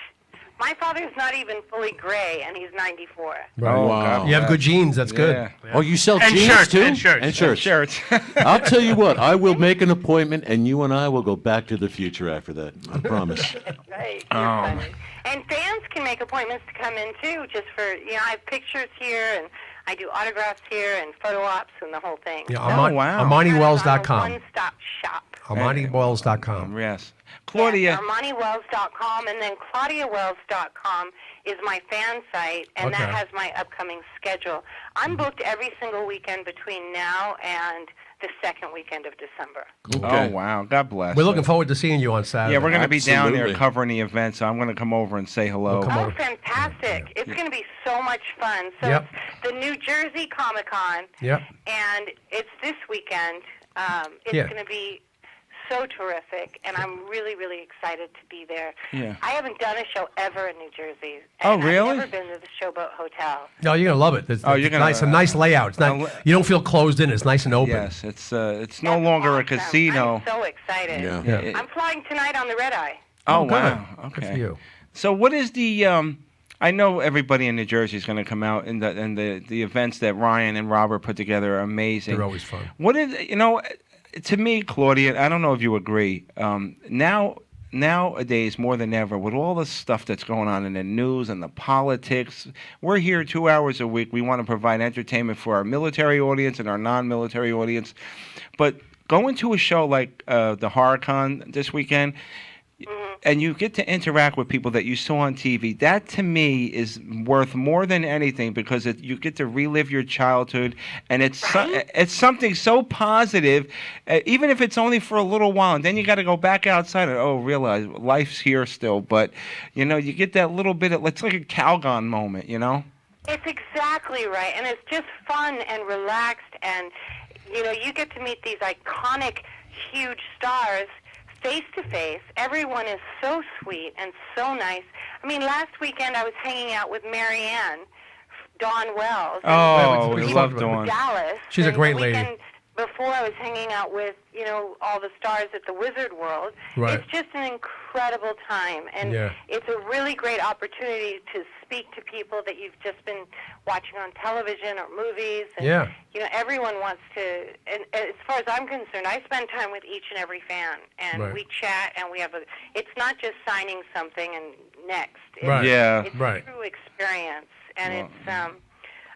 Speaker 14: My father's not even fully gray, and he's 94.
Speaker 1: Right.
Speaker 10: Oh,
Speaker 11: wow.
Speaker 10: God.
Speaker 1: You have good genes. That's good.
Speaker 10: Yeah.
Speaker 11: Oh, you sell
Speaker 8: And
Speaker 11: jeans
Speaker 8: shirts,
Speaker 11: too?
Speaker 8: and shirts.
Speaker 11: And shirts.
Speaker 10: Shirts.
Speaker 11: I'll tell you what, I will make an appointment and you and I will go back to the future after that. I promise.
Speaker 14: Right. You're funny. And fans can make appointments to come in too, just for, you know, I have pictures here, and I do autographs here and photo ops and the whole thing.
Speaker 1: Yeah,
Speaker 10: wow.
Speaker 1: ArmaniWells.com.
Speaker 14: One-stop shop.
Speaker 1: ArmaniWells.com.
Speaker 10: Yes. Claudia.
Speaker 14: Yes, ArmaniWells.com, and then ClaudiaWells.com is my fan site, and that
Speaker 1: Okay.
Speaker 14: has my upcoming schedule. I'm booked every single weekend between now and the second weekend of December.
Speaker 10: Oh, wow. God bless.
Speaker 1: We're looking forward to seeing you on Saturday.
Speaker 10: Yeah, we're going to be down there
Speaker 11: Absolutely.
Speaker 10: covering the event, so I'm going to come over and say hello.
Speaker 14: Oh, fantastic. It's going to be so much fun. So
Speaker 1: Yep.
Speaker 14: it's the New Jersey Comic-Con,
Speaker 1: Yep.
Speaker 14: and it's this weekend. It's
Speaker 1: Yeah.
Speaker 14: going to be so terrific, and I'm really, really excited to be there.
Speaker 10: Yeah.
Speaker 14: I haven't done a show ever in New Jersey.
Speaker 10: Oh,
Speaker 14: and
Speaker 10: really?
Speaker 14: I've never been to the Showboat Hotel.
Speaker 1: No, you're gonna love it. It's,
Speaker 10: Oh,
Speaker 1: it's
Speaker 10: you're gonna-
Speaker 1: nice. A nice layout. It's not. You don't feel closed in. It's nice and open.
Speaker 10: Yes, it's no longer a casino.
Speaker 14: I'm so excited.
Speaker 1: Yeah. Yeah.
Speaker 14: I'm flying tonight on the Red Eye.
Speaker 10: Oh,
Speaker 1: good.
Speaker 10: wow.
Speaker 1: Good
Speaker 10: Okay.
Speaker 1: for you.
Speaker 10: So what is the I know everybody in New Jersey is going to come out, and the events that Ryan and Robert put together are amazing.
Speaker 1: They're always fun.
Speaker 10: What is to me, Claudia? I don't know if you agree. Nowadays, more than ever, with all the stuff that's going on in the news and the politics, we're here 2 hours a week. We want to provide entertainment for our military audience and our non-military audience. But going to a show like the HorrorCon this weekend, and you get to interact with people that you saw on TV, that to me is worth more than anything, because you get to relive your childhood, and it's something so positive, even if it's only for a little while, and then you got to go back outside and realize life's here still. But you get that little bit of, it's like a Calgon moment,
Speaker 14: It's exactly right, and it's just fun and relaxed, and you get to meet these iconic, huge stars face to face. Everyone is so sweet and so nice. I mean, last weekend I was hanging out with Marianne, Dawn Wells.
Speaker 10: Oh,
Speaker 1: we
Speaker 10: we
Speaker 1: love
Speaker 10: love Dawn.
Speaker 14: Dallas.
Speaker 1: She's a
Speaker 14: And
Speaker 1: great
Speaker 14: the
Speaker 1: lady.
Speaker 14: weekend before I was hanging out with, all the stars at the Wizard World.
Speaker 1: Right.
Speaker 14: It's just an incredible time, and
Speaker 1: Yeah.
Speaker 14: it's a really great opportunity to speak to people that you've just been watching on television or movies. And,
Speaker 1: Yeah.
Speaker 14: everyone wants to, and as far as I'm concerned, I spend time with each and every fan, and
Speaker 1: Right.
Speaker 14: we chat, and we have it's not just signing something and next. It's,
Speaker 1: Right.
Speaker 10: Yeah.
Speaker 14: It's
Speaker 1: Right.
Speaker 14: a true experience, and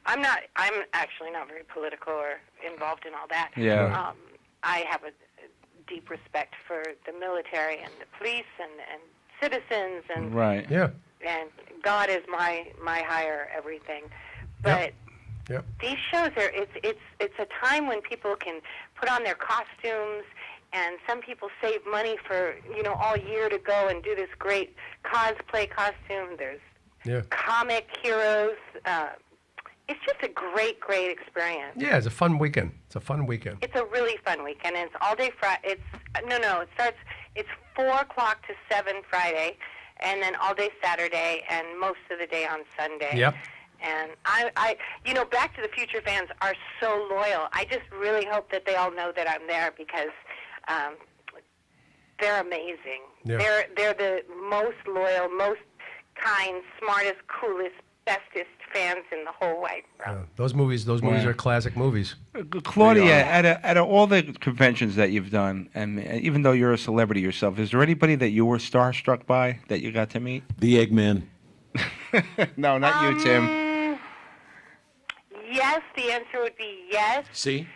Speaker 14: I'm actually not very political or involved in all that.
Speaker 10: Yeah.
Speaker 14: I have a deep respect for the military and the police and citizens and
Speaker 10: Right.
Speaker 1: Yeah.
Speaker 14: and God is my higher everything. But
Speaker 1: Yep.
Speaker 14: these shows are it's a time when people can put on their costumes, and some people save money for all year to go and do this great cosplay costume. There's
Speaker 1: Yeah.
Speaker 14: comic heroes. It's just a great experience.
Speaker 1: Yeah. It's a fun weekend. It's a fun weekend.
Speaker 14: It's a really fun weekend, and it's all day Friday. It's 4 o'clock to 7 Friday, and then all day Saturday, and most of the day on Sunday.
Speaker 1: Yep.
Speaker 14: And I Back to the Future fans are so loyal. I just really hope that they all know that I'm there, because they're amazing.
Speaker 1: Yeah.
Speaker 14: They're the most loyal, most kind, smartest, coolest, bestest fans in the whole wide world.
Speaker 1: Those movies are classic movies.
Speaker 10: Claudia, out of all the conventions that you've done, and even though you're a celebrity yourself, is there anybody that you were starstruck by that you got to meet?
Speaker 11: The Eggman.
Speaker 10: No, not you, Tim.
Speaker 14: Yes, the answer would be yes.
Speaker 11: See?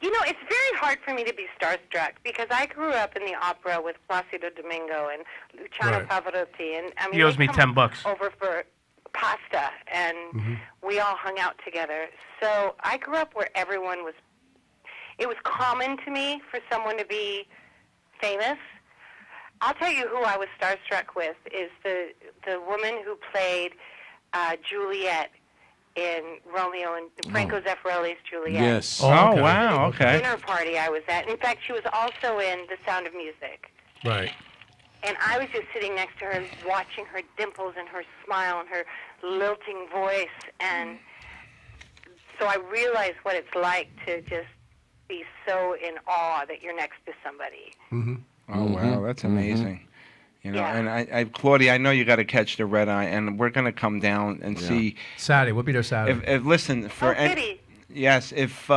Speaker 14: It's very hard for me to be starstruck, because I grew up in the opera with Placido Domingo and Luciano
Speaker 1: Right.
Speaker 14: Pavarotti, and I mean,
Speaker 8: He owes
Speaker 14: they
Speaker 8: me
Speaker 14: come
Speaker 8: $10.
Speaker 14: over for pasta, and we all hung out together. So I grew up where everyone was. It was common to me for someone to be famous. I'll tell you who I was starstruck with is the woman who played Juliet in Romeo and Franco Zeffirelli's Juliet.
Speaker 11: Yes.
Speaker 10: Oh,
Speaker 1: okay.
Speaker 10: wow. Okay.
Speaker 14: Dinner party I was at. In fact, she was also in The Sound of Music.
Speaker 1: Right.
Speaker 14: And I was just sitting next to her, watching her dimples and her smile and her lilting voice. And so I realized what it's like to just be so in awe that you're next to somebody.
Speaker 1: Mm-hmm.
Speaker 10: Oh, wow. That's amazing.
Speaker 14: Yeah.
Speaker 10: And I Claudia, I know you got to catch the red eye, and we're going to come down and see.
Speaker 1: Saturday. We'll be there Saturday.
Speaker 10: If listen for
Speaker 14: Oh, goody.
Speaker 10: yes, if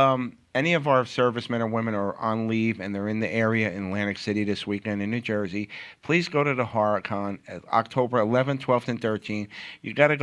Speaker 10: any of our servicemen or women are on leave and they're in the area in Atlantic City this weekend in New Jersey, please go to the HorrorCon October 11th, 12th, and 13th. You got to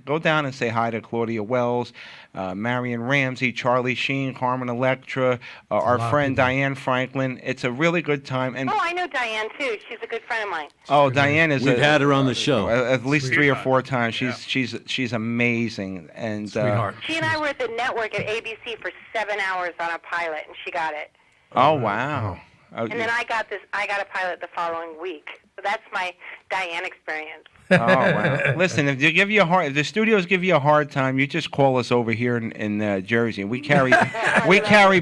Speaker 10: go down and say hi to Claudia Wells, Marion Ramsey, Charlie Sheen, Carmen Electra, our friend Diane Franklin. It's a really good time. And
Speaker 14: Oh, I know Diane too. She's a good friend of mine.
Speaker 10: oh, Diane is.
Speaker 11: We've had her on the show.
Speaker 10: At least 3 or 4 times. She's amazing. And
Speaker 1: Sweetheart.
Speaker 14: She and I were at the network at ABC for 7 hours on a pilot, and she got it.
Speaker 10: oh wow.
Speaker 14: And then I got a pilot the following week. So that's my Diane experience.
Speaker 10: Oh wow! Listen, if the studios give you a hard time, you just call us over here in Jersey, and we carry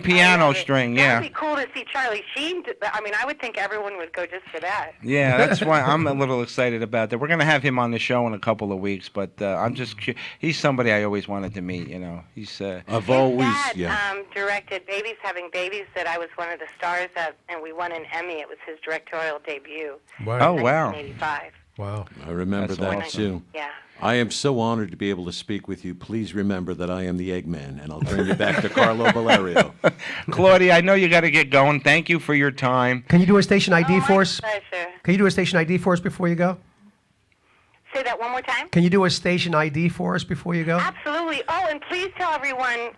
Speaker 10: piano string. Yeah.
Speaker 14: That'd be cool to see Charlie Sheen. I mean, I would think everyone would go just for that.
Speaker 10: Yeah, that's why I'm a little excited about that. We're gonna have him on the show in a couple of weeks, but he's somebody I always wanted to meet. You know, he's.
Speaker 11: I've always
Speaker 14: Directed Babies Having Babies that I was one of the stars of, and we won an Emmy. It was his directorial debut.
Speaker 11: Wow. Oh, wow.
Speaker 14: 1985.
Speaker 1: Wow.
Speaker 11: I remember
Speaker 10: That's
Speaker 11: that
Speaker 10: awesome.
Speaker 11: too.
Speaker 14: Yeah.
Speaker 11: I am so honored to be able to speak with you. Please remember that I am the Eggman, and I'll turn you back to Carlo Valerio.
Speaker 10: Claudia, I know you got to get going. Thank you for your time.
Speaker 1: Can you do a station ID for us?
Speaker 14: Pleasure.
Speaker 1: Can you do a station ID for us before you go?
Speaker 14: Say that one more time.
Speaker 1: Can you do a station ID for us before you go?
Speaker 14: Absolutely. Oh, and please tell everyone,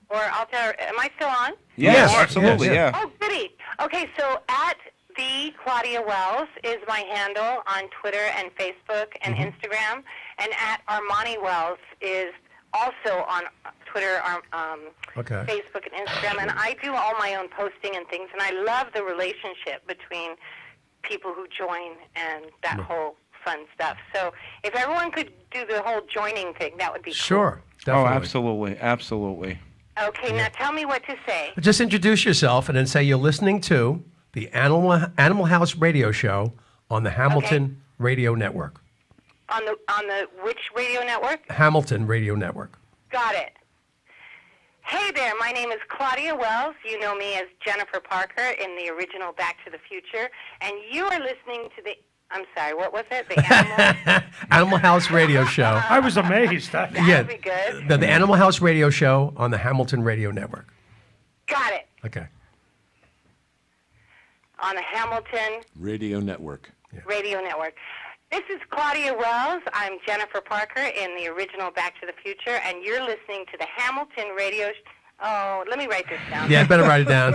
Speaker 14: or I'll tell. Am I still on?
Speaker 10: Yes, absolutely.
Speaker 1: Yes.
Speaker 10: Yeah.
Speaker 14: Oh, goody. Okay, so at the Claudia Wells is my handle on Twitter and Facebook and Instagram, and at Armani Wells is also on Twitter, Facebook, and Instagram. And I do all my own posting and things, and I love the relationship between people who join and that whole fun stuff. So if everyone could do the whole joining thing, that would be
Speaker 1: Sure.
Speaker 10: Oh,
Speaker 1: Definitely.
Speaker 10: absolutely, absolutely.
Speaker 14: cool. Okay, now tell me what to say.
Speaker 1: Just introduce yourself and then say you're listening to the Animal House radio show on the Hamilton Radio Network.
Speaker 14: On the which radio network?
Speaker 1: Hamilton Radio Network.
Speaker 14: Got it. Hey there, my name is Claudia Wells. You know me as Jennifer Parker in the original Back to the Future. And you are listening to I'm sorry, what was it? The Animal...
Speaker 1: Animal House Radio Show.
Speaker 2: I was amazed.
Speaker 14: That'd be good.
Speaker 1: The Animal House Radio Show on the Hamilton Radio Network.
Speaker 14: Got it.
Speaker 1: Okay.
Speaker 14: On the Hamilton
Speaker 11: Radio Network.
Speaker 14: Radio Network. This is Claudia Wells. I'm Jennifer Parker in the original Back to the Future, and you're listening to the Hamilton Radio. Oh, let me write this down.
Speaker 1: Yeah, I better write it down.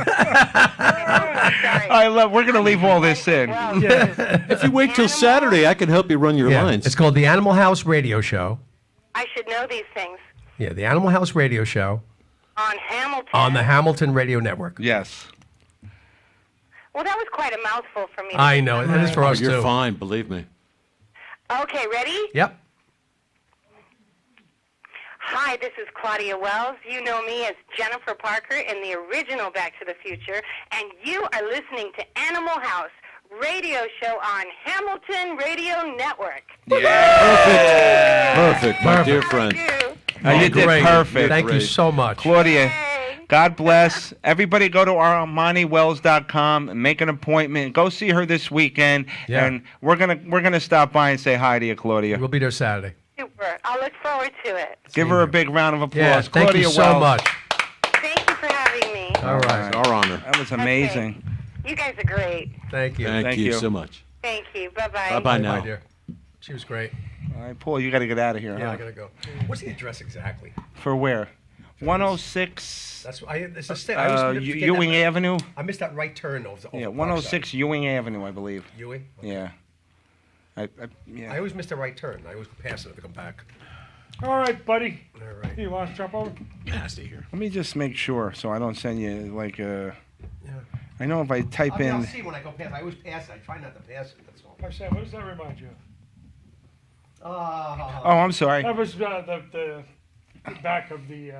Speaker 10: We're going to leave all this in.
Speaker 11: If you wait till Saturday, I can help you run your lines.
Speaker 1: It's called the Animal House Radio Show.
Speaker 14: I should know these things.
Speaker 1: Yeah, the Animal House Radio Show
Speaker 14: On Hamilton.
Speaker 1: on the Hamilton Radio Network.
Speaker 10: Yes.
Speaker 14: Well, that was quite a mouthful for me. to
Speaker 1: I
Speaker 14: get
Speaker 1: know. It
Speaker 14: somewhere.
Speaker 1: is for us,
Speaker 11: You're
Speaker 1: too.
Speaker 11: fine, believe me.
Speaker 14: Okay, ready?
Speaker 1: Yep.
Speaker 14: Hi, this is Claudia Wells. You know me as Jennifer Parker in the original Back to the Future, and you are listening to Animal House radio show on Hamilton Radio Network.
Speaker 11: Perfect, my dear friend.
Speaker 10: You did
Speaker 1: great.
Speaker 10: perfect.
Speaker 1: Thank you so much.
Speaker 10: Claudia, God bless. Everybody go to ArmaniWells.com and make an appointment. Go see her this weekend, and we're gonna stop by and say hi to you, Claudia.
Speaker 1: We'll be there Saturday.
Speaker 14: Super. I'll look forward to it.
Speaker 10: Give her a big round of applause.
Speaker 1: Yeah, thank
Speaker 10: Claudia
Speaker 1: you so
Speaker 10: Wells.
Speaker 1: much.
Speaker 14: Thank you for having me.
Speaker 1: All right.
Speaker 11: Our honor.
Speaker 10: That was amazing.
Speaker 14: You guys are great.
Speaker 1: Thank you.
Speaker 11: Thank you so much.
Speaker 14: Thank you. Bye-bye.
Speaker 11: Bye-bye now.
Speaker 1: Dear. She was great.
Speaker 10: All right, Paul, you got to get out of here.
Speaker 1: Yeah,
Speaker 10: huh?
Speaker 1: I gotta go. What's the address exactly?
Speaker 10: For where? 106.
Speaker 1: That's it's a state. I always forget
Speaker 10: Ewing
Speaker 1: that.
Speaker 10: Avenue.
Speaker 1: I missed that right turn over
Speaker 10: Yeah,
Speaker 1: the
Speaker 10: 106 Ewing Avenue, I believe.
Speaker 1: Ewing?
Speaker 10: Yeah.
Speaker 1: I always miss the right turn. I always pass it to come back.
Speaker 2: All right, buddy.
Speaker 1: All right.
Speaker 2: You want to jump over?
Speaker 1: Yeah, stay here.
Speaker 10: Let me just make sure so I don't send you like I know if I type in.
Speaker 1: I'll see when I go past. I always pass it. I try not to pass it. That's all.
Speaker 2: Sam, what does that remind you of?
Speaker 10: Oh, I'm sorry.
Speaker 2: That was the back of the.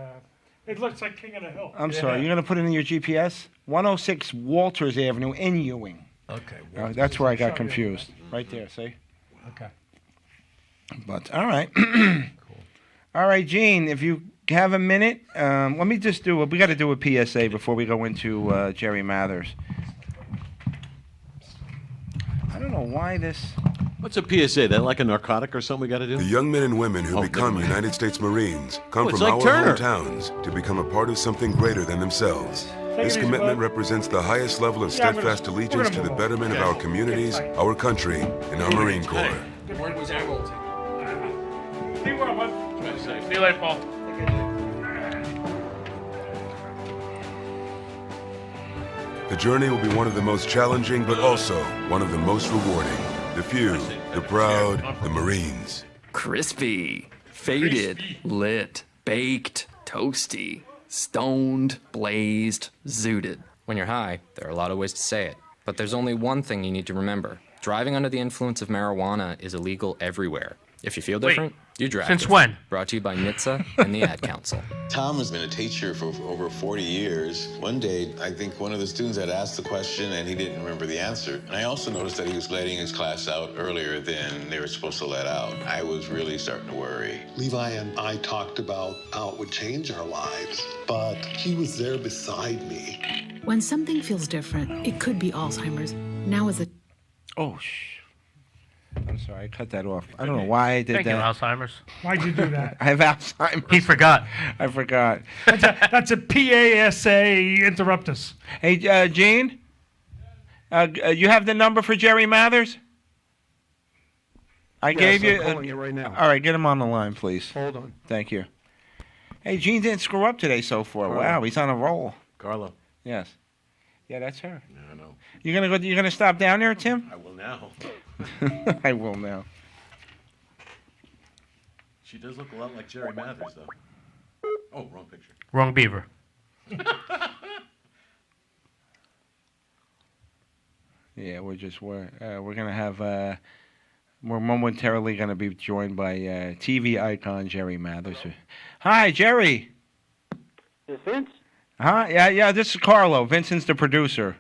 Speaker 2: It looks like King of the Hill.
Speaker 10: I'm sorry. You're gonna put it in your GPS. 106 Walters Avenue in Ewing.
Speaker 1: Okay.
Speaker 10: That's where I got confused. Right there. See.
Speaker 1: Okay.
Speaker 10: But all right. All right, Gene. If you have a minute, let me just do. We got to do a PSA before we go into Jerry Mathers. I don't know why this.
Speaker 11: What's a PSA? That like a narcotic or something we got to do?
Speaker 15: The young men and women who
Speaker 11: Oh,
Speaker 15: become
Speaker 11: never mind.
Speaker 15: United States Marines come
Speaker 11: Oh, it's
Speaker 15: from
Speaker 11: like
Speaker 15: our
Speaker 11: Turner.
Speaker 15: hometowns to become a part of something greater than themselves. This
Speaker 2: easy,
Speaker 15: commitment
Speaker 2: bud.
Speaker 15: represents the highest level of
Speaker 2: Yeah, I'm gonna-
Speaker 15: steadfast
Speaker 2: we're
Speaker 15: allegiance
Speaker 2: gonna
Speaker 15: to the
Speaker 2: move on.
Speaker 15: betterment of
Speaker 2: Okay.
Speaker 15: our communities, our country, and our Marine Corps.
Speaker 1: The word was admiralty.
Speaker 2: Be well, bud.
Speaker 8: See you later, Paul.
Speaker 15: The journey will be one of the most challenging, but also one of the most rewarding. The few, the proud, the Marines.
Speaker 16: Crispy, faded, lit, baked, toasty, stoned, blazed, zooted. When you're high, there are a lot of ways to say it. But there's only one thing you need to remember. Driving under the influence of marijuana is illegal everywhere. If you feel
Speaker 8: Wait,
Speaker 16: different, you drive.
Speaker 8: since when?
Speaker 16: Brought to you by NHTSA and the Ad Council.
Speaker 17: Tom has been a teacher for over 40 years. One day, I think one of the students had asked the question and he didn't remember the answer. And I also noticed that he was letting his class out earlier than they were supposed to let out. I was really starting to worry.
Speaker 18: Levi and I talked about how it would change our lives, but he was there beside me.
Speaker 19: When something feels different, it could be Alzheimer's. Now is a
Speaker 10: Oh, I'm sorry, I cut that off. I don't know why I did
Speaker 8: Thank
Speaker 10: that.
Speaker 8: you, Alzheimer's.
Speaker 2: Why'd you do that?
Speaker 10: I have Alzheimer's.
Speaker 8: He forgot.
Speaker 10: I forgot.
Speaker 2: That's a PASA interruptus.
Speaker 10: Hey, Gene? You have the number for Jerry Mathers? I gave you.
Speaker 12: I'm calling it right now.
Speaker 10: All right, get him on the line, please.
Speaker 12: Hold on.
Speaker 10: Thank you. Hey, Gene didn't screw up today so far.
Speaker 11: Carlo.
Speaker 10: Wow, he's on a roll.
Speaker 11: Carlo.
Speaker 10: Yes. Yeah, that's her.
Speaker 11: Yeah, I know.
Speaker 10: You're gonna go. You're gonna stop down there, Tim?
Speaker 11: I will now.
Speaker 10: I will now.
Speaker 11: She does look a lot like Jerry Mathers, though. Oh, wrong picture.
Speaker 8: Wrong beaver.
Speaker 10: Yeah, we're gonna have we're momentarily gonna be joined by TV icon Jerry Mathers. Hi, Jerry.
Speaker 20: Is Vince?
Speaker 10: Huh? Yeah. This is Carlo. Vincent's the producer.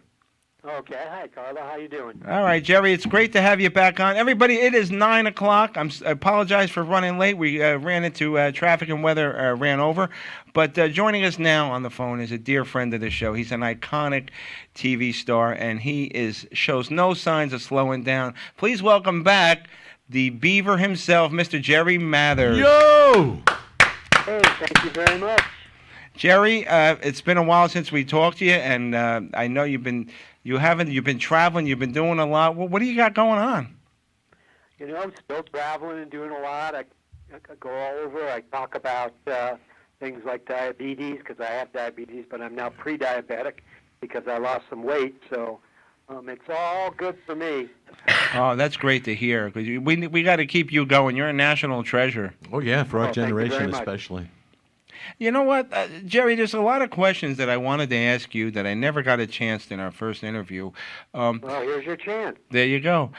Speaker 20: Okay. Hi, Carla. How you doing?
Speaker 10: All right, Jerry. It's great to have you back on. Everybody, it is 9 o'clock. I apologize for running late. We ran into traffic and weather, ran over. But joining us now on the phone is a dear friend of the show. He's an iconic TV star, and he shows no signs of slowing down. Please welcome back the Beaver himself, Mr. Jerry Mathers.
Speaker 11: Yo!
Speaker 20: Hey, thank you very much.
Speaker 10: Jerry, it's been a while since we talked to you, and I know you've been traveling, you've been doing a lot. What do you got going on?
Speaker 20: You know, I'm still traveling and doing a lot. I go all over. I talk about things like diabetes because I have diabetes, but I'm now pre-diabetic because I lost some weight. So it's all good for me.
Speaker 10: Oh, that's great to hear. Because we got to keep you going. You're a national treasure.
Speaker 11: Oh yeah, for our
Speaker 20: thank you very
Speaker 11: generation
Speaker 20: much.
Speaker 11: especially.
Speaker 10: You know what, Jerry? There's a lot of questions that I wanted to ask you that I never got a chance in our first interview.
Speaker 20: Well, here's your chance.
Speaker 10: There you go.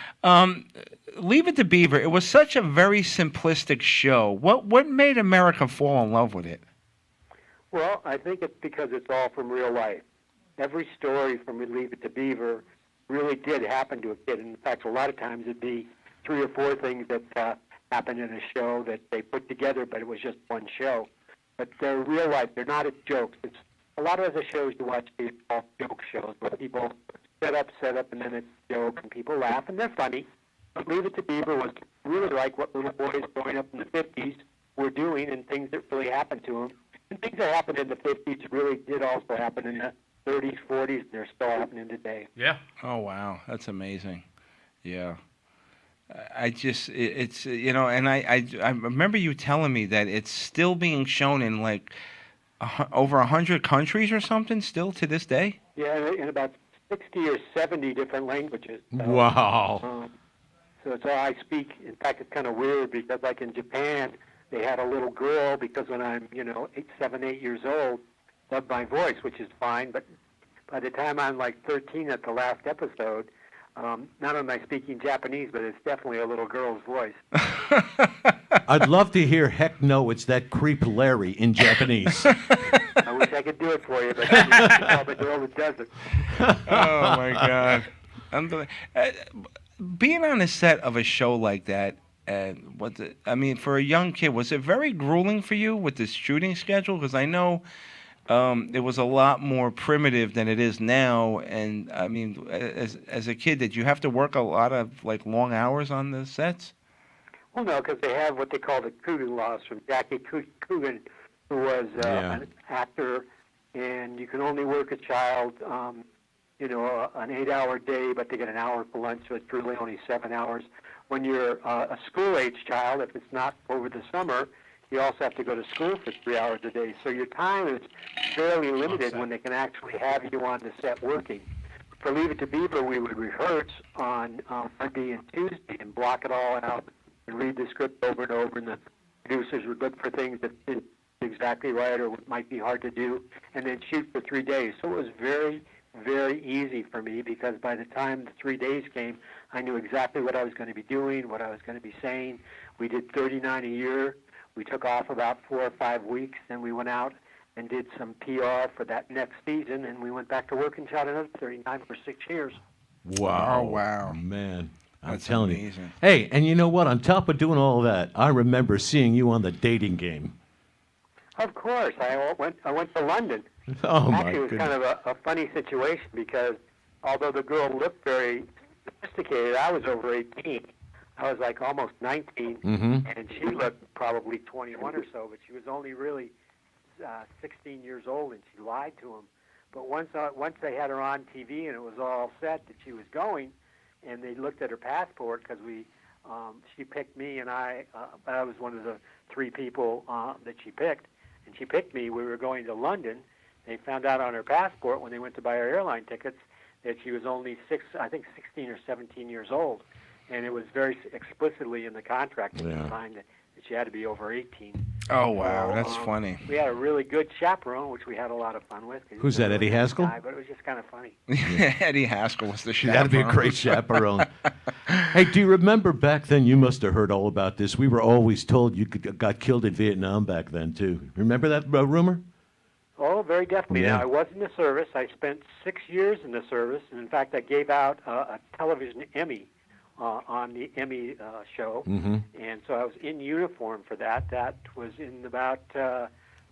Speaker 10: Leave It to Beaver. It was such a very simplistic show. What made America fall in love with it?
Speaker 20: Well, I think it's because it's all from real life. Every story from Leave It to Beaver really did happen to a kid. In fact, a lot of times it'd be 3 or 4 things that happened in a show that they put together, but it was just one show. But they're real life. They're not jokes. It's a lot of the shows you watch these are joke shows where people set up, and then it's a joke, and people laugh, and they're funny. But Leave It to Beaver was really like what little boys growing up in the 50s were doing and things that really happened to them. And things that happened in the 50s really did also happen in the 30s, 40s, and they're still happening today.
Speaker 8: Yeah.
Speaker 10: Oh, wow. That's amazing. Yeah. It's and I remember you telling me that it's still being shown in like over 100 countries or something still to this day?
Speaker 20: Yeah, in about 60 or 70 different languages. So,
Speaker 11: Wow.
Speaker 20: so it's all I speak. In fact, it's kind of weird because like in Japan, they had a little girl because when I'm, 7, 8 years old, dubbed my voice, which is fine. But by the time I'm like 13 at the last episode, not only am I speaking Japanese, but it's definitely a little girl's voice.
Speaker 11: I'd love to hear "Heck no, it's that creep Larry" in Japanese.
Speaker 20: I wish I could do it for you, but I'm the girl that does it.
Speaker 10: Oh my God! Being on a set of a show like that, for a young kid, was it very grueling for you with this shooting schedule? Because I know it was a lot more primitive than it is now. And I mean, as a kid, did you have to work a lot of like long hours on the sets?
Speaker 20: Well, no, because they have what they call the Coogan laws from Jackie Coogan, who was an actor, and you can only work a child, an 8-hour day, but they get an hour for lunch, so it's really only 7 hours. When you're a school-age child, if it's not over the summer, you also have to go to school for 3 hours a day. So your time is fairly limited when they can actually have you on the set working. For Leave It to Beaver, we would rehearse on Monday and Tuesday and block it all out and read the script over and over, and the producers would look for things that didn't exactly right or what might be hard to do, and then shoot for 3 days. So it was very, very easy for me because by the time the 3 days came, I knew exactly what I was going to be doing, what I was going to be saying. We did 39 a year. We took off about 4 or 5 weeks, then we went out and did some PR for that next season, and we went back to work and shot another 39 for 6 years.
Speaker 11: Wow.
Speaker 10: Oh, wow.
Speaker 11: Man. I'm
Speaker 10: That's
Speaker 11: telling
Speaker 10: amazing.
Speaker 11: you. Hey, and you know what? On top of doing all that, I remember seeing you on The Dating Game.
Speaker 20: Of course. I went to London.
Speaker 11: Oh, my
Speaker 20: Actually, it was
Speaker 11: goodness.
Speaker 20: kind of a funny situation because although the girl looked very sophisticated, I was over 18. I was like almost 19, and she looked probably 21 or so, but she was only really 16 years old, and she lied to him. But once they had her on TV and it was all set that she was going, and they looked at her passport because she picked me, and I was one of the 3 people that she picked, and she picked me. We were going to London. They found out on her passport when they went to buy her airline tickets that she was only 16 or 17 years old. And it was very explicitly in the contract at the time that she had to be over 18.
Speaker 10: Oh, wow.
Speaker 20: So,
Speaker 10: That's funny.
Speaker 20: We had a really good chaperone, which we had a lot of fun with. 'Cause he
Speaker 11: Who's
Speaker 20: was a
Speaker 11: that,
Speaker 20: really
Speaker 11: Eddie
Speaker 20: nice
Speaker 11: Haskell?
Speaker 20: guy, but it was just kind of funny.
Speaker 10: Eddie Haskell was the
Speaker 11: She
Speaker 10: chaperone.
Speaker 11: got to be a great chaperone. Hey, do you remember back then? You must have heard all about this. We were always told you got killed in Vietnam back then, too. Remember that rumor?
Speaker 20: Oh, very definitely.
Speaker 11: Yeah.
Speaker 20: Now, I was in the service. I spent 6 years in the service. And in fact, I gave out a television Emmy on the Emmy show. And so I was in uniform for that. That was in about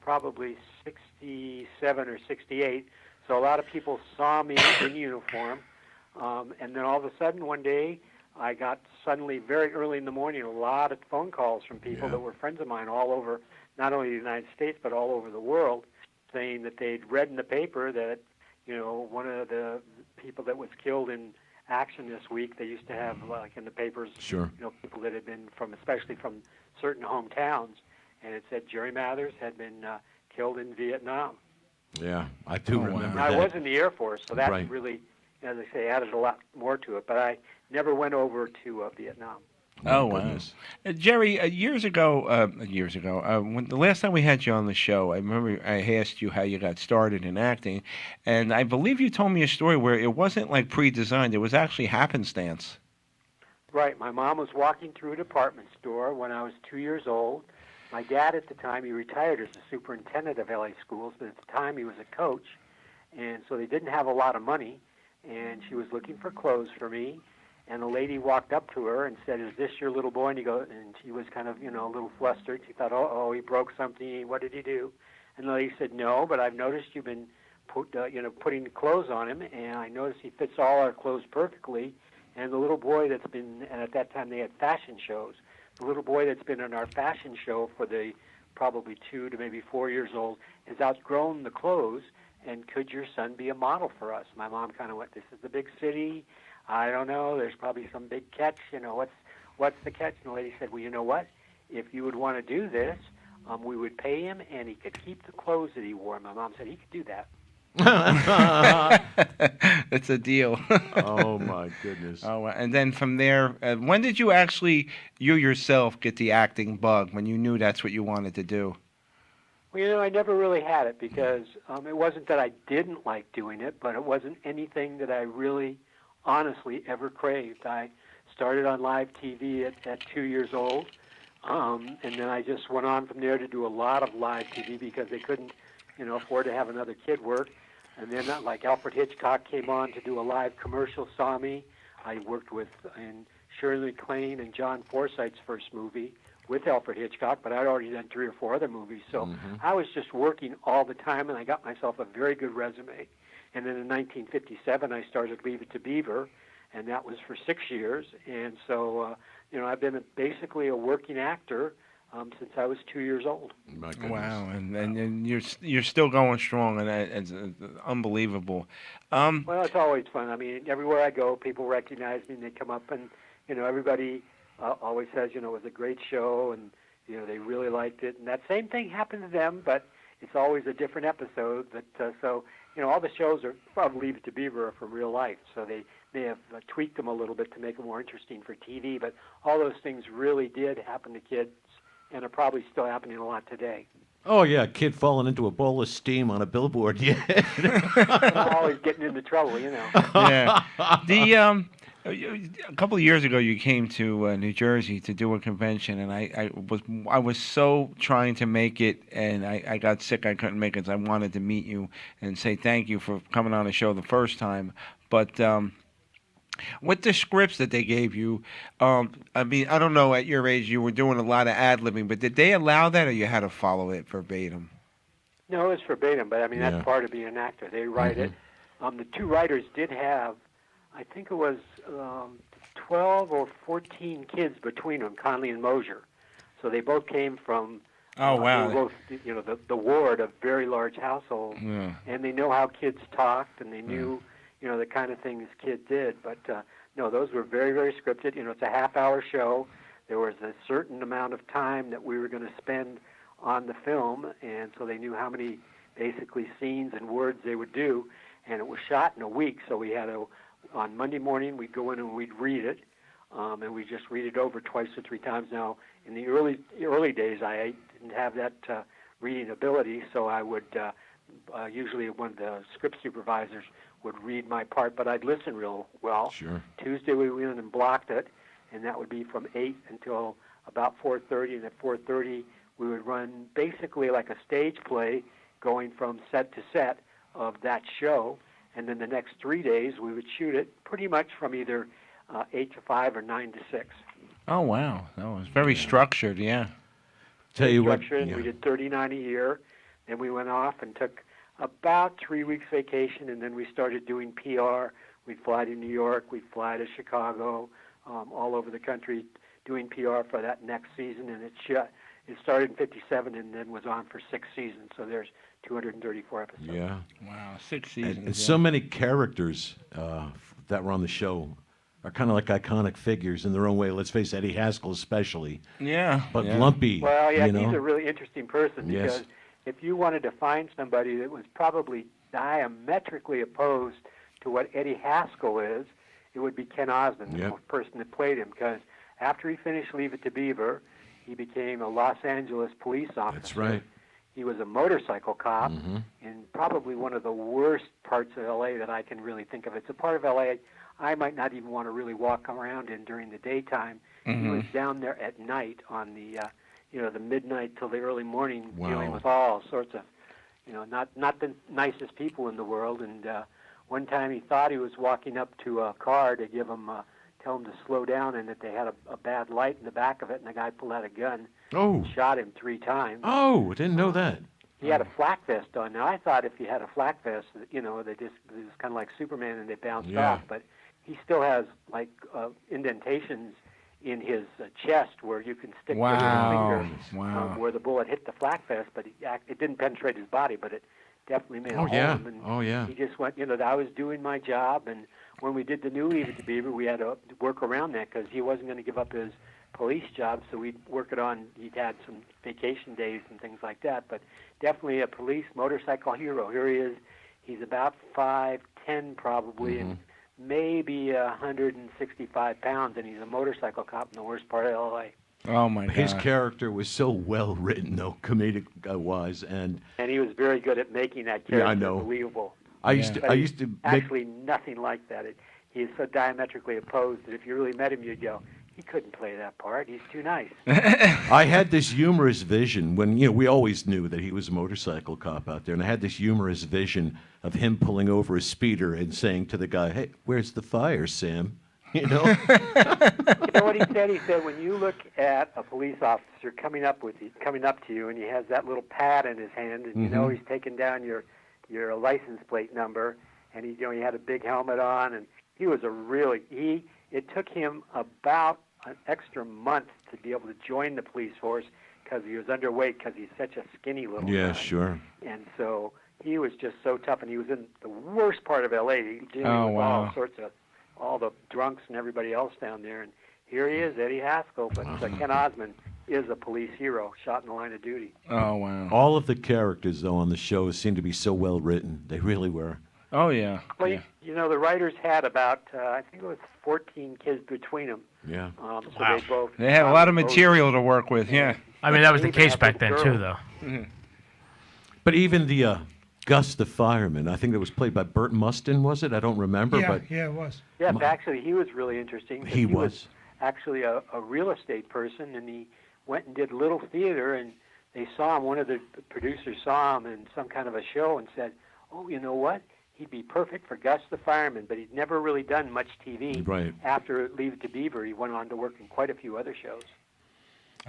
Speaker 20: probably 67 or 68. So a lot of people saw me in uniform. And then all of a sudden, one day, I got suddenly, very early in the morning, a lot of phone calls from people that were friends of mine all over, not only the United States, but all over the world, saying that they'd read in the paper that, one of the people that was killed in action this week, they used to have, like in the papers, people that had been especially from certain hometowns, and it said Jerry Mathers had been killed in Vietnam.
Speaker 11: Yeah, I do remember
Speaker 20: Now,
Speaker 11: that.
Speaker 20: I was in the Air Force, so that
Speaker 11: Right.
Speaker 20: really, as I say, added a lot more to it, but I never went over to Vietnam.
Speaker 10: Oh, wow. Jerry, years ago, when the last time we had you on the show, I remember I asked you how you got started in acting, and I believe you told me a story where it wasn't like pre-designed, it was actually happenstance.
Speaker 20: Right. My mom was walking through a department store when I was 2 years old. My dad at the time, he retired as the superintendent of LA schools, but at the time he was a coach, and so they didn't have a lot of money, and she was looking for clothes for me. And a lady walked up to her and said, "Is this your little boy?" And she was kind of, a little flustered. She thought, "Oh, he broke something. What did he do?" And the lady said, "No, but I've noticed you've been putting clothes on him, and I noticed he fits all our clothes perfectly. And the little boy that's been, and at that time they had fashion shows, the little boy that's been in our fashion show for the probably 2 to maybe 4 years old has outgrown the clothes, and could your son be a model for us?" My mom kind of went, "This is the big city. I don't know. There's probably some big catch. What's the catch?" And the lady said, "Well, you know what? If you would want to do this, we would pay him, and he could keep the clothes that he wore." My mom said he could do that.
Speaker 10: It's a deal.
Speaker 11: Oh, my goodness.
Speaker 10: Oh, and then from there, when did you actually, you yourself, get the acting bug, when you knew that's what you wanted to do?
Speaker 20: Well, I never really had it because it wasn't that I didn't like doing it, but it wasn't anything that I really honestly ever craved. I started on live TV at 2 years old, and then I just went on from there to do a lot of live TV because they couldn't, afford to have another kid work. And then, like Alfred Hitchcock came on to do a live commercial, saw me. I worked in Shirley MacLaine and John Forsythe's first movie, with Alfred Hitchcock, but I'd already done 3 or 4 other movies. So I was just working all the time, and I got myself a very good resume. And then in 1957, I started Leave It to Beaver, and that was for 6 years. And so, I've been basically a working actor since I was 2 years old.
Speaker 10: Wow, and you're still going strong, and it's unbelievable.
Speaker 20: Well, it's always fun. I mean, everywhere I go, people recognize me, and they come up, and everybody always says, it was a great show, and they really liked it. And that same thing happened to them, but it's always a different episode. But so all the shows are from Leave It to Beaver are from real life, so they may have tweaked them a little bit to make them more interesting for TV. But all those things really did happen to kids, and are probably still happening a lot today.
Speaker 11: Oh yeah, kid falling into a bowl of steam on a billboard. Yeah,
Speaker 20: I'm always getting into trouble,
Speaker 10: Yeah. A couple of years ago, you came to New Jersey to do a convention, and I was so trying to make it, and I got sick. I couldn't make it. So I wanted to meet you and say thank you for coming on the show the first time. But with the scripts that they gave you, I mean, I don't know, at your age, you were doing a lot of ad-libbing, but did they allow that, or you had to follow it verbatim?
Speaker 20: No, it's verbatim, but I mean,
Speaker 10: Yeah.
Speaker 20: that's part of being an actor. They write it. The 2 writers did have, I think it was 12 or 14 kids between them, Conley and Mosier. So they both came from
Speaker 10: Oh, wow.
Speaker 20: they were both, the ward of very large households,
Speaker 10: Yeah.
Speaker 20: and they know how kids talked, and they knew, the kind of things kids did. But no, those were very, very scripted. It's a half-hour show. There was a certain amount of time that we were going to spend on the film, and so they knew how many basically scenes and words they would do, and it was shot in a week. So we had on Monday morning we'd go in and we'd read it, and we just read it over twice or 3 times. Now, in the early days, I didn't have that reading ability, so I would usually one of the script supervisors would read my part, but I'd listen real well.
Speaker 11: Sure.
Speaker 20: Tuesday we went in and blocked it, and that would be from 8 until about 4:30, and at 4:30 we would run basically like a stage play going from set to set of that show, and then the next 3 days we would shoot it pretty much from either 8 to 5 or 9 to 6.
Speaker 10: Oh, wow. That was very structured, yeah.
Speaker 11: Tell you what,
Speaker 20: Structured. We did 39 a year, then we went off and took about 3 weeks vacation, and then we started doing PR. We'd fly to New York, we'd fly to Chicago, all over the country doing PR for that next season, and it started in 57 and then was on for 6 seasons, so there's 234 episodes.
Speaker 11: Yeah.
Speaker 10: Wow, 6 seasons.
Speaker 11: And so many characters that were on the show are kind of like iconic figures in their own way. Let's face it, Eddie Haskell especially.
Speaker 10: Yeah.
Speaker 11: But
Speaker 10: yeah.
Speaker 11: Lumpy,
Speaker 20: Well, yeah,
Speaker 11: you know.
Speaker 20: he's a really interesting person
Speaker 11: Yes.
Speaker 20: because if you wanted to find somebody that was probably diametrically opposed to what Eddie Haskell is, it would be Ken Osmond,
Speaker 11: Yep.
Speaker 20: the person that played him, because after he finished Leave It to Beaver, he became a Los Angeles police officer.
Speaker 11: That's right.
Speaker 20: He was a motorcycle cop
Speaker 11: Mm-hmm.
Speaker 20: in probably one of the worst parts of L.A. that I can really think of. It's a part of L.A. I might not even want to really walk around in during the daytime. He
Speaker 10: Mhm.
Speaker 20: was down there at night on the, the midnight till the early morning,
Speaker 11: Wow.
Speaker 20: dealing with all sorts of, not the nicest people in the world. And one time he thought he was walking up to a car to give him, tell him to slow down, and that they had a bad light in the back of it, and the guy pulled out a gun,
Speaker 11: Oh.
Speaker 20: shot him 3 times.
Speaker 11: Oh, I didn't know that.
Speaker 20: He had a flak vest on. Now I thought if he had a flak vest, they just it was kind of like Superman and they bounced
Speaker 11: Yeah.
Speaker 20: off. But he still has like indentations in his chest where you can stick
Speaker 10: Wow.
Speaker 20: your finger
Speaker 10: Wow.
Speaker 20: where the bullet hit the flak vest, but it didn't penetrate his body, but it definitely made a
Speaker 11: Oh,
Speaker 20: hole
Speaker 11: yeah.
Speaker 20: in him. And
Speaker 11: Oh, yeah.
Speaker 20: He just went. I was doing my job, and when we did the new Leave It to Beaver, we had to work around that because he wasn't going to give up his police job, so we'd work it on. He'd had some vacation days and things like that, but definitely a police motorcycle hero. Here he is. He's about 5'10", probably, and maybe 165 pounds, and he's a motorcycle cop in the worst part of L.A.
Speaker 10: Oh, my God.
Speaker 11: His character was so well written, though, comedic wise, and
Speaker 20: And he was very good at making that
Speaker 11: Yeah, I
Speaker 20: character
Speaker 11: know.
Speaker 20: believable.
Speaker 11: I used to-
Speaker 20: But
Speaker 11: I
Speaker 20: he's
Speaker 11: used to make-
Speaker 20: actually nothing like that. He is so diametrically opposed that if you really met him, you'd go, he couldn't play that part. He's too nice.
Speaker 11: I had this humorous vision when, we always knew that he was a motorcycle cop out there, and I had this humorous vision of him pulling over a speeder and saying to the guy, "Hey, where's the fire, Sam?" You know.
Speaker 20: You know what he said? He said when you look at a police officer coming up to you, and he has that little pad in his hand, and you know he's taking down your license plate number, and he had a big helmet on, and he was it took him about an extra month to be able to join the police force because he was underweight because he's such a skinny little
Speaker 11: Yeah,
Speaker 20: guy.
Speaker 11: sure.
Speaker 20: And so he was just so tough, and he was in the worst part of L.A. dealing
Speaker 10: Oh,
Speaker 20: with
Speaker 10: wow.
Speaker 20: all the drunks and everybody else down there. And here he is, Eddie Haskell, but Ken Osmond is a police hero, shot in the line of duty.
Speaker 10: Oh, wow.
Speaker 11: All of the characters, though, on the show seemed to be so well written. They really were.
Speaker 10: Oh, yeah.
Speaker 20: Well,
Speaker 10: yeah.
Speaker 20: you know, the writers had about, I think it was 14 kids between them.
Speaker 11: Yeah.
Speaker 20: So they both.
Speaker 10: They had a lot of material to work with, yeah.
Speaker 8: I mean, that was the
Speaker 20: Even
Speaker 8: case
Speaker 20: had
Speaker 8: back
Speaker 20: little
Speaker 8: then, too,
Speaker 20: girls.
Speaker 8: though.
Speaker 11: But even the Gus the fireman, I think that was played by Burt Mustin, was it? I don't remember.
Speaker 2: Yeah,
Speaker 11: but
Speaker 2: yeah, it was.
Speaker 20: Yeah, but actually, he was really interesting. 'cause
Speaker 11: He was.
Speaker 20: actually a real estate person, and he went and did little theater, and they saw him. One of the producers saw him in some kind of a show and said, "Oh, you know what? He'd be perfect for Gus the fireman." But he'd never really done much TV.
Speaker 11: Right.
Speaker 20: After Leave It to Beaver, he went on to work in quite a few other shows.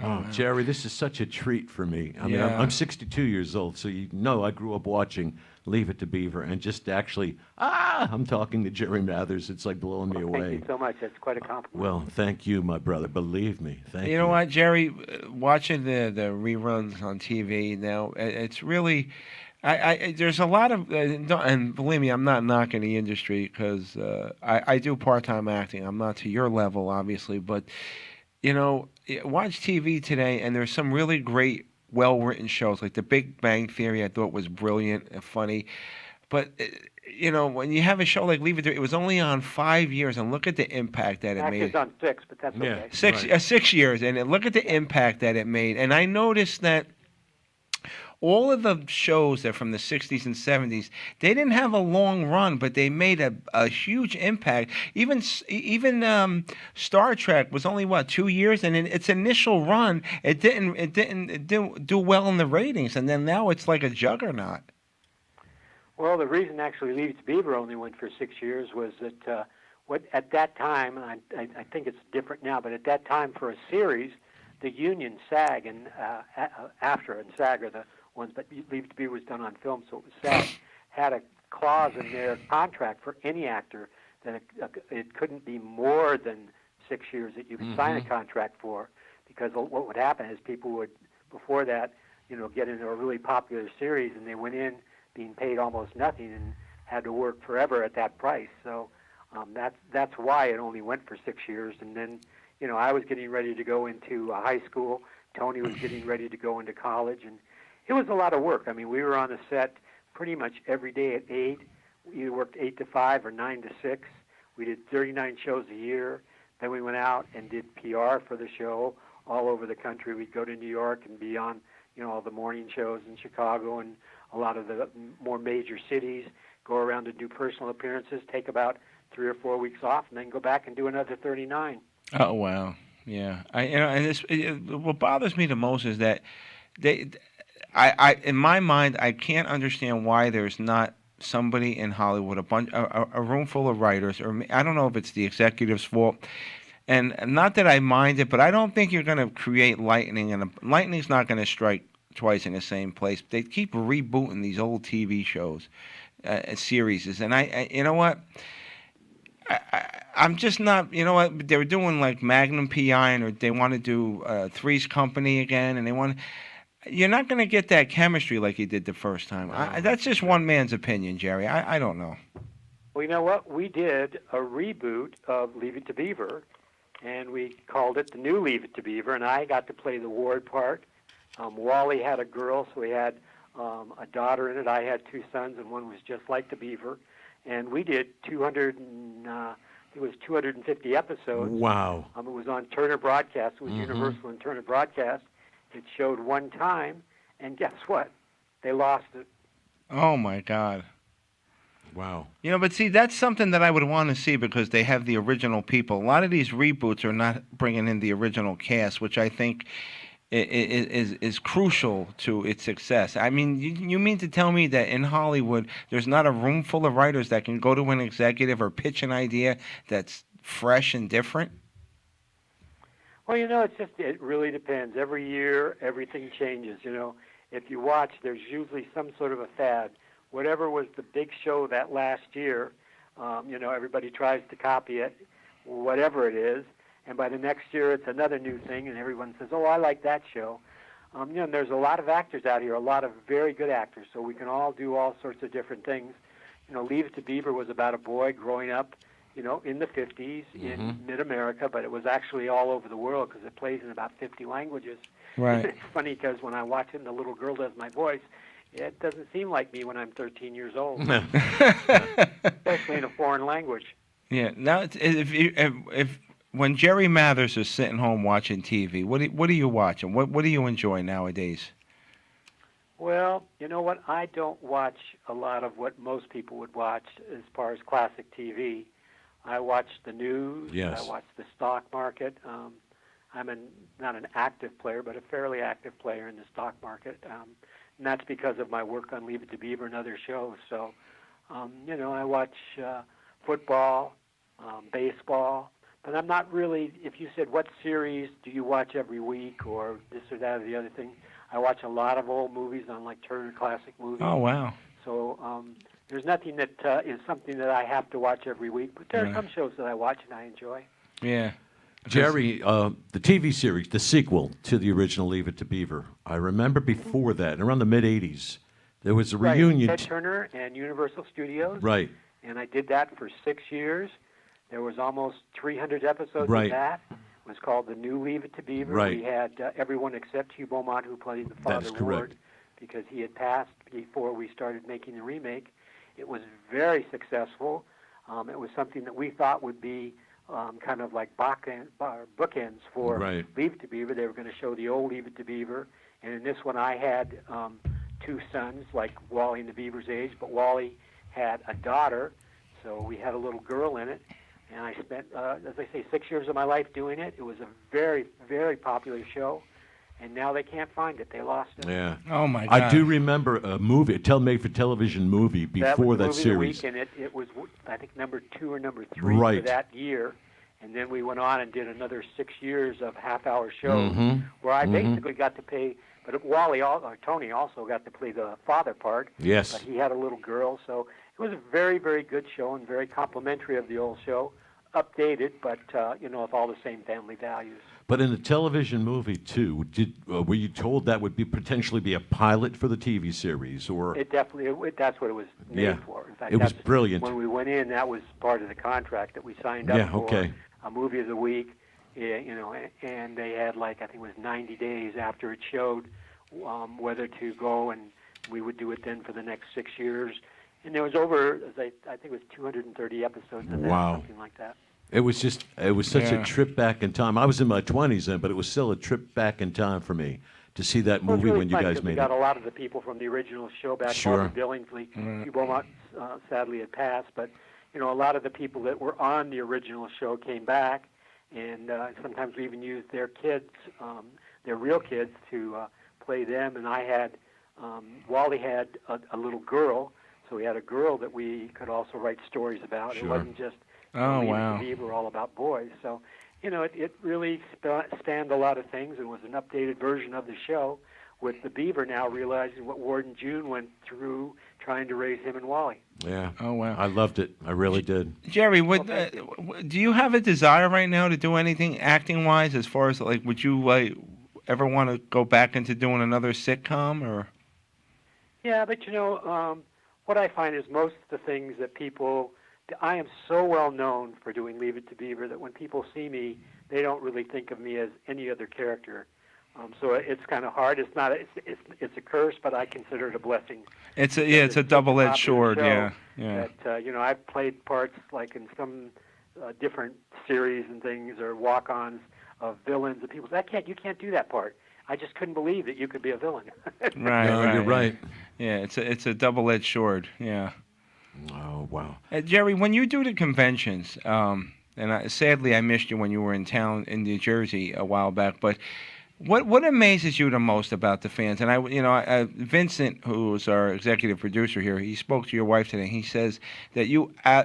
Speaker 11: Oh, Jerry, this is such a treat for me. I mean,
Speaker 10: Yeah.
Speaker 11: I'm 62 years old, so you know I grew up watching Leave It to Beaver, and just actually, I'm talking to Jerry Mathers. It's like blowing me away.
Speaker 20: Thank you so much. That's quite a compliment.
Speaker 11: Well, thank you, my brother. Believe me. Thank you.
Speaker 10: You know what, Jerry? Watching the reruns on TV now, it's really. There's a lot of, and believe me, I'm not knocking the industry because I do part-time acting. I'm not to your level, obviously, but you know, watch TV today, and there's some really great, well-written shows like The Big Bang Theory. I thought was brilliant and funny, but you know, when you have a show like Leave It to, it was only on 5 years, and look at the impact that it
Speaker 20: Actually,
Speaker 10: made.
Speaker 20: it's on 6, but that's okay.
Speaker 10: 6 years, and look at the impact that it made. And I noticed that all of the shows that from the 60s and 70s, they didn't have a long run, but they made a huge impact. Even Star Trek was only 2 years, and in its initial run, it didn't do well in the ratings, and then now it's like a juggernaut.
Speaker 20: Well, the reason actually Leave It to Beaver only went for 6 years was that at that time, and I think it's different now, but at that time for a series, the union, SAG, and AFTRA and SAG are the ones, but Leave It to Beaver was done on film, so it was SAG, had a clause in their contract for any actor that it couldn't be more than 6 years that you could sign a contract for, because what would happen is people would, before that, get into a really popular series, and they went in being paid almost nothing and had to work forever at that price. So that's why it only went for 6 years. And then, I was getting ready to go into high school. Tony was getting ready to go into college, and it was a lot of work. I mean, we were on the set pretty much every day at 8. We either worked 8 to 5 or 9 to 6. We did 39 shows a year. Then we went out and did PR for the show all over the country. We'd go to New York and be on, all the morning shows in Chicago and a lot of the more major cities, go around and do personal appearances, take about 3 or 4 weeks off, and then go back and do another 39.
Speaker 10: Oh wow, yeah. What bothers me the most is that I in my mind, I can't understand why there's not somebody in Hollywood, a room full of writers, or I don't know if it's the executive's fault. And not that I mind it, but I don't think you're going to create lightning, and lightning's not going to strike twice in the same place. They keep rebooting these old TV shows, series, and I you know what? I'm just not, they were doing like Magnum PI, or they want to do Three's Company again, and you're not going to get that chemistry like you did the first time. That's just one man's opinion, Jerry. I don't know.
Speaker 20: Well, you know what? We did a reboot of Leave It to Beaver, and we called it The New Leave It to Beaver, and I got to play the Ward part. Wally had a girl, so we had a daughter in it. I had 2 sons, and one was just like the Beaver. And we did 250 episodes.
Speaker 11: Wow.
Speaker 20: It was on Turner Broadcast. It was Universal and Turner Broadcast. It showed one time, and guess what? They lost it.
Speaker 10: Oh, my God.
Speaker 11: Wow.
Speaker 10: But see, that's something that I would want to see because they have the original people. A lot of these reboots are not bringing in the original cast, which I think is crucial to its success. I mean, you mean to tell me that in Hollywood there's not a room full of writers that can go to an executive or pitch an idea that's fresh and different?
Speaker 20: Well, it really depends. Every year, everything changes. If you watch, there's usually some sort of a fad. Whatever was the big show that last year, everybody tries to copy it, whatever it is. And by the next year, it's another new thing, and everyone says, "Oh, I like that show." And there's a lot of actors out here, a lot of very good actors, so we can all do all sorts of different things. Leave It to Beaver was about a boy growing up, in the 50s in mid-America, but it was actually all over the world because it plays in about 50 languages.
Speaker 10: Right.
Speaker 20: It's funny because when I watch it and the little girl does my voice, it doesn't seem like me when I'm 13 years old, especially in a foreign language.
Speaker 10: Yeah. Now, if when Jerry Mathers is sitting home watching TV, what are you watching? What do you enjoy nowadays?
Speaker 20: Well, you know what? I don't watch a lot of what most people would watch as far as classic TV. I watch the news.
Speaker 11: Yes.
Speaker 20: I watch the stock market. I'm not an active player, but a fairly active player in the stock market. And that's because of my work on Leave It to Beaver and other shows. So, I watch football, baseball. But I'm not really, if you said, what series do you watch every week or this or that or the other thing, I watch a lot of old movies on like Turner Classic Movies.
Speaker 10: Oh, wow.
Speaker 20: So there's nothing that is something that I have to watch every week. But there are some shows that I watch and I enjoy.
Speaker 10: Yeah.
Speaker 11: Jerry, the TV series, the sequel to the original Leave It to Beaver, I remember before that, around the mid-'80s, there was a reunion.
Speaker 20: Ted Turner and Universal Studios.
Speaker 11: Right.
Speaker 20: And I did that for 6 years. There was almost 300 episodes
Speaker 11: Right.
Speaker 20: of that. It was called The New Leave It to Beaver.
Speaker 11: Right.
Speaker 20: We had everyone except Hugh Beaumont, who played the father
Speaker 11: That's correct.
Speaker 20: Ward, because he had passed before we started making the remake. It was very successful. It was something that we thought would be kind of like bookends for
Speaker 11: Right.
Speaker 20: Leave It to Beaver. They were going to show the old Leave It to Beaver. And in this one, I had two sons, like Wally and the Beaver's age, but Wally had a daughter, so we had a little girl in it. And I spent, as I say, 6 years of my life doing it. It was a very, very popular show. And now they can't find it. They lost it.
Speaker 11: Yeah.
Speaker 10: Oh, my
Speaker 11: I
Speaker 10: God.
Speaker 11: do remember a movie, a made-for-television movie before
Speaker 20: that was
Speaker 11: that
Speaker 20: the movie
Speaker 11: series.
Speaker 20: of the week, and it was, I think, number 2 or number 3
Speaker 11: Right.
Speaker 20: for that year. And then we went on and did another 6 years of half-hour shows
Speaker 11: Mhm.
Speaker 20: where I
Speaker 11: Mhm.
Speaker 20: basically got to play. But Tony also got to play the father part.
Speaker 11: Yes.
Speaker 20: But he had a little girl, so it was a very, very good show and very complimentary of the old show, updated, but with all the same family values.
Speaker 11: But in the television movie too, were you told that would potentially be a pilot for the TV series, or?
Speaker 20: It definitely, that's what it was made
Speaker 11: Yeah.
Speaker 20: for. In fact,
Speaker 11: It was
Speaker 20: that's-
Speaker 11: brilliant.
Speaker 20: When we went in, that was part of the contract that we signed up
Speaker 11: Yeah,
Speaker 20: for.
Speaker 11: okay.
Speaker 20: A movie of the week, and they had I think it was 90 days after it showed whether to go, and we would do it then for the next 6 years. And there was over, I think it was 230 episodes of that,
Speaker 11: Wow.
Speaker 20: something like that.
Speaker 11: It was such
Speaker 10: Yeah.
Speaker 11: a trip back in time. I was in my 20s then, but it was still a trip back in time for me to see that
Speaker 20: Well, it's
Speaker 11: movie
Speaker 20: really
Speaker 11: when you
Speaker 20: fun
Speaker 11: guys
Speaker 20: 'cause
Speaker 11: made
Speaker 20: we got
Speaker 11: it.
Speaker 20: a lot of the people from the original show back.
Speaker 11: Sure.
Speaker 20: Barbara Billingsley,
Speaker 11: Right.
Speaker 20: Hugh Beaumont sadly had passed, but a lot of the people that were on the original show came back, and sometimes we even used their kids, their real kids, to play them. And I had Wally had a little girl, so we had a girl that we could also write stories about.
Speaker 11: Sure.
Speaker 20: It wasn't just
Speaker 10: Oh,
Speaker 20: Leave It to
Speaker 10: wow.
Speaker 20: Beaver, all about boys. So it really spanned a lot of things and was an updated version of the show, with the Beaver now realizing what Ward and June went through trying to raise him and Wally.
Speaker 11: Yeah.
Speaker 10: Oh, wow.
Speaker 11: I loved it. I really did.
Speaker 10: Jerry, do you have a desire right now to do anything acting-wise, as far as, would you ever want to go back into doing another sitcom, or?
Speaker 20: Yeah, but what I find is most of the things that I am so well known for doing Leave It to Beaver that when people see me, they don't really think of me as any other character. So it's kind of hard. It's not. It's a curse, but I consider it a blessing.
Speaker 10: It's a double-edged sword. Yeah.
Speaker 20: That I've played parts like in some different series and things, or walk-ons of villains, and people say, you can't do that part. I just couldn't believe that you could be a villain.
Speaker 10: Right.
Speaker 11: No,
Speaker 10: right.
Speaker 11: you're right.
Speaker 10: Yeah, it's a double-edged sword. Yeah.
Speaker 11: Oh, wow.
Speaker 10: Jerry, when you do the conventions, sadly I missed you when you were in town in New Jersey a while back, but What amazes you the most about the fans? And Vincent, who's our executive producer here, he spoke to your wife today. He says that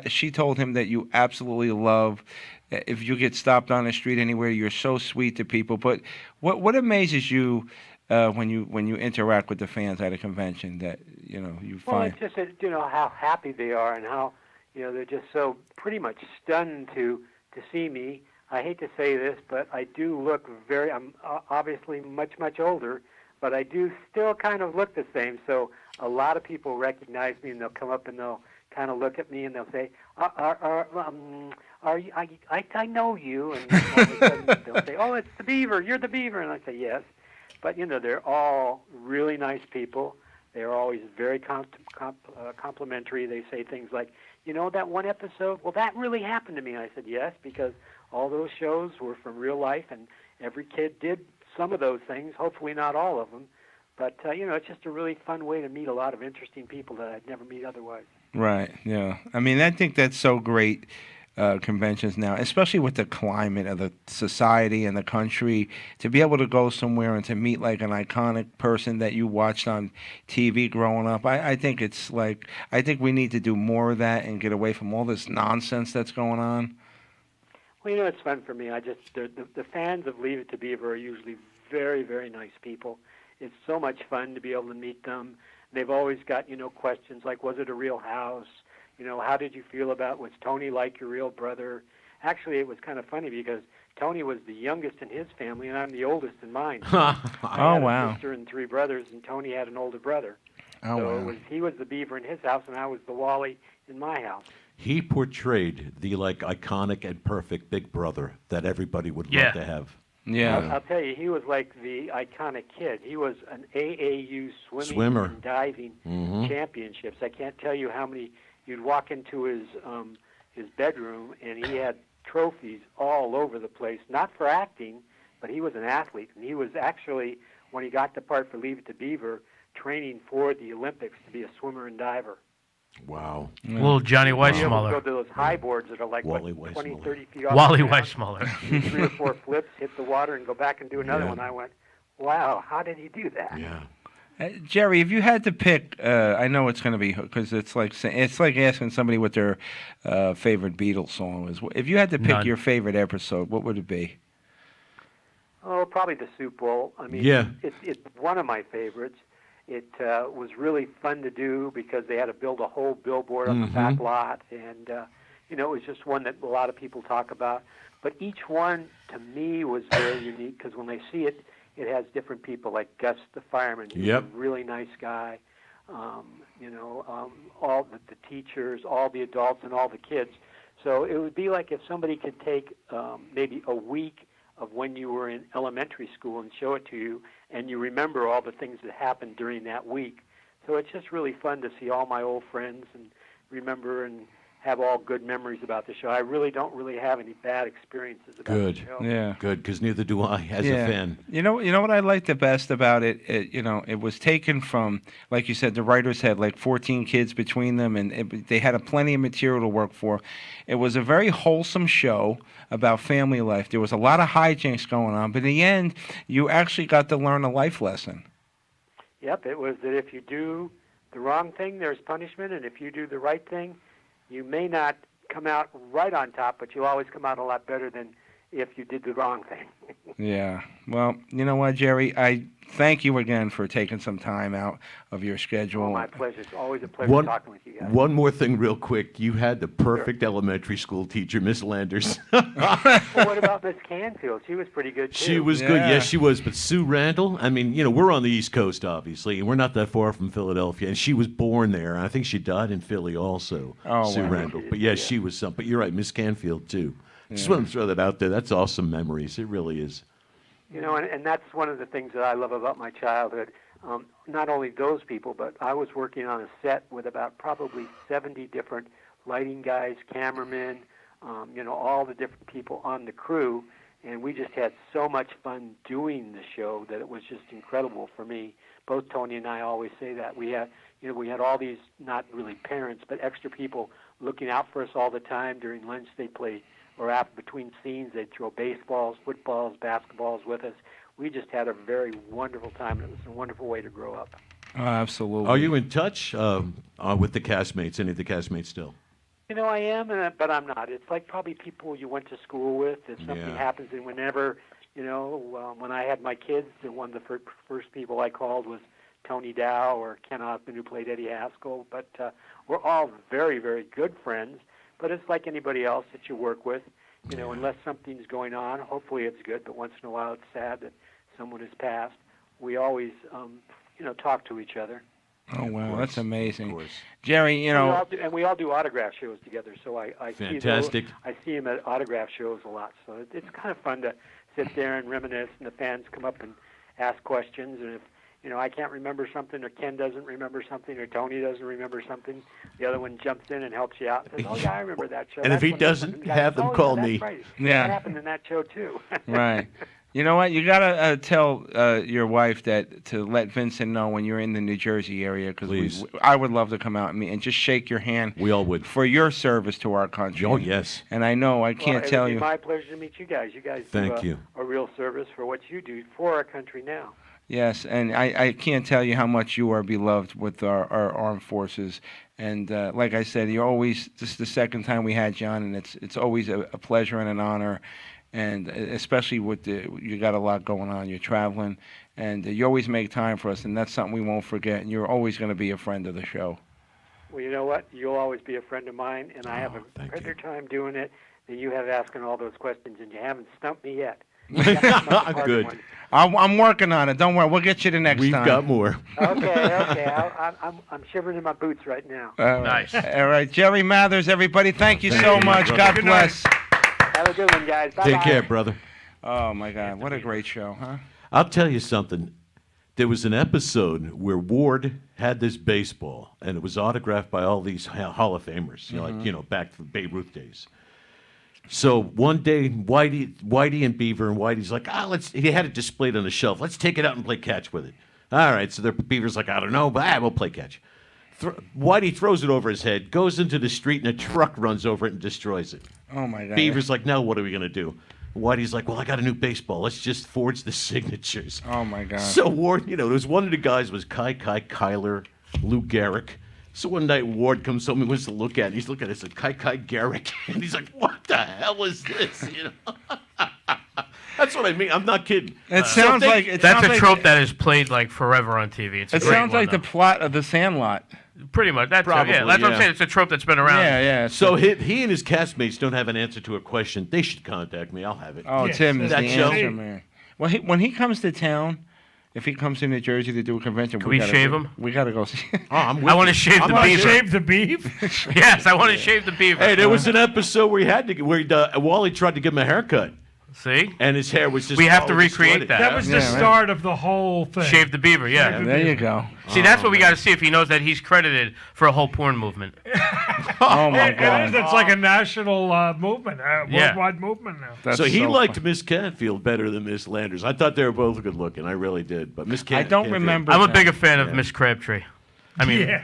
Speaker 10: she told him that you absolutely love. If you get stopped on the street anywhere, you're so sweet to people. But what amazes you when you interact with the fans at a convention that you
Speaker 20: Well,
Speaker 10: find?
Speaker 20: it's just that, how happy they are and how they're just so pretty much stunned to see me. I hate to say this, but I do look I'm obviously much, much older, but I do still kind of look the same. So a lot of people recognize me, and they'll come up and they'll kind of look at me and they'll say, are you, I know you. And all of a sudden they'll say, oh, it's the Beaver. You're the Beaver. And I say, yes. But, they're all really nice people. They're always very complimentary. They say things like, that one episode, well, that really happened to me. And I said, yes, because all those shows were from real life, and every kid did some of those things, hopefully not all of them. But, it's just a really fun way to meet a lot of interesting people that I'd never meet otherwise.
Speaker 10: Right, yeah. I mean, I think that's so great, conventions now, especially with the climate of the society and the country, to be able to go somewhere and to meet like an iconic person that you watched on TV growing up. I think I think we need to do more of that and get away from all this nonsense that's going on.
Speaker 20: Well, it's fun for me. The fans of Leave It to Beaver are usually very, very nice people. It's so much fun to be able to meet them. They've always got, questions like, was it a real house? How did you feel was Tony like your real brother? Actually, it was kind of funny because Tony was the youngest in his family, and I'm the oldest in mine. I had a sister and 3 brothers, and Tony had an older brother.
Speaker 11: Oh,
Speaker 20: so
Speaker 11: wow.
Speaker 20: he was the Beaver in his house, and I was the Wally in my house.
Speaker 11: He portrayed the iconic and perfect big brother that everybody would love to have.
Speaker 10: Yeah.
Speaker 20: I'll tell you, he was like the iconic kid. He was an AAU
Speaker 11: Swimmer.
Speaker 20: and diving championships. I can't tell you how many. You'd walk into his bedroom, and he had trophies all over the place. Not for acting, but he was an athlete, and he was actually, when he got the part for Leave It to Beaver, training for the Olympics to be a swimmer and diver.
Speaker 11: Wow.
Speaker 8: Little Johnny
Speaker 20: Be able to
Speaker 8: Weissmuller.
Speaker 20: go to those high boards that are like
Speaker 11: Wally
Speaker 20: 20,
Speaker 11: Weissmuller.
Speaker 20: 30 feet off
Speaker 8: Wally
Speaker 20: the ground.
Speaker 8: Weissmuller.
Speaker 20: Do 3 or 4 flips, hit the water, and go back and do another
Speaker 11: Yeah.
Speaker 20: one. I went, wow, how did he do that?
Speaker 11: Yeah.
Speaker 10: Jerry, if you had to pick, I know it's going to be because it's like asking somebody what their favorite Beatles song is. If you had to pick
Speaker 8: None.
Speaker 10: your favorite episode, what would it be?
Speaker 20: Oh, probably the Soup Bowl. I mean,
Speaker 11: Yeah.
Speaker 20: it's one of my favorites. It was really fun to do because they had to build a whole billboard on the back lot, and it was just one that a lot of people talk about. But each one, to me, was very unique because when they see it, it has different people like Gus the fireman. He's
Speaker 11: Yep.
Speaker 20: a really nice guy. All the teachers, all the adults, and all the kids. So it would be like if somebody could take maybe a week of when you were in elementary school and show it to you, and you remember all the things that happened during that week. So it's just really fun to see all my old friends and remember and have all good memories about the show. I really don't have any bad experiences about
Speaker 11: Good.
Speaker 20: the show.
Speaker 10: Yeah.
Speaker 11: Good, because neither do I as a fan.
Speaker 10: You know what I like the best about it? It was taken from, like you said, the writers had like 14 kids between them, and they had plenty of material to work for. It was a very wholesome show about family life. There was a lot of hijinks going on, but in the end, you actually got to learn a life lesson.
Speaker 20: Yep, it was that if you do the wrong thing, there's punishment, and if you do the right thing, you may not come out right on top, but you'll always come out a lot better than if you did the wrong thing.
Speaker 10: Yeah. Well, you know what, Jerry? I thank you again for taking some time out of your schedule.
Speaker 20: Oh, my pleasure. It's always a pleasure
Speaker 11: One,
Speaker 20: talking with you guys.
Speaker 11: one more thing, real quick. You had the perfect elementary school teacher, Miss Landers.
Speaker 20: Well, what about Miss Canfield? She was pretty good, too.
Speaker 11: She was good. Yes, she was. But Sue Randall, I mean, we're on the East Coast, obviously, and we're not that far from Philadelphia. And she was born there. And I think she died in Philly also, Sue
Speaker 10: wow.
Speaker 11: Randall. But, yeah, she was some. But you're right, Miss Canfield, too. Just want to throw that out there. That's awesome memories. It really is.
Speaker 20: And that's one of the things that I love about my childhood. Not only those people, but I was working on a set with about probably 70 different lighting guys, cameramen, all the different people on the crew. And we just had so much fun doing the show that it was just incredible for me. Both Tony and I always say that. We had all these, not really parents, but extra people looking out for us all the time. During lunch, they'd play, or after between scenes, they'd throw baseballs, footballs, basketballs with us. we just had a very wonderful time, and it was a wonderful way to grow up.
Speaker 10: Oh, absolutely.
Speaker 11: Are you in touch with the castmates? Any of the castmates still?
Speaker 20: You know, I am, but I'm not. It's like probably people you went to school with. If something
Speaker 11: Yeah.
Speaker 20: happens, and whenever, when I had my kids, one of the first people I called was Tony Dow or Ken Osmond, who played Eddie Haskell. But we're all very, very good friends. But it's like anybody else that you work with. Unless something's going on, hopefully it's good. But once in a while, it's sad that someone has passed. We always, talk to each other.
Speaker 10: Oh, wow, that's amazing. Jerry,
Speaker 20: We all do autograph shows together, so I
Speaker 11: Fantastic.
Speaker 20: I see him at autograph shows a lot. So it's kind of fun to sit there and reminisce, and the fans come up and ask questions. And if I can't remember something, or Ken doesn't remember something, or Tony doesn't remember something, the other one jumps in and helps you out and says, "Oh yeah, I remember that show."
Speaker 11: And if
Speaker 20: That's
Speaker 11: he
Speaker 20: when this
Speaker 11: doesn't,
Speaker 20: one guy
Speaker 11: have
Speaker 20: says,
Speaker 11: them
Speaker 20: "Oh,
Speaker 11: call
Speaker 20: yeah,
Speaker 11: me."
Speaker 20: that's right.
Speaker 10: Yeah.
Speaker 20: That happened in that show too.
Speaker 10: Right. You know what? You gotta tell your wife that to let Vincent know when you're in the New Jersey area, because I would love to come out and meet and just shake your hand.
Speaker 11: We all would
Speaker 10: for your service to our country.
Speaker 11: Oh, yes.
Speaker 10: And I know I can't tell
Speaker 20: It
Speaker 10: you.
Speaker 20: would be my pleasure to meet you guys. You guys
Speaker 11: Thank
Speaker 20: do
Speaker 11: you.
Speaker 20: a real service for what you do for our country now.
Speaker 10: Yes, and I can't tell you how much you are beloved with our armed forces. And like I said, you're always, this is the second time we had you on, and it's always a pleasure and an honor. And especially with you got a lot going on, you're traveling, and you always make time for us, and that's something we won't forget. And you're always going to be a friend of the show.
Speaker 20: Well, you know what? You'll always be a friend of mine, and I have a better time doing it than you have asking all those questions, and you haven't stumped me yet.
Speaker 10: Good. I'm working on it. Don't worry. We'll get you the next
Speaker 11: We've
Speaker 10: time.
Speaker 11: got more.
Speaker 20: Okay. I'm shivering in my boots right now.
Speaker 10: Nice. All right, Jerry Mathers, everybody. Thank you so much.
Speaker 11: brother.
Speaker 10: God
Speaker 11: Good
Speaker 10: bless.
Speaker 20: Have a good one, guys. Bye-bye.
Speaker 11: Take care, brother.
Speaker 10: Oh my God, what a great show, huh?
Speaker 11: I'll tell you something. There was an episode where Ward had this baseball, and it was autographed by all these Hall of Famers, back to the Babe Ruth days. So one day, Whitey and Beaver, and Whitey's like, he had it displayed on the shelf. Let's take it out and play catch with it. All right, so Beaver's like, I don't know, but we'll play catch. Whitey throws it over his head, goes into the street, and a truck runs over it and destroys it.
Speaker 10: Oh, my God.
Speaker 11: Beaver's like, now what are we going to do? Whitey's like, well, I got a new baseball. Let's just forge the signatures.
Speaker 10: Oh, my God.
Speaker 11: So Ward, there was one of the guys was Kai Kyler, Lou Gehrig. So one night Ward comes home and wants to look at it. He's looking at it, it's like Kai Gehrig. And he's like, what the hell is this? That's what I mean. I'm not kidding.
Speaker 10: It sounds like
Speaker 8: That's a trope that is played like forever on TV. It's a
Speaker 10: It
Speaker 8: great
Speaker 10: sounds
Speaker 8: one,
Speaker 10: like the plot of The Sandlot.
Speaker 8: Pretty much. That's
Speaker 11: Probably,
Speaker 8: yeah. That's what I'm
Speaker 11: yeah.
Speaker 8: saying. It's a trope that's been around.
Speaker 10: Yeah.
Speaker 11: So he and his castmates don't have an answer to a question. They should contact me. I'll have it.
Speaker 10: Oh, Tim is the
Speaker 11: That show?
Speaker 10: answer, man. Well, when he comes to town, if he comes to New Jersey to do a convention,
Speaker 8: Can we shave him?
Speaker 10: We got to go see.
Speaker 8: I want to shave the beaver.
Speaker 2: Shave the beef?
Speaker 8: Yes, I want to shave the beaver.
Speaker 11: Hey, there was an episode where Wally tried to give him a haircut.
Speaker 8: See?
Speaker 11: And his hair was just.
Speaker 8: We have to
Speaker 11: all
Speaker 8: recreate
Speaker 11: distorted.
Speaker 8: that.
Speaker 2: That was the start of the whole thing.
Speaker 8: Shave the beaver, yeah.
Speaker 10: There you go.
Speaker 8: See, that's what we got to see if he knows that he's credited for a whole porn movement.
Speaker 10: Oh my
Speaker 2: It
Speaker 10: God.
Speaker 2: is. It's like a national movement,
Speaker 8: Yeah.
Speaker 2: worldwide movement now.
Speaker 11: So he liked Miss Canfield better than Miss Landers. I thought they were both good looking. I really did. But Miss Canfield.
Speaker 8: I'm a bigger fan of Miss Crabtree. I mean,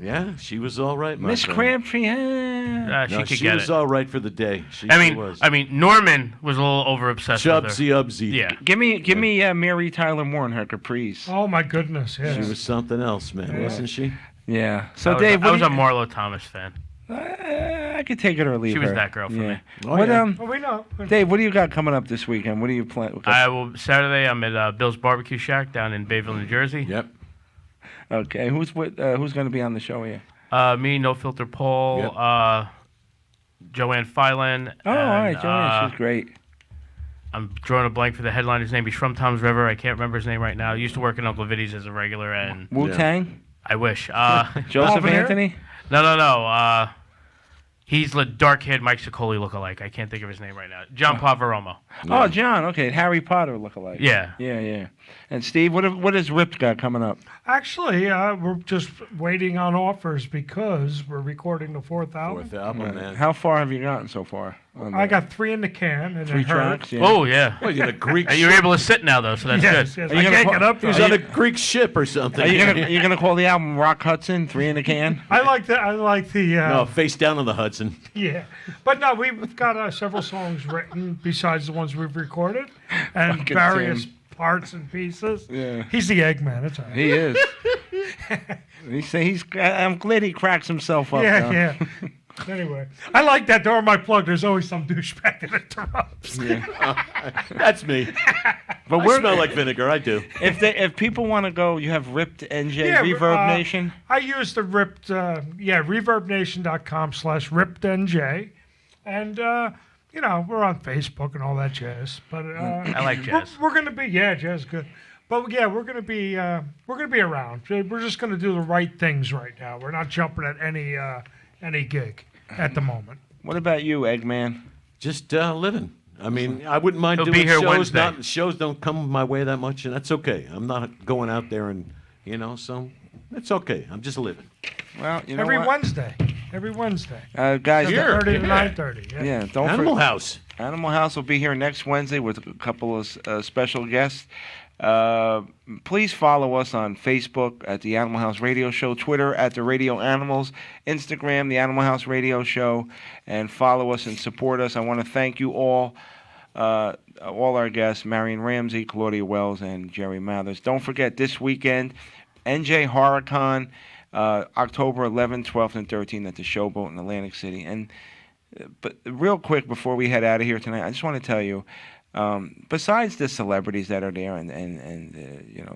Speaker 11: Yeah, she was all right, my
Speaker 10: Miss
Speaker 11: friend.
Speaker 10: Crabtree,
Speaker 8: she
Speaker 11: No,
Speaker 8: could
Speaker 11: she
Speaker 8: get
Speaker 11: was
Speaker 8: it.
Speaker 11: all right for the day. She was.
Speaker 8: I mean, Norman was a little over obsessed with her.
Speaker 11: Chubsy Ubsy.
Speaker 8: Yeah.
Speaker 10: Give me Mary Tyler Moore and her capris.
Speaker 2: Oh my goodness! Yes.
Speaker 11: She was something else, man, wasn't she?
Speaker 10: Yeah.
Speaker 8: So
Speaker 10: So Dave,
Speaker 8: I
Speaker 10: what
Speaker 8: was
Speaker 10: do
Speaker 8: a
Speaker 10: you-
Speaker 8: Marlo Thomas fan.
Speaker 10: I could take it or leave
Speaker 8: She was
Speaker 10: her.
Speaker 8: that girl for me.
Speaker 10: What
Speaker 2: Well, we know.
Speaker 10: Dave, what do you got coming up this weekend? What do you plan?
Speaker 8: Saturday, I'm at Bill's Barbecue Shack down in Bayville, New Jersey.
Speaker 11: Yep.
Speaker 10: Okay, who's going to be on the show here?
Speaker 8: Me, No Filter Paul, Joanne Phelan.
Speaker 10: Oh, all right, Joanne, she's great.
Speaker 8: I'm drawing a blank for the headliner's name. He's from Tom's River. I can't remember his name right now. He used to work in Uncle Viddy's as a regular. And
Speaker 10: Wu-Tang?
Speaker 8: I wish.
Speaker 10: Joseph Anthony?
Speaker 8: No. He's the dark-haired Mike Sicoli lookalike. I can't think of his name right now. John Pavaromo.
Speaker 10: Oh, John. Okay, Harry Potter lookalike.
Speaker 8: Yeah.
Speaker 10: Yeah. And Steve, what has Rip got coming up?
Speaker 2: Actually, we're just waiting on offers because we're recording the fourth album.
Speaker 11: Fourth album, man.
Speaker 10: How far have you gotten so far?
Speaker 2: I got 3 in the can, and
Speaker 10: 3
Speaker 2: it hurt.
Speaker 10: tracks. Yeah.
Speaker 8: Oh, yeah.
Speaker 11: Well, you got a Greek.
Speaker 8: You're able to sit now, though, so that's
Speaker 2: Yes,
Speaker 8: good.
Speaker 2: yes. I can't get up.
Speaker 11: He was on a Greek ship or something.
Speaker 10: Are you gonna call the album Rock Hudson? 3 in the can?
Speaker 2: I like the.
Speaker 11: No, face down on the Hudson.
Speaker 2: Yeah, but no, we've got several songs written besides the ones we've recorded, and
Speaker 10: Fucking
Speaker 2: various
Speaker 10: Tim.
Speaker 2: parts and pieces.
Speaker 10: Yeah.
Speaker 2: He's the Eggman. It's all right.
Speaker 10: He is. I'm glad he cracks himself up.
Speaker 2: Yeah,
Speaker 10: though.
Speaker 2: yeah. Anyway, I like that during my plug. There's always some douchebag that interrupts.
Speaker 11: That's me.
Speaker 10: But
Speaker 11: I smell like vinegar. I do.
Speaker 10: If people want to go, you have Ripped NJ Reverb Nation.
Speaker 2: I use the Ripped, ReverbNation.com/RippedNJ, and we're on Facebook and all that jazz. But
Speaker 8: I like jazz.
Speaker 2: We're gonna be jazz is good. But yeah, we're gonna be around. We're just gonna do the right things right now. We're not jumping at any gig at the moment.
Speaker 10: What about you, Eggman?
Speaker 11: Just living. I mean, I wouldn't mind
Speaker 8: He'll
Speaker 11: doing
Speaker 8: be here
Speaker 11: shows.
Speaker 8: Wednesday.
Speaker 11: Shows don't come my way that much, and that's okay. I'm not going out there and so it's okay. I'm just living.
Speaker 10: Well, you know
Speaker 2: Every
Speaker 10: what?
Speaker 2: Wednesday.
Speaker 10: Guys,
Speaker 2: 7:30 to 9:30.
Speaker 10: Yeah, don't
Speaker 11: Animal
Speaker 10: forget-
Speaker 11: House.
Speaker 10: Animal House will be here next Wednesday with a couple of special guests. Please follow us on Facebook at the Animal House Radio Show, Twitter at the Radio Animals, Instagram the Animal House Radio Show, and follow us and support us. I want to thank you all our guests, Marion Ramsey, Claudia Wells, and Jerry Mathers. Don't forget this weekend, NJ HorrorCon, October 11th, 12th, and 13th at the Showboat in Atlantic City. But real quick before we head out of here tonight, I just want to tell you. Besides the celebrities that are there and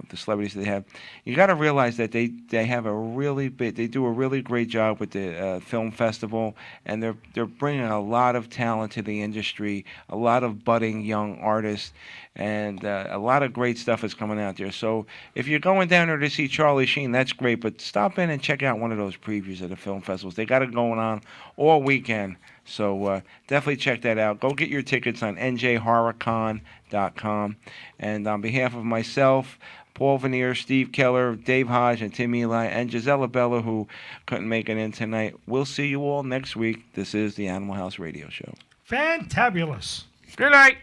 Speaker 10: the celebrities they have, you got to realize that they have they do a really great job with the film festival, and they're bringing a lot of talent to the industry, a lot of budding young artists, and a lot of great stuff is coming out there. So if you're going down there to see Charlie Sheen, that's great, but stop in and check out one of those previews of the film festivals. They got it going on all weekend. So definitely check that out. Go get your tickets on njhorrorcon.com. And on behalf of myself, Paul Veneer, Steve Keller, Dave Hodge, and Tim Eli, and Gisela Bella, who couldn't make it in tonight, we'll see you all next week. This is the Animal House Radio Show.
Speaker 2: Fantabulous.
Speaker 8: Good night.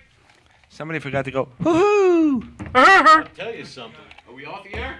Speaker 10: Somebody forgot to go, woohoo!
Speaker 11: I'll tell you something. Are we off the air?